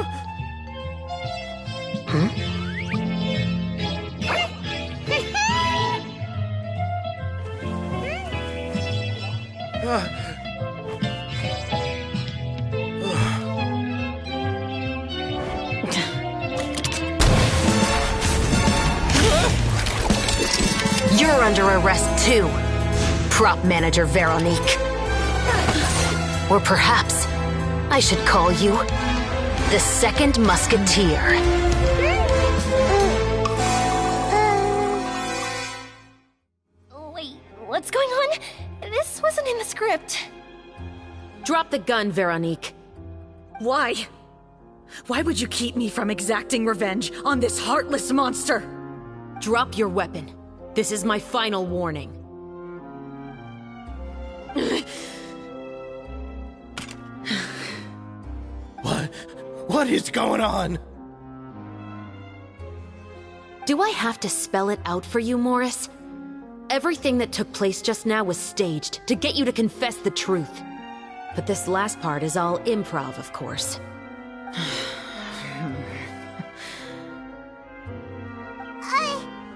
You're under arrest too, prop manager Veronique. Or perhaps I should call you the Second Musketeer. Wait, what's going on? This wasn't in the script. Drop the gun, Veronique. Why? Why would you keep me from exacting revenge on this heartless monster? Drop your weapon. This is my final warning. What is going on? Do I have to spell it out for you, Morris? Everything that took place just now was staged to get you to confess the truth. But this last part is all improv, of course.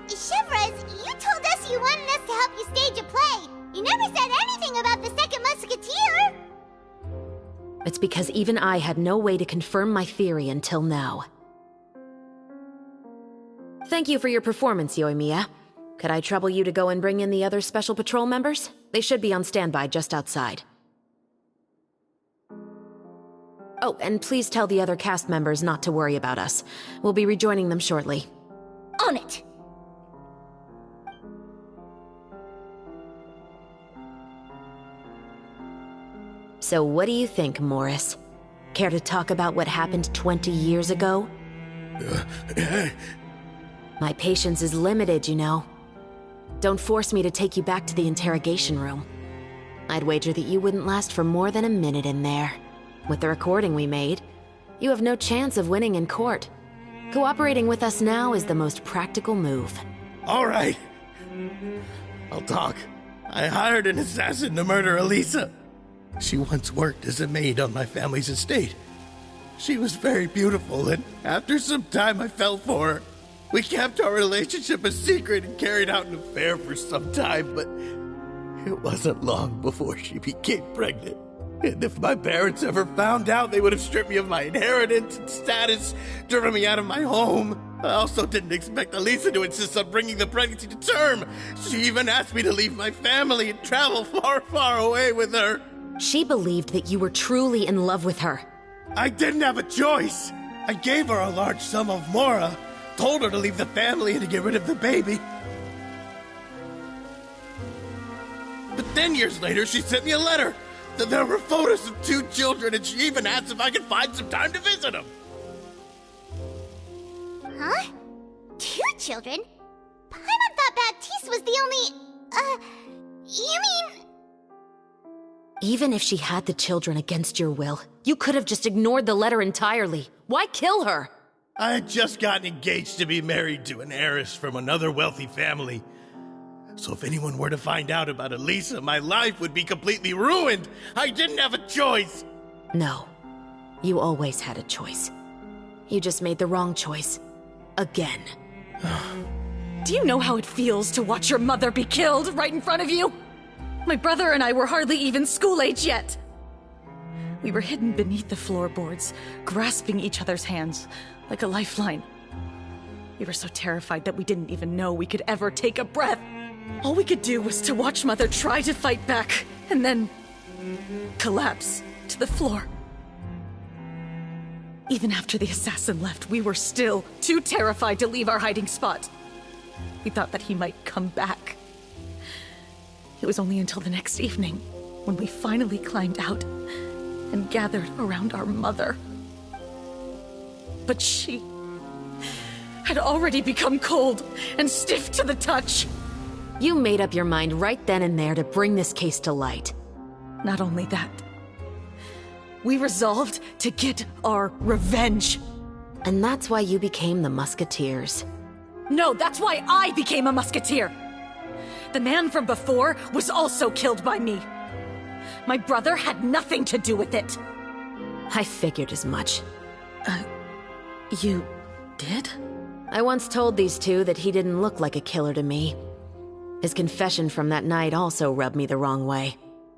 Shivers, you told us you wanted us to help you stage a play. You never said anything about the Second Musketeer. It's because even I had no way to confirm my theory until now. Thank you for your performance, Yoimiya. Could I trouble you to go and bring in the other Special Patrol members? They should be on standby just outside. Oh, and please tell the other cast members not to worry about us. We'll be rejoining them shortly. On it. So what do you think, Morris? Care to talk about what happened 20 years ago? My patience is limited, you know. Don't force me to take you back to the interrogation room. I'd wager that you wouldn't last for more than a minute in there. With the recording we made, you have no chance of winning in court. Cooperating with us now is the most practical move. All right. I'll talk. I hired an assassin to murder Elisa. She once worked as a maid on my family's estate. She was very beautiful, and after some time I fell for her. We kept our relationship a secret and carried out an affair for some time, but it wasn't long before she became pregnant. And if my parents ever found out, they would have stripped me of my inheritance and status, driven me out of my home. I also didn't expect Elisa to insist on bringing the pregnancy to term. She even asked me to leave my family and travel far, far away with her. She believed that you were truly in love with her. I didn't have a choice. I gave her a large sum of Mora, told her to leave the family and to get rid of the baby. But then years later, she sent me a letter. There were photos of 2 children, and she even asked if I could find some time to visit them. Huh? 2 children? Paimon thought Baptiste was the only... you mean... Even if she had the children against your will, you could have just ignored the letter entirely. Why kill her? I had just gotten engaged to be married to an heiress from another wealthy family. So if anyone were to find out about Elisa, my life would be completely ruined. I didn't have a choice. No. You always had a choice. You just made the wrong choice. Again. Do you know how it feels to watch your mother be killed right in front of you? My brother and I were hardly even school age yet. We were hidden beneath the floorboards, grasping each other's hands like a lifeline. We were so terrified that we didn't even know we could ever take a breath. All we could do was to watch Mother try to fight back, and then collapse to the floor. Even after the assassin left, we were still too terrified to leave our hiding spot. We thought that he might come back. It was only until the next evening when we finally climbed out and gathered around our mother. But she had already become cold and stiff to the touch. You made up your mind right then and there to bring this case to light. Not only that, we resolved to get our revenge. And that's why you became the Musketeers. No, that's why I became a Musketeer. The man from before was also killed by me. My brother had nothing to do with it. I figured as much. You did? I once told these two that he didn't look like a killer to me. His confession from that night also rubbed me the wrong way.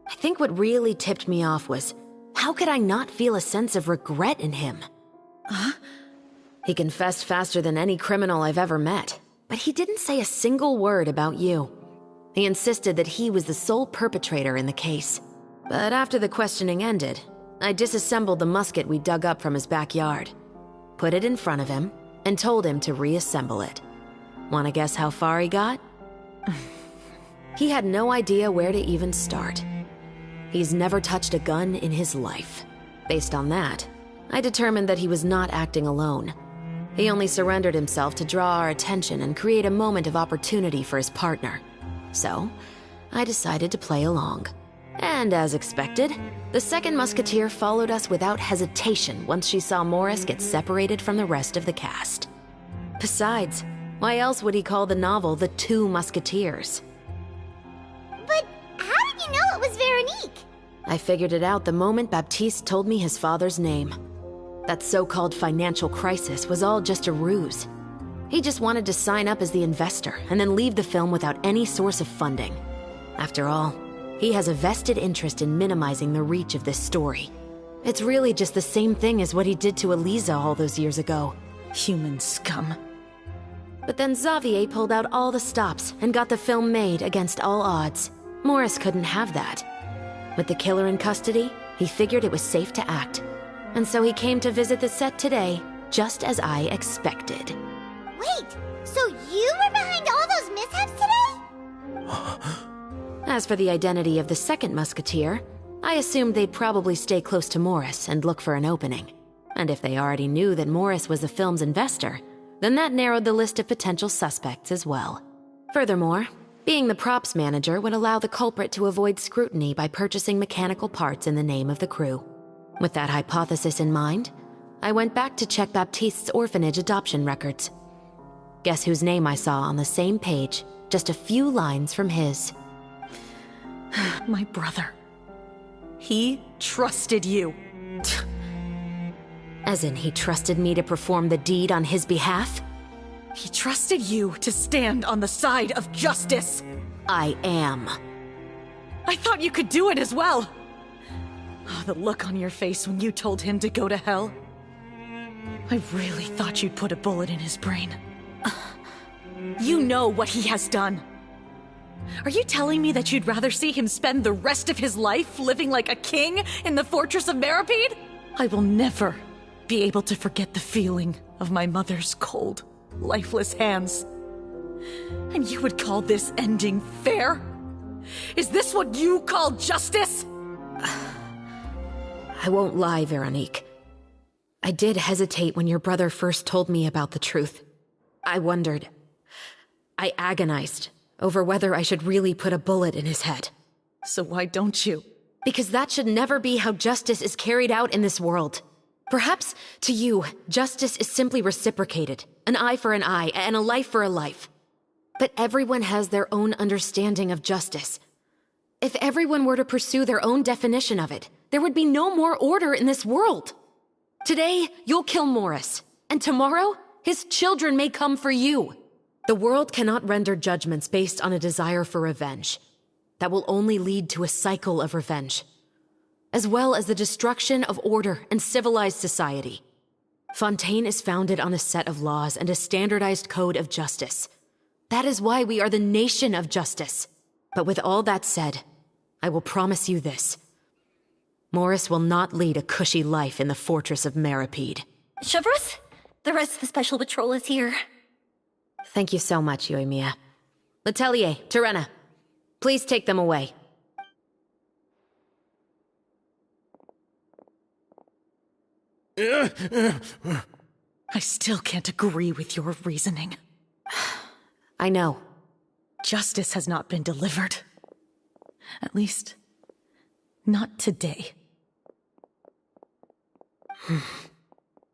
I think what really tipped me off was, how could I not feel a sense of regret in him? Huh? He confessed faster than any criminal I've ever met, but he didn't say a single word about you. He insisted that he was the sole perpetrator in the case. But after the questioning ended, I disassembled the musket we dug up from his backyard, put it in front of him, and told him to reassemble it. Wanna guess how far he got? He had no idea where to even start. He's never touched a gun in his life. Based on that, I determined that he was not acting alone. He only surrendered himself to draw our attention and create a moment of opportunity for his partner. So, I decided to play along. And as expected, the second musketeer followed us without hesitation once she saw Morris get separated from the rest of the cast. Besides, why else would he call the novel The Two Musketeers? But how did you know it was Veronique? I figured it out the moment Baptiste told me his father's name. That so-called financial crisis was all just a ruse. He just wanted to sign up as the investor and then leave the film without any source of funding. After all, he has a vested interest in minimizing the reach of this story. It's really just the same thing as what he did to Eliza all those years ago. Human scum. But then Xavier pulled out all the stops and got the film made against all odds. Morris couldn't have that. With the killer in custody, he figured it was safe to act. And so he came to visit the set today, just as I expected. Wait, so you were behind all those mishaps today? As for the identity of the second musketeer, I assumed they'd probably stay close to Morris and look for an opening. And if they already knew that Morris was the film's investor, then that narrowed the list of potential suspects as well. Furthermore, being the props manager would allow the culprit to avoid scrutiny by purchasing mechanical parts in the name of the crew. With that hypothesis in mind, I went back to check Baptiste's orphanage adoption records. Guess whose name I saw on the same page, just a few lines from his. My brother. He trusted you. As in, he trusted me to perform the deed on his behalf? He trusted you to stand on the side of justice. I am. I thought you could do it as well. Oh, the look on your face when you told him to go to hell. I really thought you'd put a bullet in his brain. You know what he has done. Are you telling me that you'd rather see him spend the rest of his life living like a king in the fortress of Meripede? I will never be able to forget the feeling of my mother's cold, lifeless hands. And you would call this ending fair? Is this what you call justice? I won't lie, Veronique. I did hesitate when your brother first told me about the truth. I wondered. I agonized over whether I should really put a bullet in his head. So why don't you? Because that should never be how justice is carried out in this world. Perhaps, to you, justice is simply reciprocated. An eye for an eye, and a life for a life. But everyone has their own understanding of justice. If everyone were to pursue their own definition of it, there would be no more order in this world. Today, you'll kill Morris, and tomorrow, his children may come for you. The world cannot render judgments based on a desire for revenge. That will only lead to a cycle of revenge, as well as the destruction of order and civilized society. Fontaine is founded on a set of laws and a standardized code of justice. That is why we are the nation of justice. But with all that said, I will promise you this. Morris will not lead a cushy life in the fortress of Meripede. Chevreuse, the rest of the Special Patrol is here. Thank you so much, Yoimiya. Letelier, Terena, please take them away. I still can't agree with your reasoning. I know. Justice has not been delivered. At least, not today.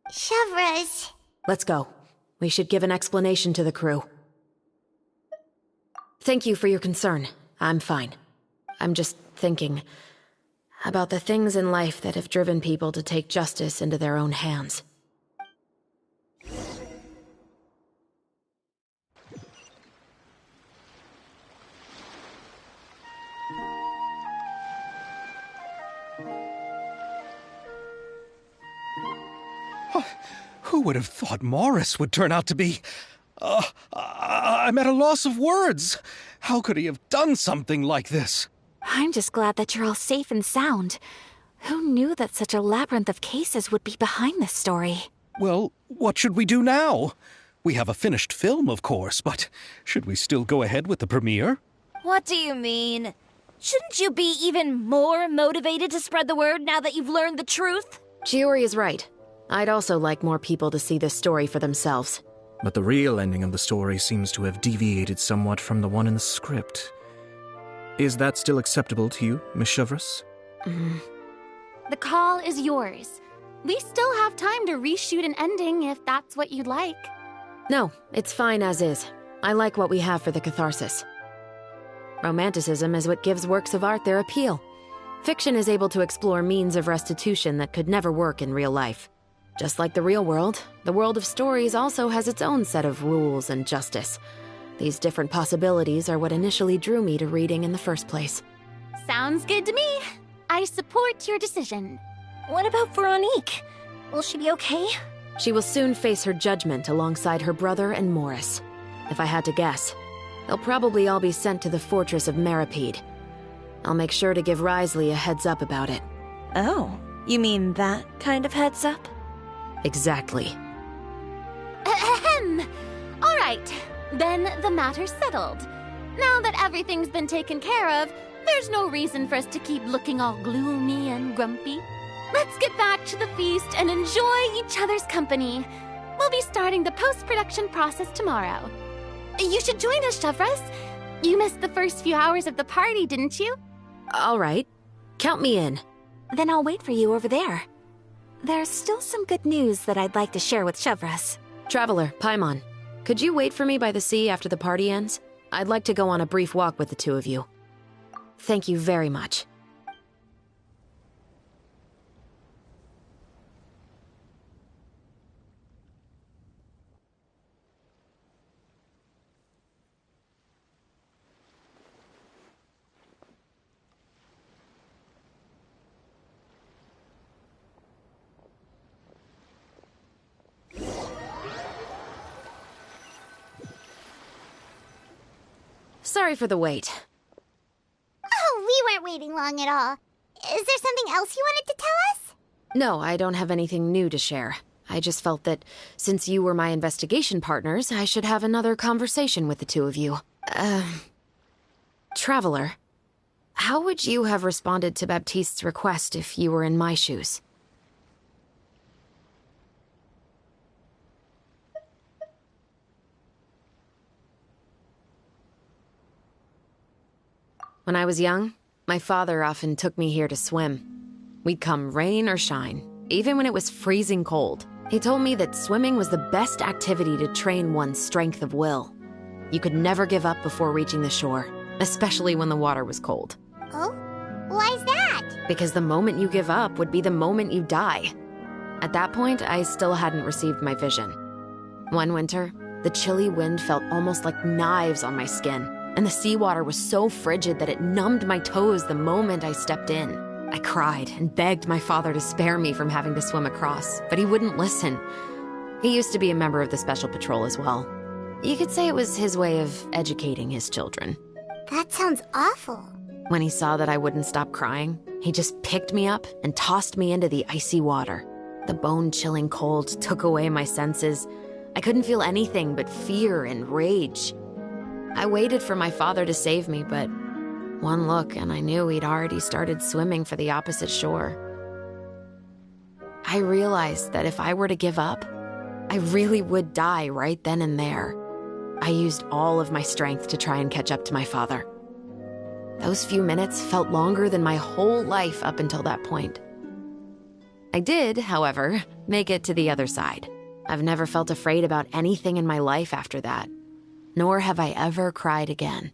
Chevreuse. Let's go. We should give an explanation to the crew. Thank you for your concern. I'm fine. I'm just thinking about the things in life that have driven people to take justice into their own hands. Who would have thought Morris would turn out to be... I'm at a loss of words. How could he have done something like this? I'm just glad that you're all safe and sound. Who knew that such a labyrinth of cases would be behind this story? Well, what should we do now? We have a finished film, of course, but should we still go ahead with the premiere? What do you mean? Shouldn't you be even more motivated to spread the word now that you've learned the truth? Chiori is right. I'd also like more people to see this story for themselves. But the real ending of the story seems to have deviated somewhat from the one in the script. Is that still acceptable to you, Miss Chevreuse? The call is yours. We still have time to reshoot an ending if that's what you'd like. No, it's fine as is. I like what we have for the catharsis. Romanticism is what gives works of art their appeal. Fiction is able to explore means of restitution that could never work in real life. Just like the real world, the world of stories also has its own set of rules and justice. These different possibilities are what initially drew me to reading in the first place. Sounds good to me. I support your decision. What about Veronique? Will she be okay? She will soon face her judgment alongside her brother and Morris. If I had to guess, they'll probably all be sent to the fortress of Meripede. I'll make sure to give Risley a heads up about it. Oh, you mean that kind of heads up? Exactly. Ahem. All right, then the matter's settled. Now that everything's been taken care of, there's no reason for us to keep looking all gloomy and grumpy. Let's get back to the feast and enjoy each other's company. We'll be starting the post-production process tomorrow. You should join us, Chevreuse. You missed the first few hours of the party, didn't you? All right. Count me in. Then I'll wait for you over there. There's still some good news that I'd like to share with Chevreuse. Traveler, Paimon, could you wait for me by the sea after the party ends? I'd like to go on a brief walk with the two of you. Thank you very much. Sorry for the wait. Oh, we weren't waiting long at all. Is there something else you wanted to tell us? No, I don't have anything new to share. I just felt that since you were my investigation partners, I should have another conversation with the two of you. Traveler, how would you have responded to Baptiste's request if you were in my shoes? When I was young, my father often took me here to swim. We'd come rain or shine, even when it was freezing cold. He told me that swimming was the best activity to train one's strength of will. You could never give up before reaching the shore, especially when the water was cold. Oh? Why's that? Because the moment you give up would be the moment you die. At that point, I still hadn't received my vision. One winter, the chilly wind felt almost like knives on my skin, and the seawater was so frigid that it numbed my toes the moment I stepped in. I cried and begged my father to spare me from having to swim across, but he wouldn't listen. He used to be a member of the Special Patrol as well. You could say it was his way of educating his children. That sounds awful. When he saw that I wouldn't stop crying, he just picked me up and tossed me into the icy water. The bone-chilling cold took away my senses. I couldn't feel anything but fear and rage. I waited for my father to save me, but one look and I knew he'd already started swimming for the opposite shore. I realized that if I were to give up, I really would die right then and there. I used all of my strength to try and catch up to my father. Those few minutes felt longer than my whole life up until that point. I did, however, make it to the other side. I've never felt afraid about anything in my life after that, nor have I ever cried again.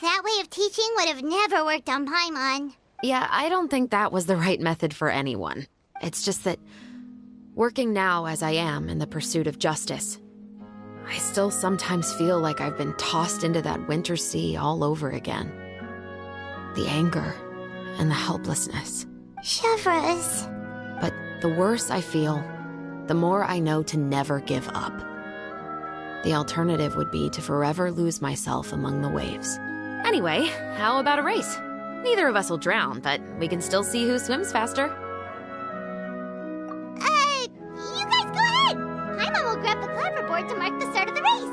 That way of teaching would have never worked on Paimon. Yeah, I don't think that was the right method for anyone. It's just that, working now as I am in the pursuit of justice, I still sometimes feel like I've been tossed into that winter sea all over again. The anger and the helplessness. Chevreuse. But the worse I feel, the more I know to never give up. The alternative would be to forever lose myself among the waves. Anyway, how about a race? Neither of us will drown, but we can still see who swims faster. You guys go ahead! Paimon will grab the clapperboard to mark the start of the race!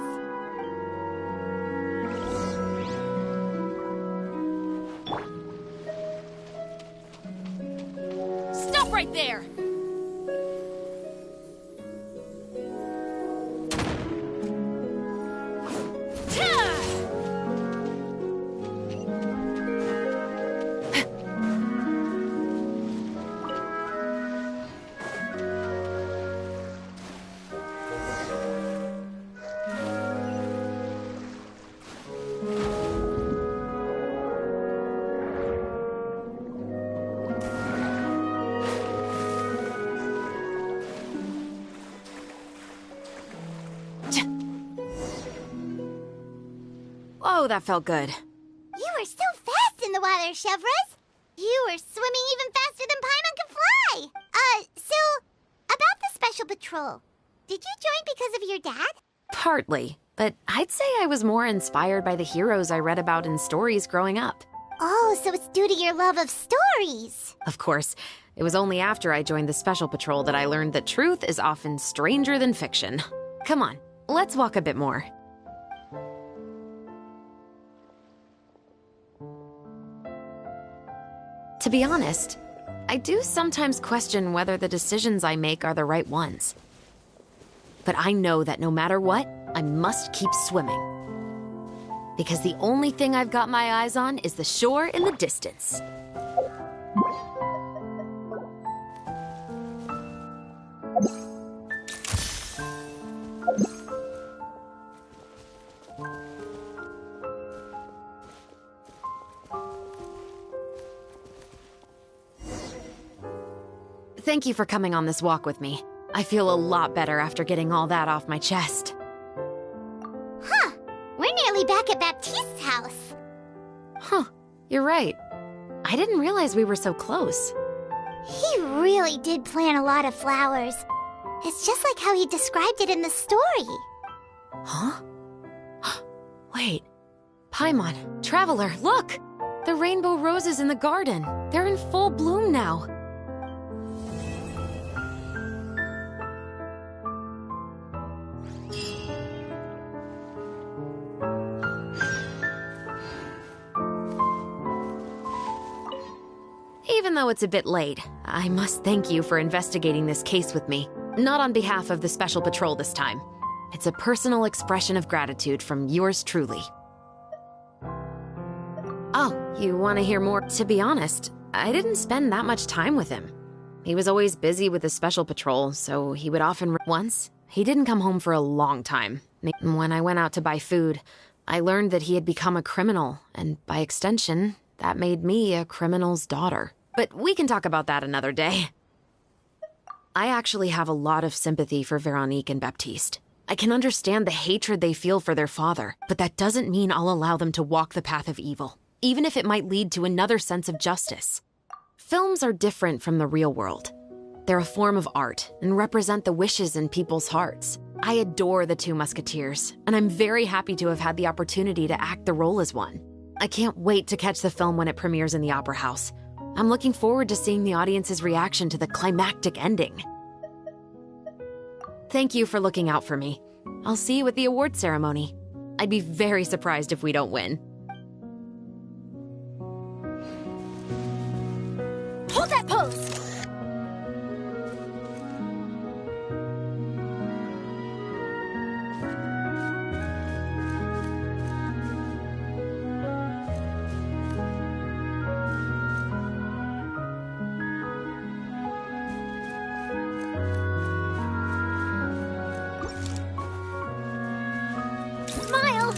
Stop right there! Oh, that felt good. You were so fast in the water, Chevreuse! You were swimming even faster than Paimon could fly! So, about the Special Patrol, did you join because of your dad? Partly, but I'd say I was more inspired by the heroes I read about in stories growing up. Oh, so it's due to your love of stories! Of course, it was only after I joined the Special Patrol that I learned that truth is often stranger than fiction. Come on, let's walk a bit more. To be honest, I do sometimes question whether the decisions I make are the right ones. But I know that no matter what, I must keep swimming. Because the only thing I've got my eyes on is the shore in the distance. Thank you for coming on this walk with me. I feel a lot better after getting all that off my chest. Huh. We're nearly back at Baptiste's house. Huh. You're right. I didn't realize we were so close. He really did plant a lot of flowers. It's just like how he described it in the story. Huh? Wait. Paimon, Traveler, look! The rainbow roses in the garden. They're in full bloom now. Even though it's a bit late, I must thank you for investigating this case with me. Not on behalf of the Special Patrol this time. It's a personal expression of gratitude from yours truly. Oh, you want to hear more? To be honest, I didn't spend that much time with him. He was always busy with the Special Patrol, so he would often... Once, he didn't come home for a long time. When I went out to buy food, I learned that he had become a criminal, and by extension, that made me a criminal's daughter. But we can talk about that another day. I actually have a lot of sympathy for Veronique and Baptiste. I can understand the hatred they feel for their father, but that doesn't mean I'll allow them to walk the path of evil, even if it might lead to another sense of justice. Films are different from the real world. They're a form of art and represent the wishes in people's hearts. I adore the two Musketeers, and I'm very happy to have had the opportunity to act the role as one. I can't wait to catch the film when it premieres in the Opera House. I'm looking forward to seeing the audience's reaction to the climactic ending. Thank you for looking out for me. I'll see you at the award ceremony. I'd be very surprised if we don't win. Hold that pose! Smile!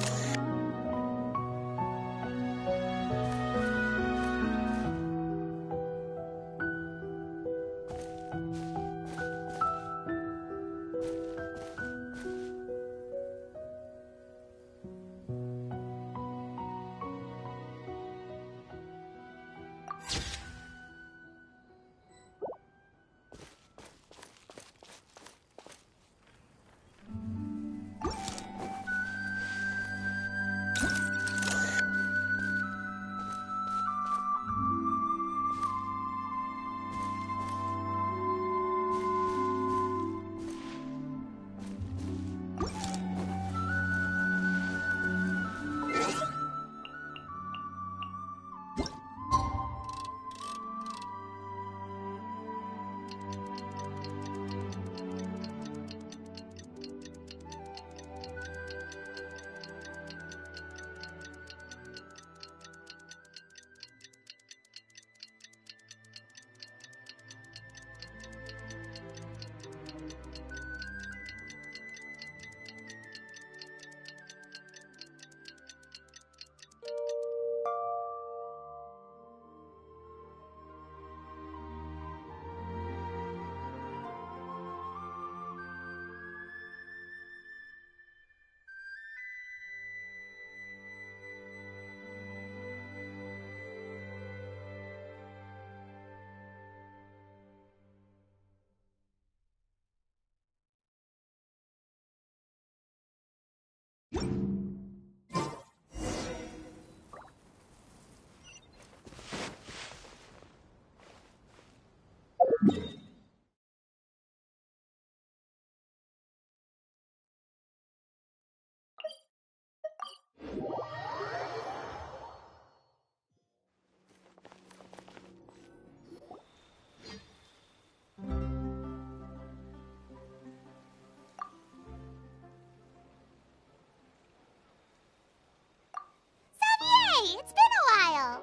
It's been a while.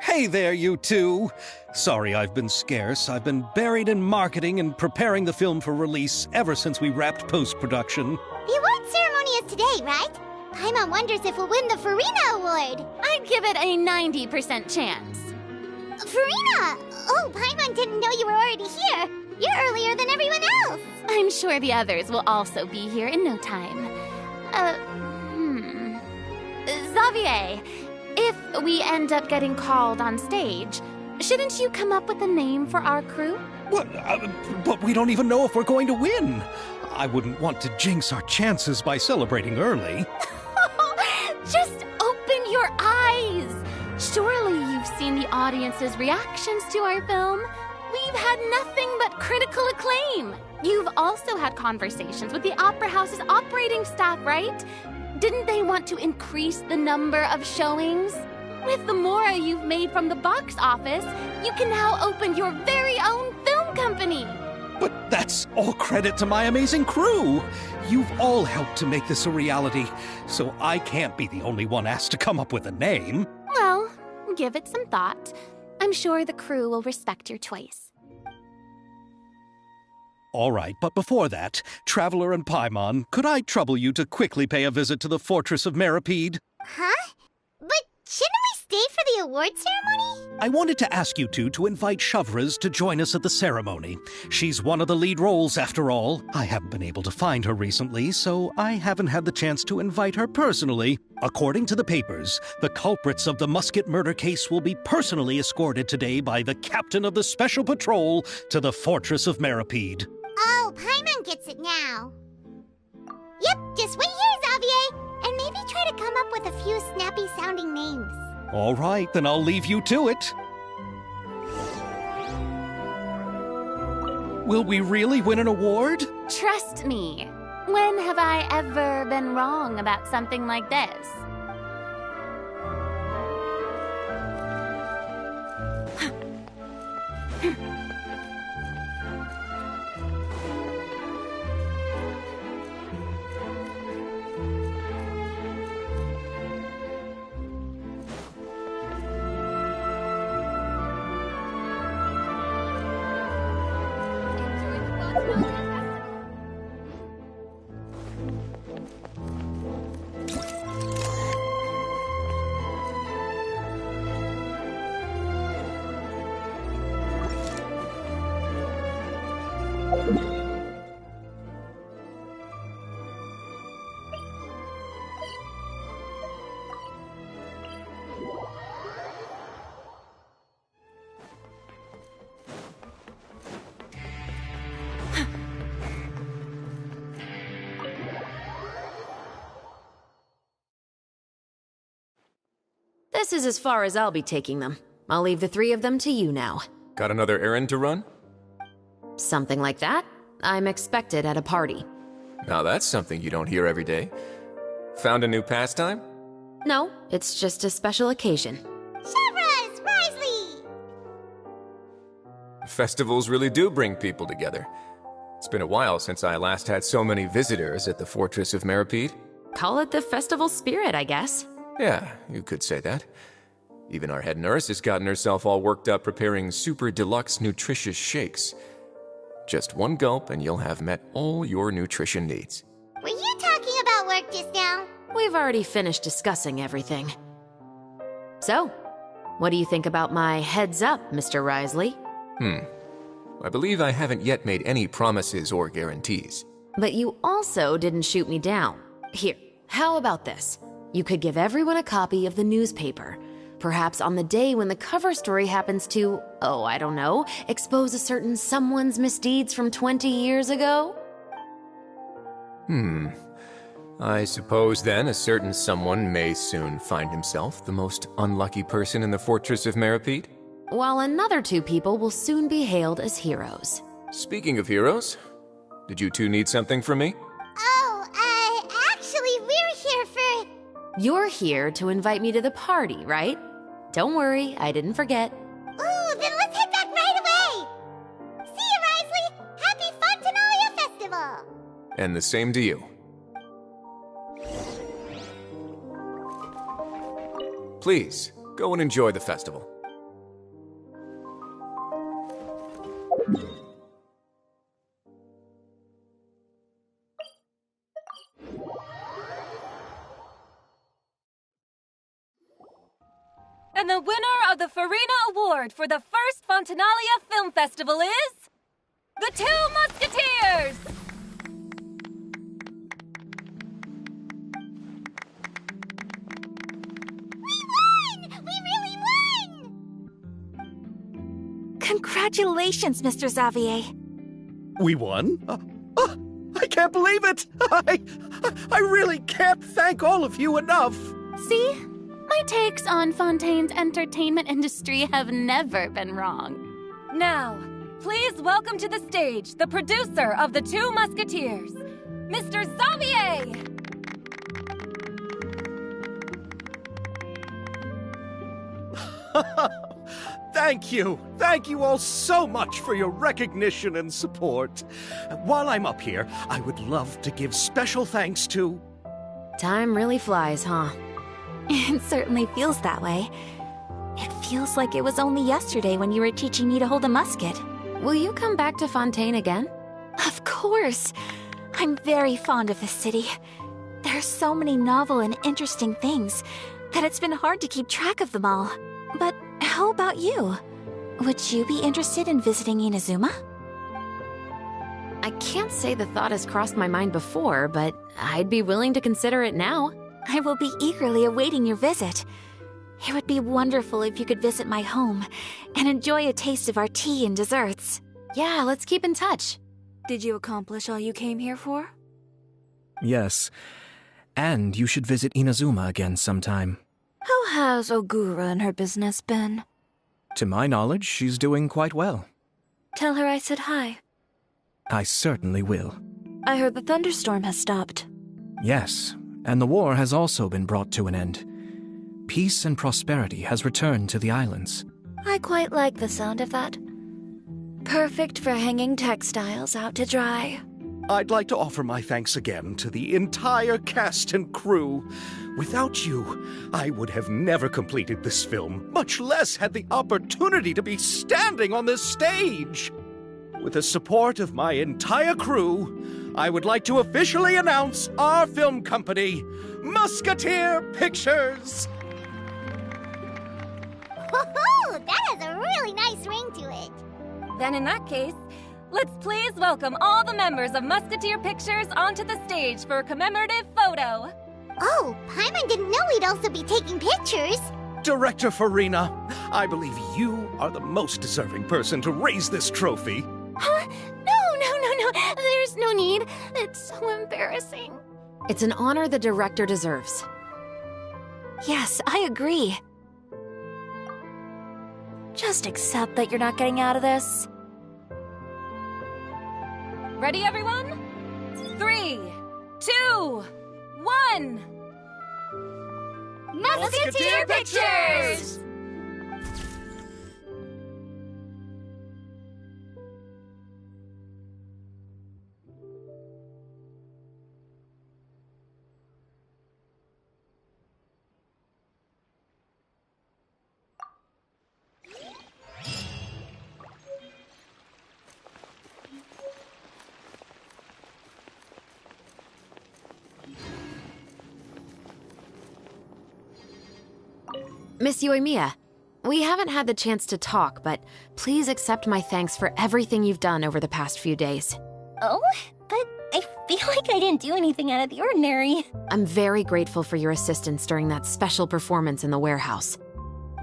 Hey there, you two! Sorry I've been scarce. I've been buried in marketing and preparing the film for release ever since we wrapped post-production. The award ceremony is today, right? Paimon wonders if we'll win the Farina Award. I'd give it a 90% chance. Farina! Oh, Paimon didn't know you were already here. You're earlier than everyone else. I'm sure the others will also be here in no time. Xavier, if we end up getting called on stage, shouldn't you come up with a name for our crew? What? But we don't even know if we're going to win. I wouldn't want to jinx our chances by celebrating early. Just open your eyes. Surely you've seen the audience's reactions to our film. We've had nothing but critical acclaim. You've also had conversations with the Opera House's operating staff, right? Didn't they want to increase the number of showings? With the more you've made from the box office, you can now open your very own film company. But that's all credit to my amazing crew. You've all helped to make this a reality, so I can't be the only one asked to come up with a name. Well, give it some thought. I'm sure the crew will respect your choice. All right, but before that, Traveler and Paimon, could I trouble you to quickly pay a visit to the Fortress of Meripede? Huh? But shouldn't we stay for the award ceremony? I wanted to ask you two to invite Shavraz to join us at the ceremony. She's one of the lead roles, after all. I haven't been able to find her recently, so I haven't had the chance to invite her personally. According to the papers, the culprits of the Musket murder case will be personally escorted today by the captain of the Special Patrol to the Fortress of Meripede. Oh, Paimon gets it now. Yep, just wait here, Xavier, and maybe try to come up with a few snappy-sounding names. All right, then I'll leave you to it. Will we really win an award? Trust me. When have I ever been wrong about something like this? This is as far as I'll be taking them. I'll leave the three of them to you now. Got another errand to run? Something like that. I'm expected at a party. Now that's something you don't hear every day. Found a new pastime? No, it's just a special occasion. Shavraz! Risley! Festivals really do bring people together. It's been a while since I last had so many visitors at the Fortress of Meripede. Call it the festival spirit, I guess. Yeah, you could say that. Even our head nurse has gotten herself all worked up preparing super deluxe nutritious shakes. Just one gulp and you'll have met all your nutrition needs. Were you talking about work just now? We've already finished discussing everything. So, what do you think about my heads up, Mr. Risley? I believe I haven't yet made any promises or guarantees. But you also didn't shoot me down. Here, how about this? You could give everyone a copy of the newspaper. Perhaps on the day when the cover story happens to, oh, I don't know, expose a certain someone's misdeeds from 20 years ago? I suppose then a certain someone may soon find himself the most unlucky person in the Fortress of Meripede? While another two people will soon be hailed as heroes. Speaking of heroes, did you two need something from me? Actually, we're here for... You're here to invite me to the party, right? Don't worry, I didn't forget. Ooh, then let's head back right away! See you, Risley! Happy Fontanalia Festival! And the same to you. Please, go and enjoy the festival. And the winner of the Farina Award for the first Fontanalia Film Festival is... The Two Musketeers! We won! We really won! Congratulations, Mr. Xavier. We won? I can't believe it! I really can't thank all of you enough! See? My takes on Fontaine's entertainment industry have never been wrong. Now, please welcome to the stage the producer of The Two Musketeers, Mr. Xavier! Thank you. Thank you all so much for your recognition and support. While I'm up here, I would love to give special thanks to... Time really flies, huh? It certainly feels that way. It feels like it was only yesterday when you were teaching me to hold a musket. Will you come back to Fontaine again? Of course. I'm very fond of this city. There are so many novel and interesting things. that it's been hard to keep track of them all. But how about you? Would you be interested in visiting Inazuma? I can't say the thought has crossed my mind before, but I'd be willing to consider it now. I will be eagerly awaiting your visit. It would be wonderful if you could visit my home and enjoy a taste of our tea and desserts. Yeah, let's keep in touch. Did you accomplish all you came here for? Yes. And you should visit Inazuma again sometime. How has Ogura and her business been? To my knowledge, she's doing quite well. Tell her I said hi. I certainly will. I heard the thunderstorm has stopped. Yes, and the war has also been brought to an end. Peace and prosperity has returned to the islands. I quite like the sound of that. Perfect for hanging textiles out to dry. I'd like to offer my thanks again to the entire cast and crew. Without you, I would have never completed this film, much less had the opportunity to be standing on this stage. With the support of my entire crew, I would like to officially announce our film company, Musketeer Pictures. Woohoo! That has a really nice ring to it. Then in that case, let's please welcome all the members of Musketeer Pictures onto the stage for a commemorative photo. Oh, Paimon didn't know we'd also be taking pictures. Director Farina, I believe you are the most deserving person to raise this trophy. Huh? No. There's no need. It's so embarrassing. It's an honor the director deserves. Yes, I agree. Just accept that you're not getting out of this. Ready, everyone? 3, 2, 1. Musketeer Pictures! Miss Yoimiya, we haven't had the chance to talk, but please accept my thanks for everything you've done over the past few days. Oh, but I feel like I didn't do anything out of the ordinary. I'm very grateful for your assistance during that special performance in the warehouse.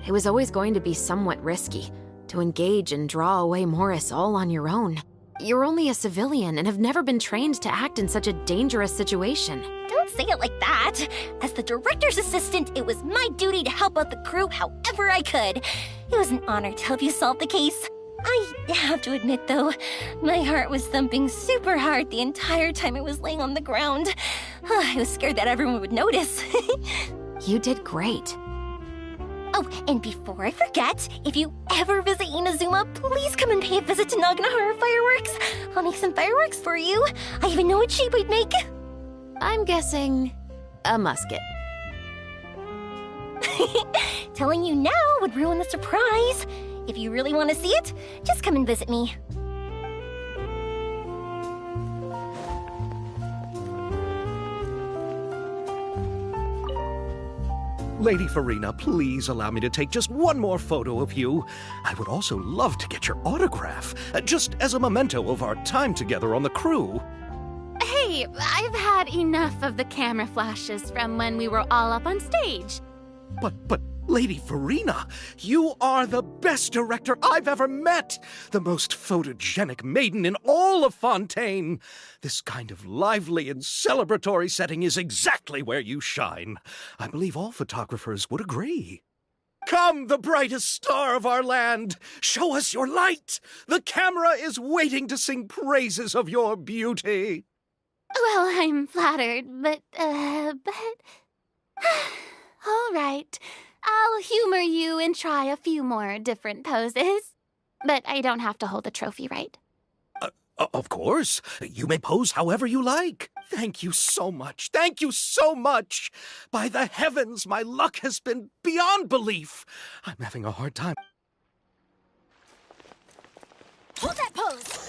It was always going to be somewhat risky, to engage and draw away Morris all on your own. You're only a civilian and have never been trained to act in such a dangerous situation. Don't say it like that. As the director's assistant, it was my duty to help out the crew however I could. It was an honor to help you solve the case. I have to admit, though, my heart was thumping super hard the entire time I was laying on the ground. I was scared that everyone would notice. You did great. Oh, and before I forget, if you ever visit Inazuma, please come and pay a visit to Naganohara Fireworks. I'll make some fireworks for you. I even know what shape we'd make. I'm guessing a musket. Telling you now would ruin the surprise. If you really want to see it, just come and visit me. Lady Farina, please allow me to take just one more photo of you. I would also love to get your autograph, just as a memento of our time together on the crew. Hey, I've had enough of the camera flashes from when we were all up on stage. But, Lady Farina, you are the best director I've ever met! The most photogenic maiden in all of Fontaine! This kind of lively and celebratory setting is exactly where you shine. I believe all photographers would agree. Come, the brightest star of our land! Show us your light! The camera is waiting to sing praises of your beauty! Well, I'm flattered, but... All right. I'll humor you and try a few more different poses. But I don't have to hold the trophy, right? Of course. You may pose however you like. Thank you so much. Thank you so much. By the heavens, my luck has been beyond belief. I'm having a hard time. Hold that pose!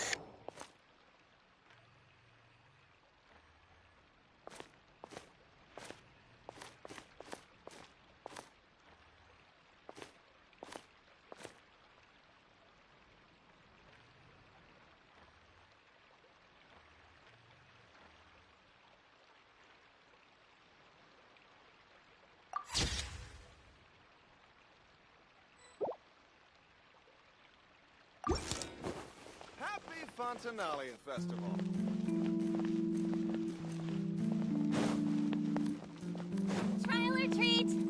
Happy Fontanalia Festival. Trial or treat?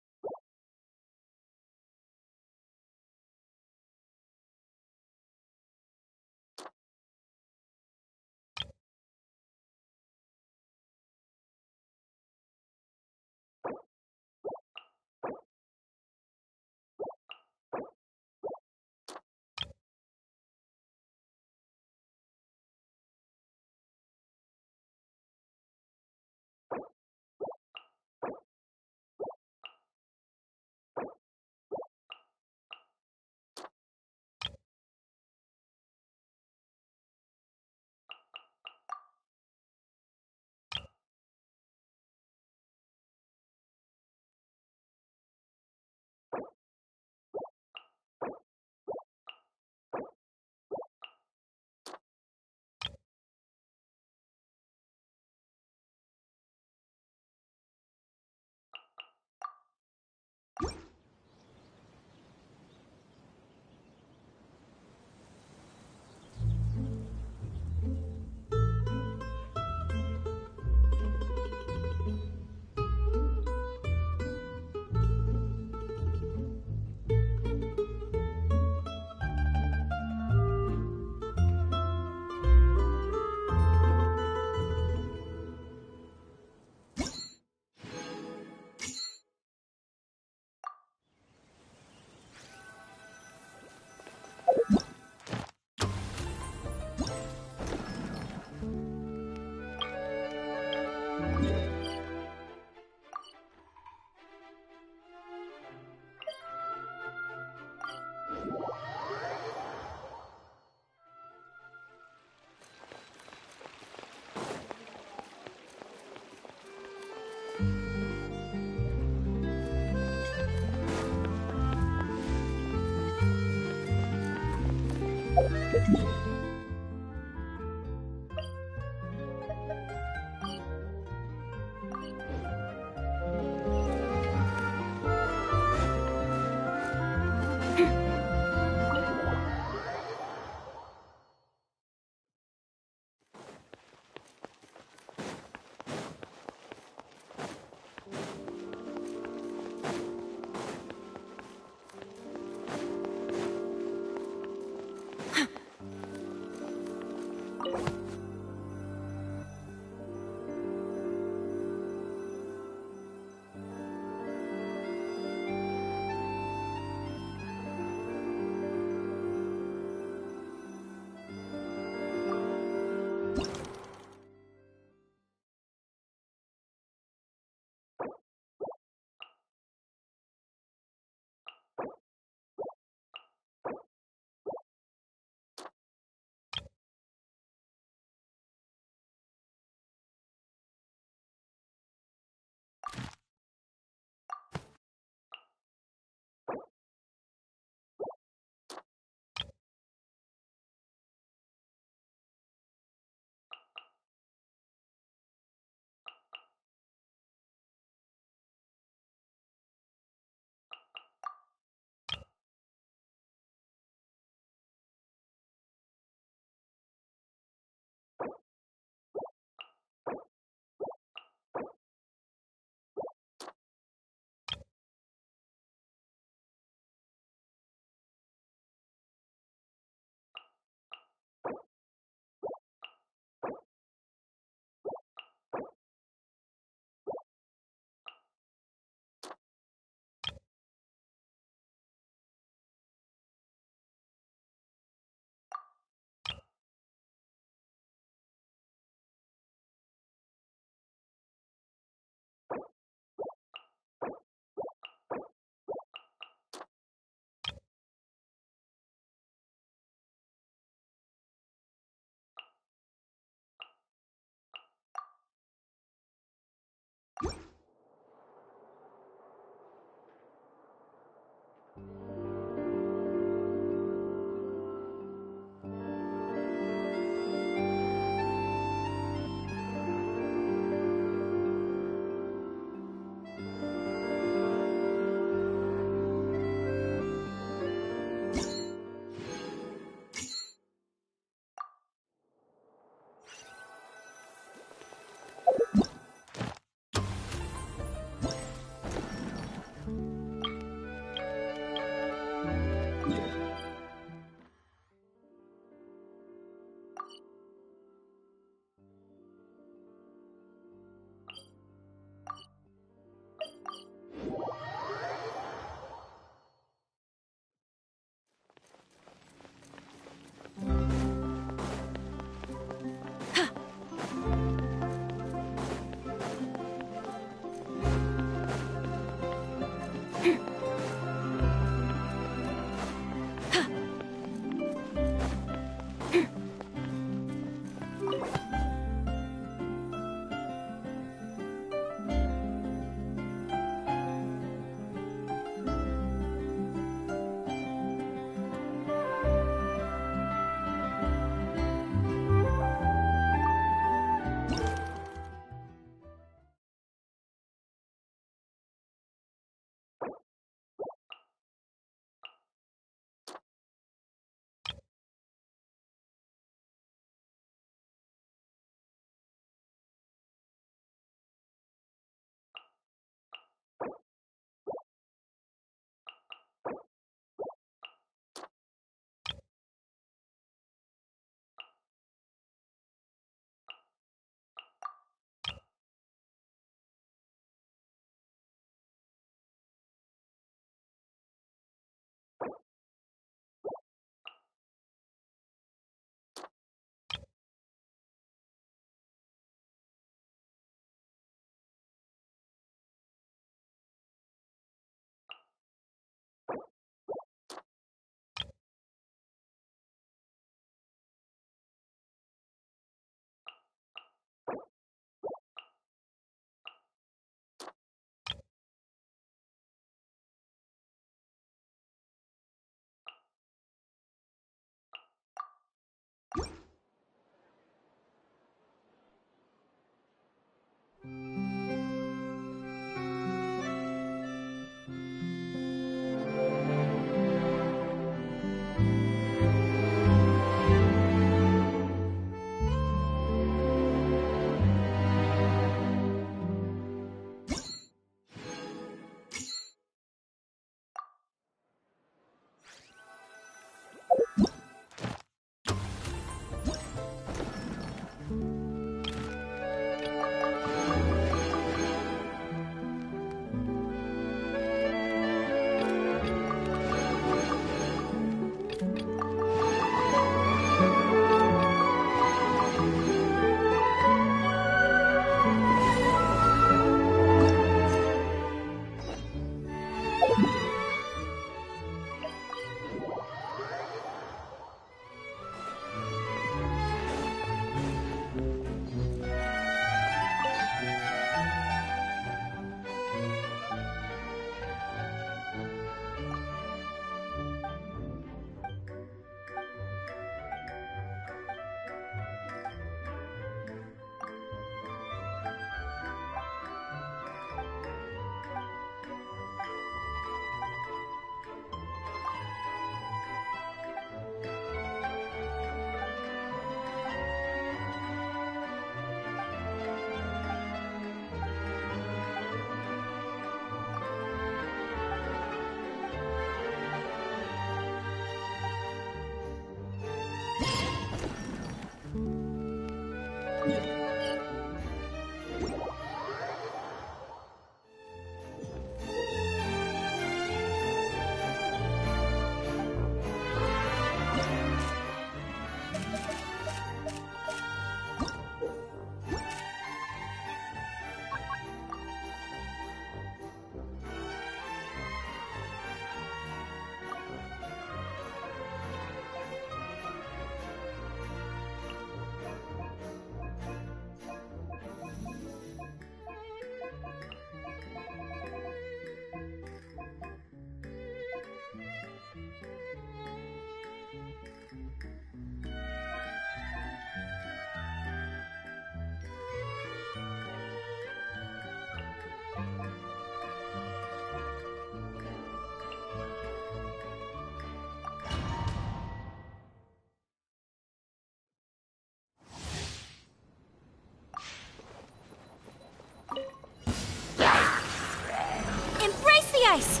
ice!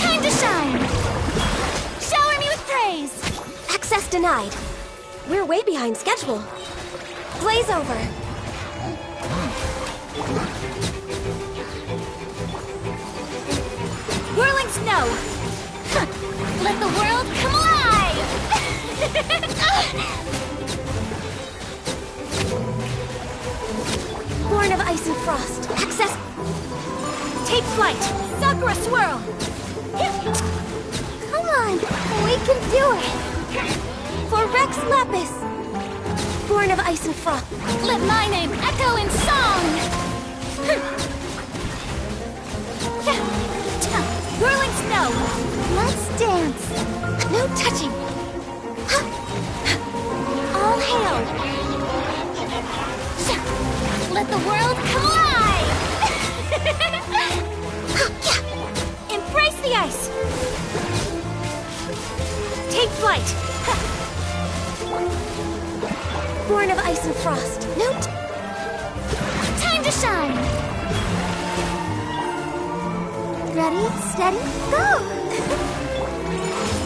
Time to shine! Shower me with praise! Access denied. We're way behind schedule. Blaze over. Whirling snow! Let the world come alive! Born of ice and frost. Access. Take flight! Sakura swirl! Come on, we can do it! For Rex Lapis. Born of ice and frost. Let my name echo in song! Whirling snow! Let's dance! No touching! All hail! Let the world come alive! Embrace the ice! Take flight! Born of ice and frost. Time to shine! Ready, steady, go!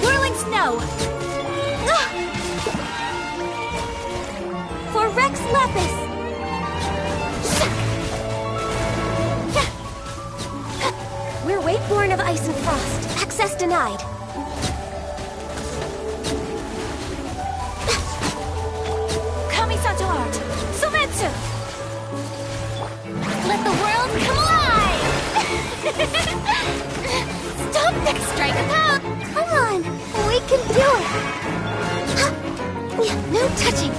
Whirling snow! For Rex Lapis. We're born of ice and frost. Access denied. Kamisato art! Sumetsu! Let the world come alive! Stop that! Strike a pose! Come on, we can do it! No touching.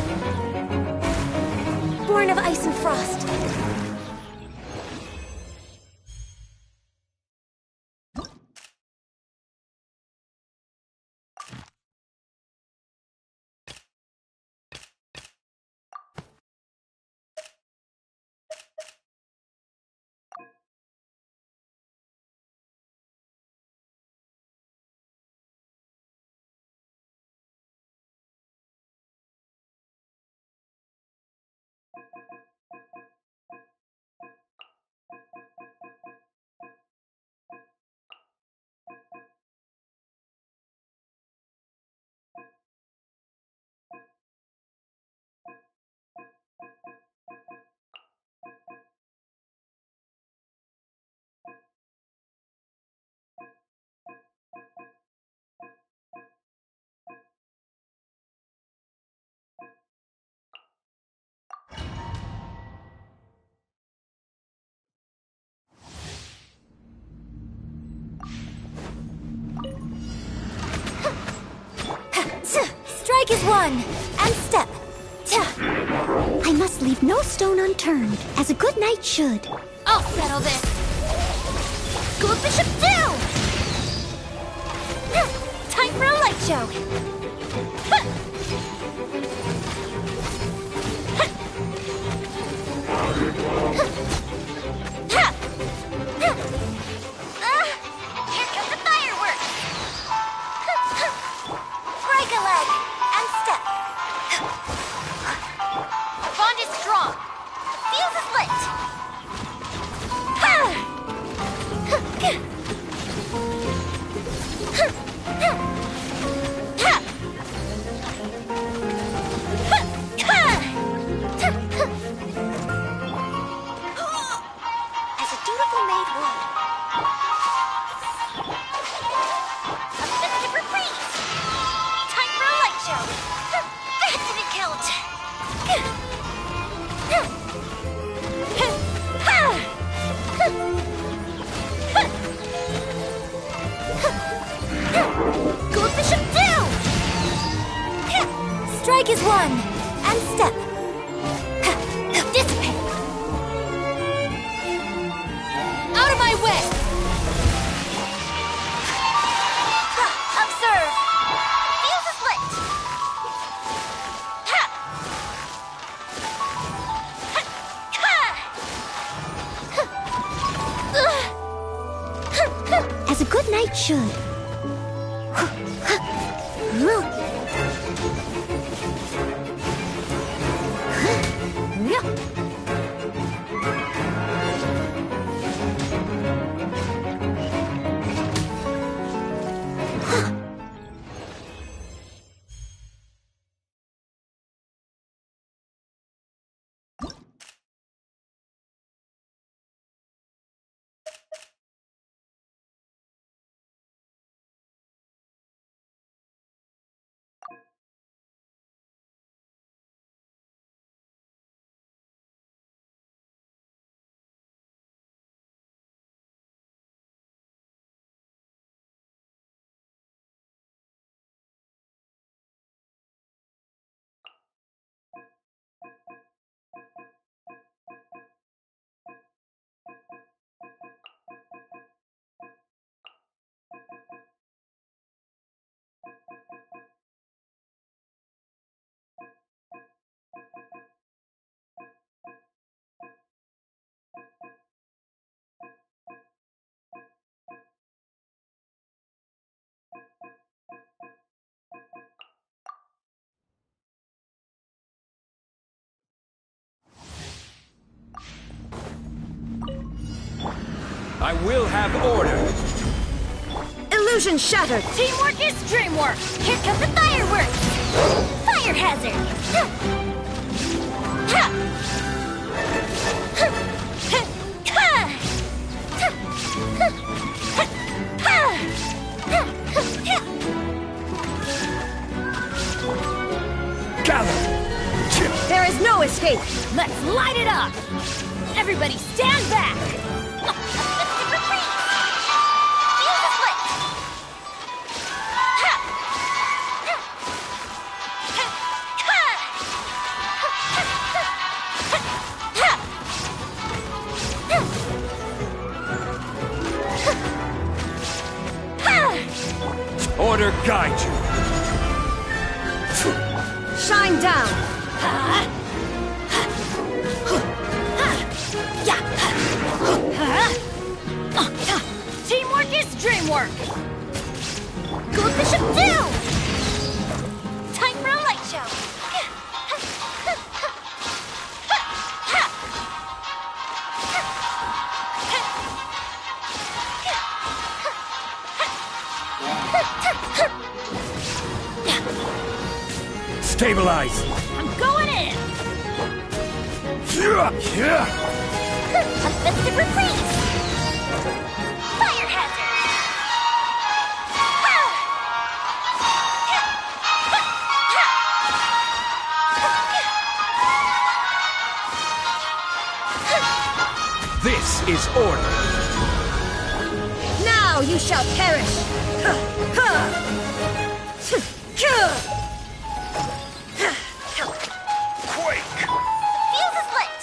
Born of ice and frost. Strike is one, and step. I must leave no stone unturned, as a good knight should. I'll settle this! Go Bishop 2! Time for a light show! Here comes the fireworks! Break a leg, and step. Bond is strong! The fuse is lit! As a dutiful maid would. A festive reprise! Time for a light show! That didn't count! Go Bishop 2! Strike is one, and step. Dissipate! Out of my way! Observe! Fuse is lit! As a good knight should. I will have order. Illusion shattered! Teamwork is dreamwork! Here comes the fireworks! Fire hazard! Ha! Ha! Ha! Ha! Gather! There is no escape! Let's light it up! Everybody stand back! Order guide you. Shine down! Teamwork is dreamwork! Go Bishop do! Time for a light show! Stabilize. I'm going in! Yeah. A festive reprise! Fire hazard! This is order. Now you shall perish! Quake! Fuse is lit!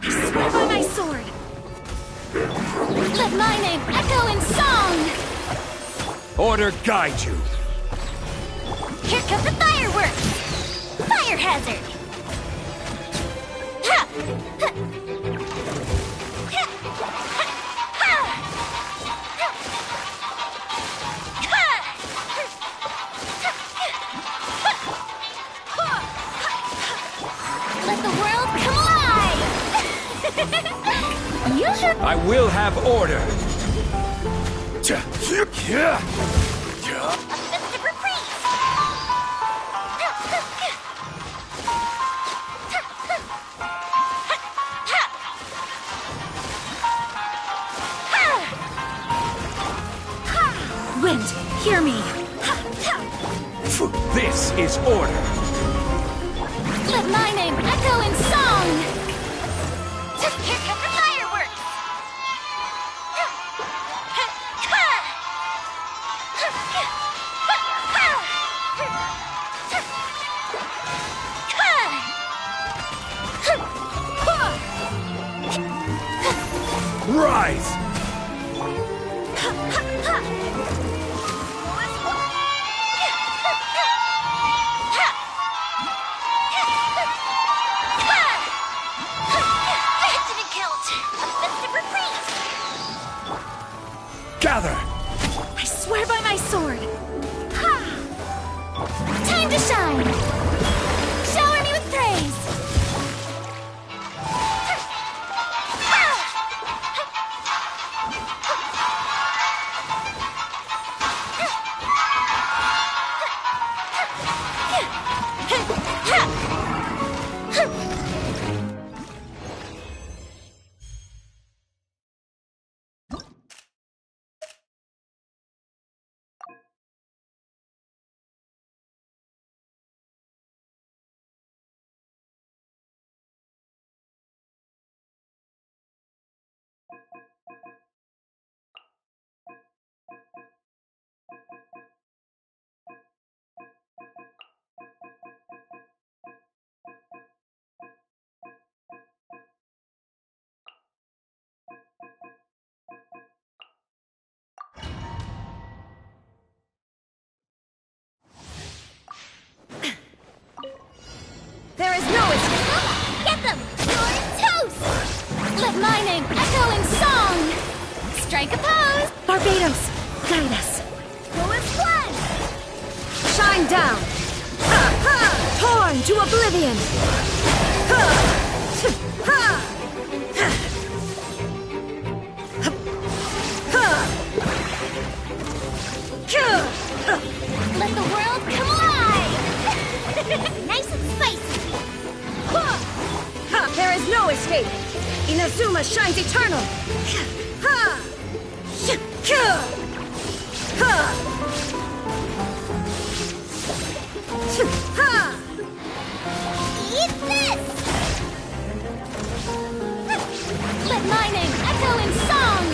Swear by my sword! Let my name echo in song! Order guide you. Here come the fireworks! Fire hazard! Ha! Ha! Ha! Ha! Let the world collide! You should... I will have order. A festive reprise! Wind, hear me! This is order. Let my name echo in song! Here come the fireworks! Rise! Gather! I swear by my sword! Time to shine! Shower me with praise! Let my name echo in song! Strike a pose! Barbados, guide us. Lowest one! Shine down! Ha ha! Torn to oblivion! Ha! Ha! Ha! Let the world come alive! Nice and spicy! Ha! There is no escape! Inazuma shines eternal! Ha! Ha! Ha! Eat this! Let my name echo in song!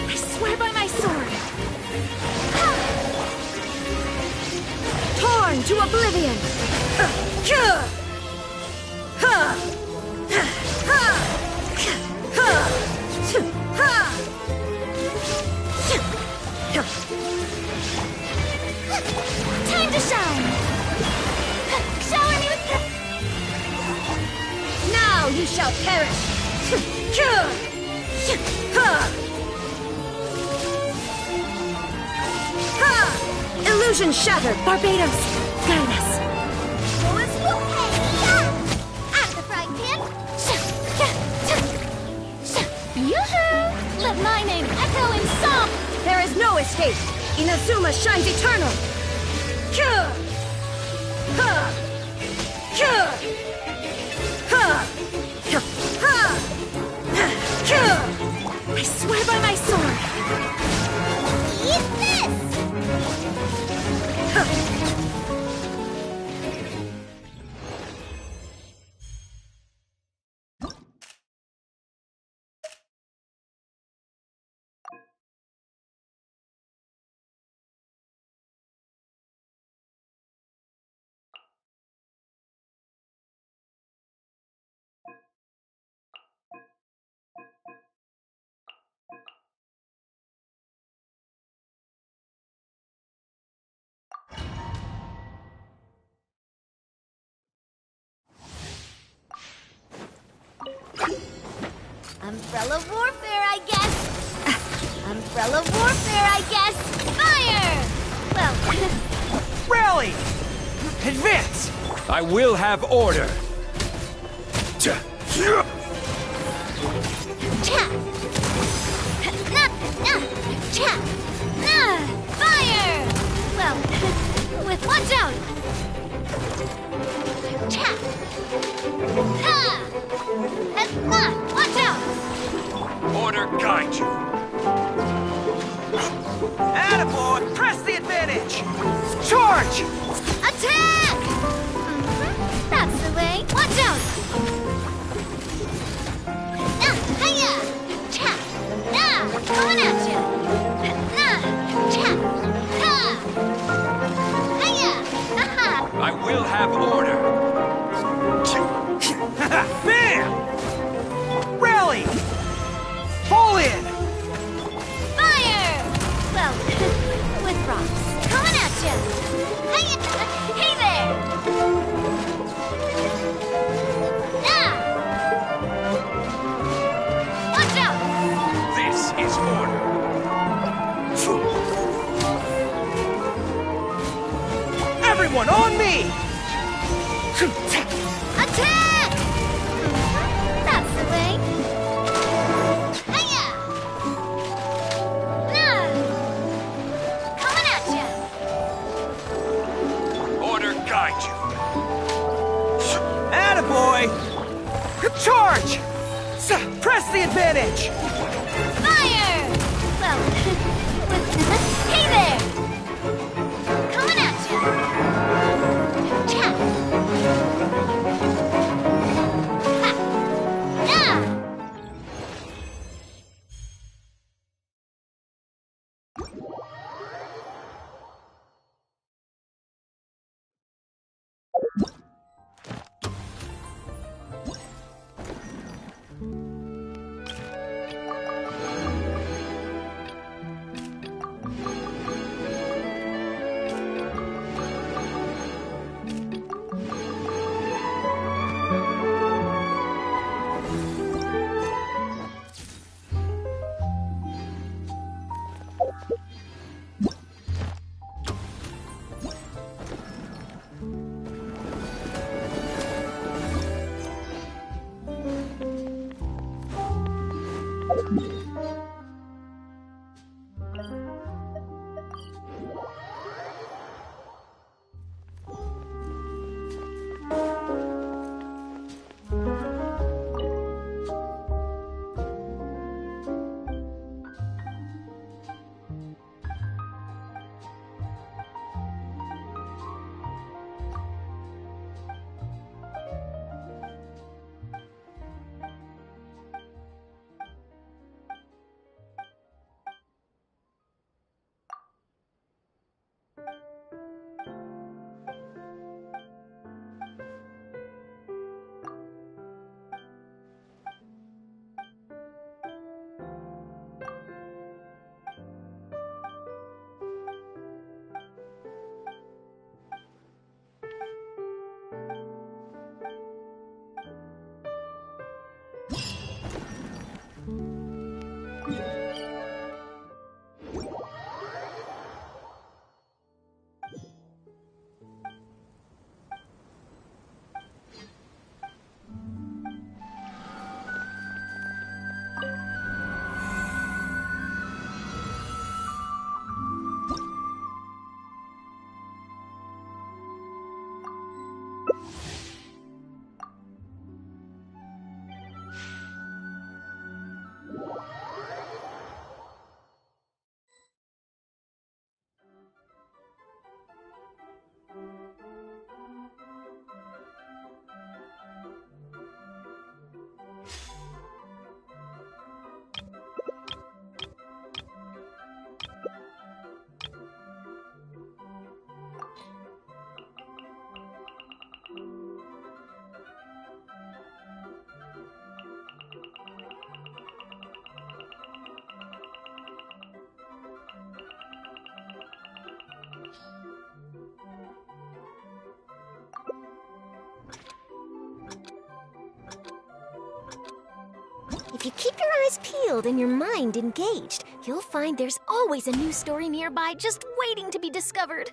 I swear by my sword! Torn to oblivion! Time to shine! Shower me with... Now you shall perish! Illusion shattered! Barbados, guide us! Lowest hey! Out of the frying pan! Yoo-hoo! Let my name echo in song! There is no escape! Inazuma shines eternal! I swear by my sword! Eat this! Umbrella warfare, I guess. Umbrella warfare, I guess. Fire! Well, Rally! Advance! I will have order. cha! Cha! Fire! Well, with watch out! Cha! Ha! Watch out! Order guide you. Attaboy! Press the advantage! Charge! Attack! That's the way. Watch out! Hiya! Cha! Coming at you! Cha! Ha! Hiya! I will have order. Bam! Rally! Fall in! Fire! Well, with rocks. Coming at you! Hiya! Hey there! Watch out! This is order. Everyone on me! Attack! That's the way. Hiya! Coming at you. Order guide you. Attaboy! Charge! Press the advantage! Fire! Well, hey there! Coming at you. Cha! If you keep your eyes peeled and your mind engaged, you'll find there's always a new story nearby just waiting to be discovered.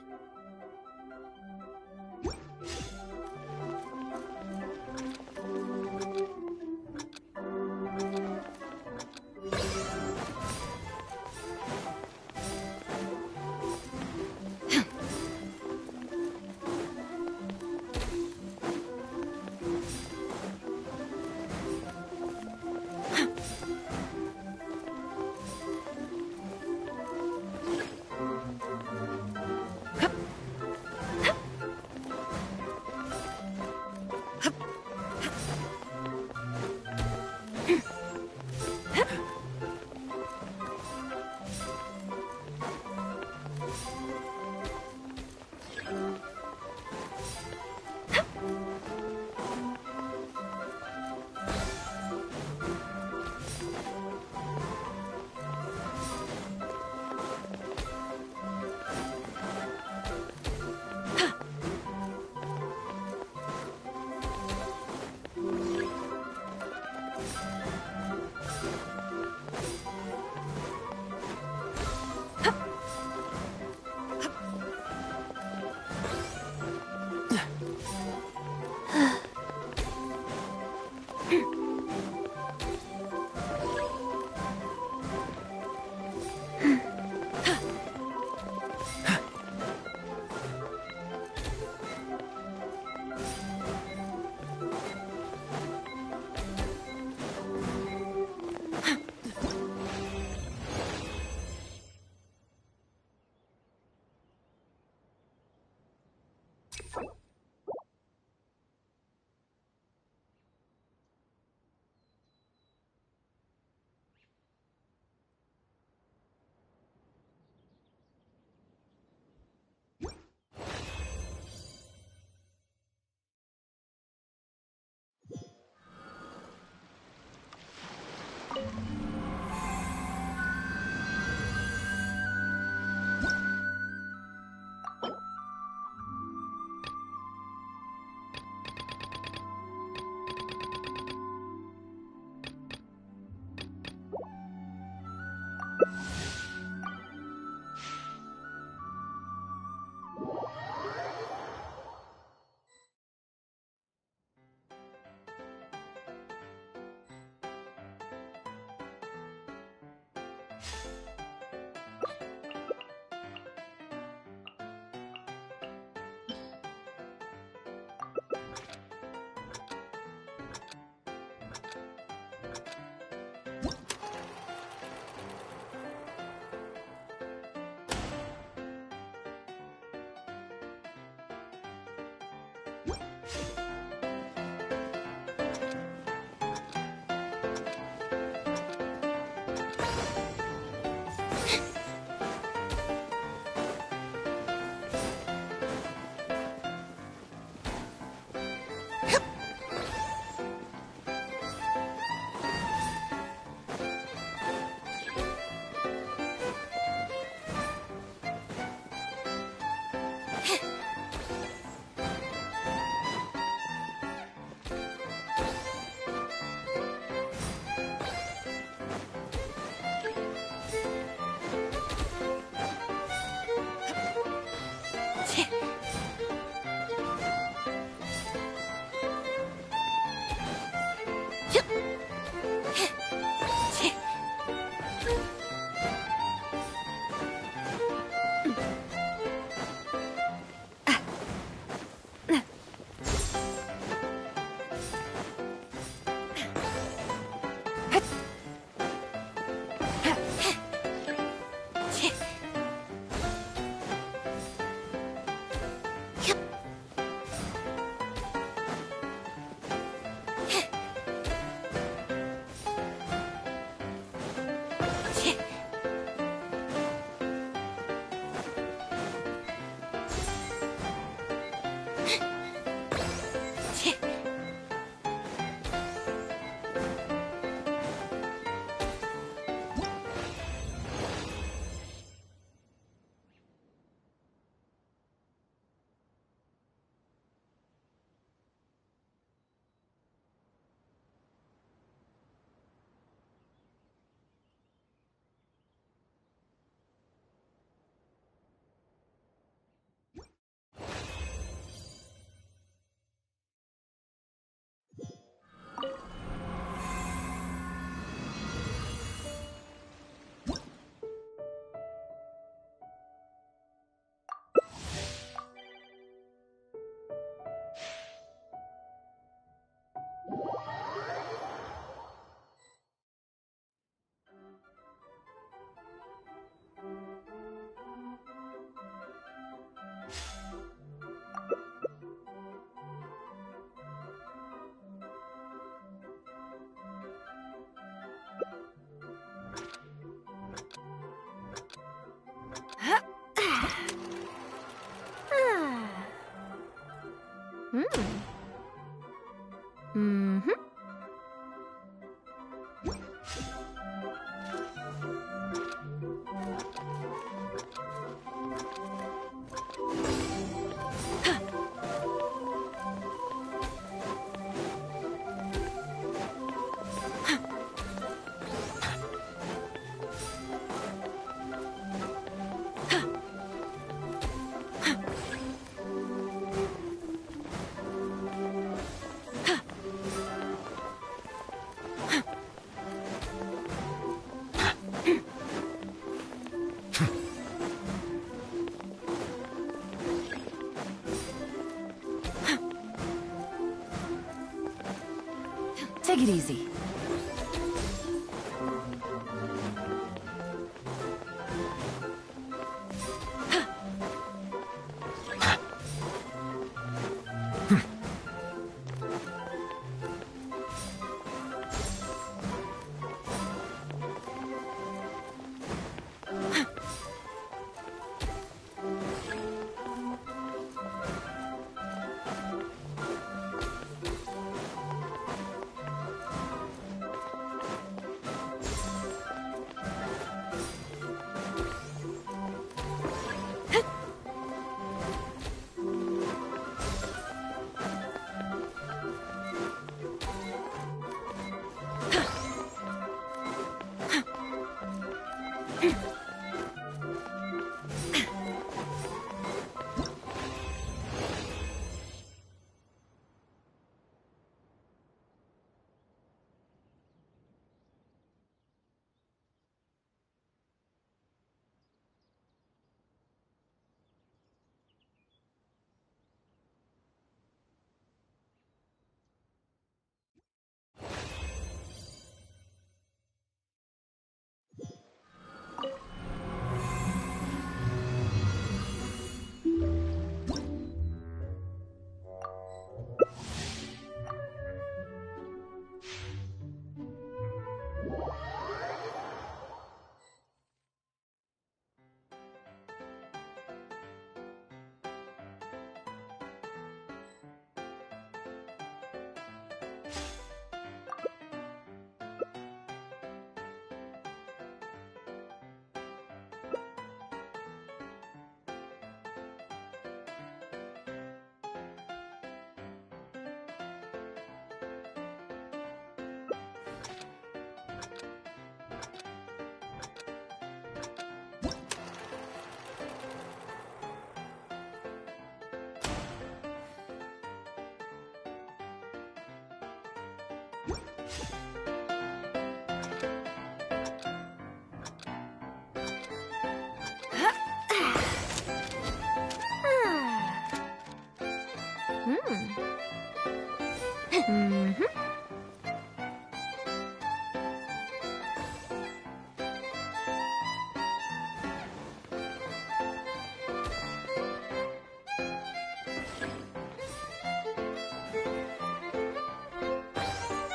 Take it easy.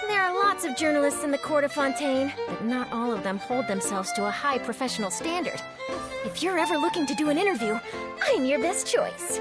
There are lots of journalists in the court of Fontaine, but not all of them hold themselves to a high professional standard. If you're ever looking to do an interview, I'm your best choice.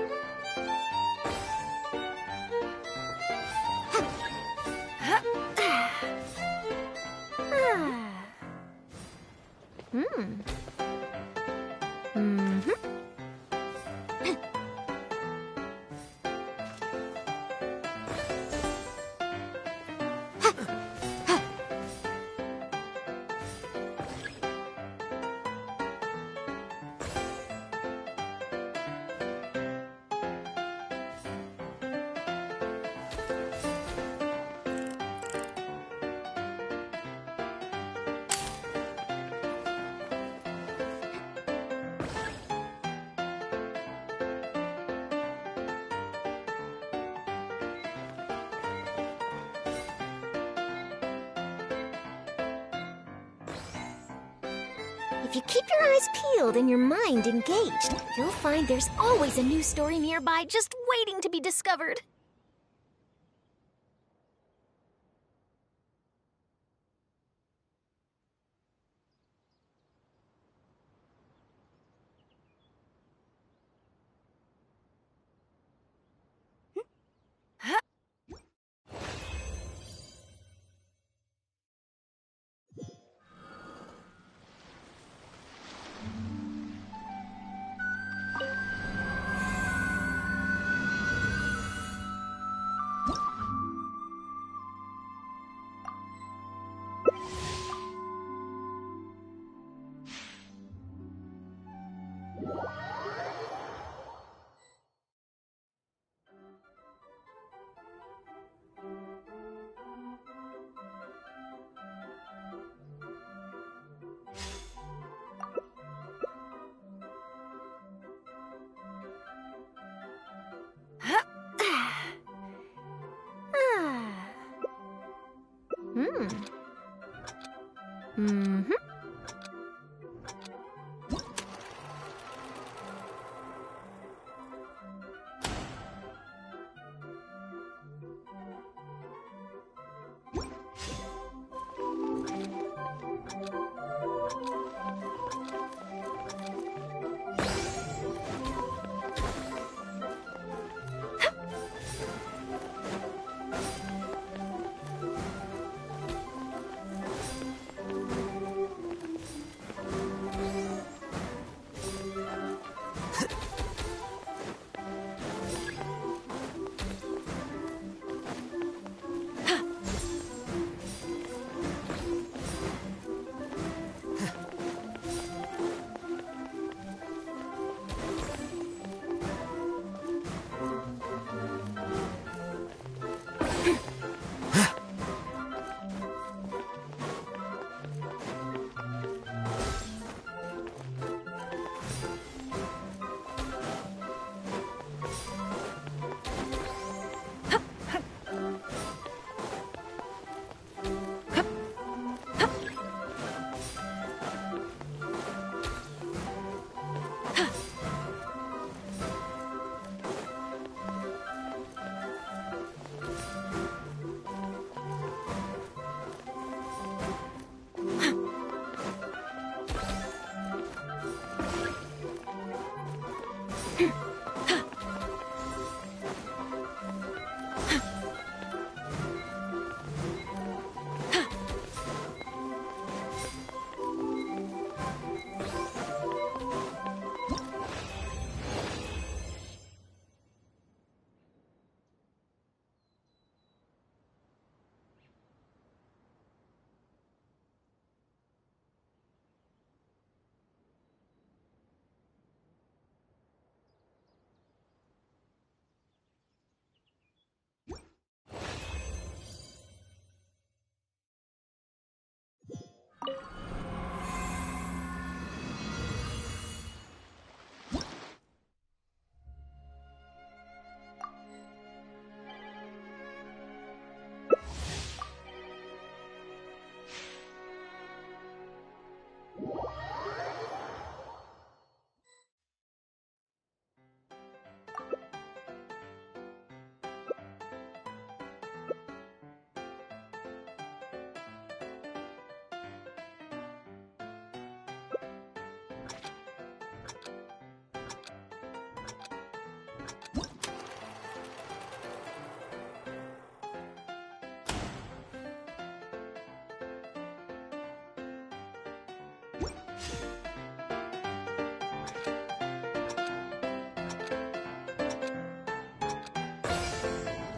If you keep your eyes peeled and your mind engaged, you'll find there's always a new story nearby just waiting to be discovered.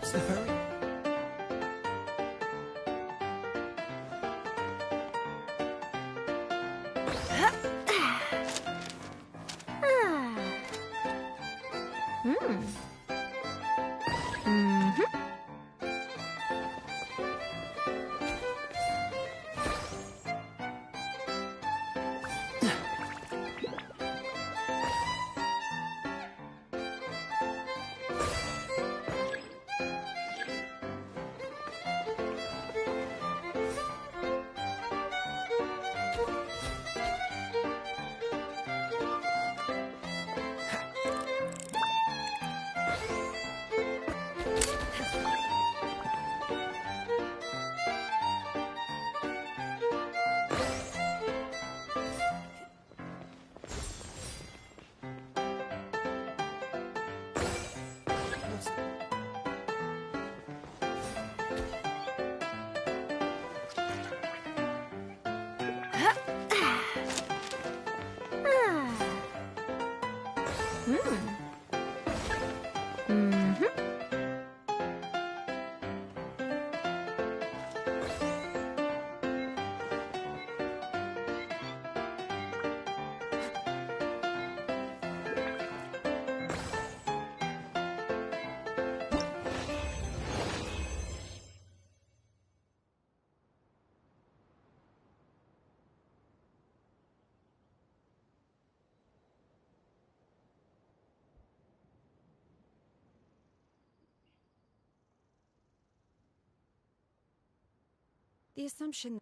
What's the hurry? The assumption...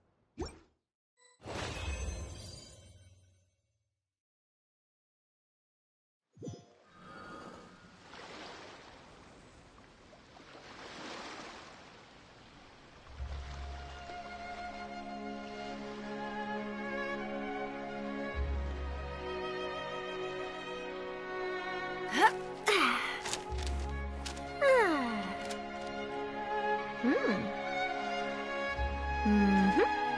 Mm-hmm.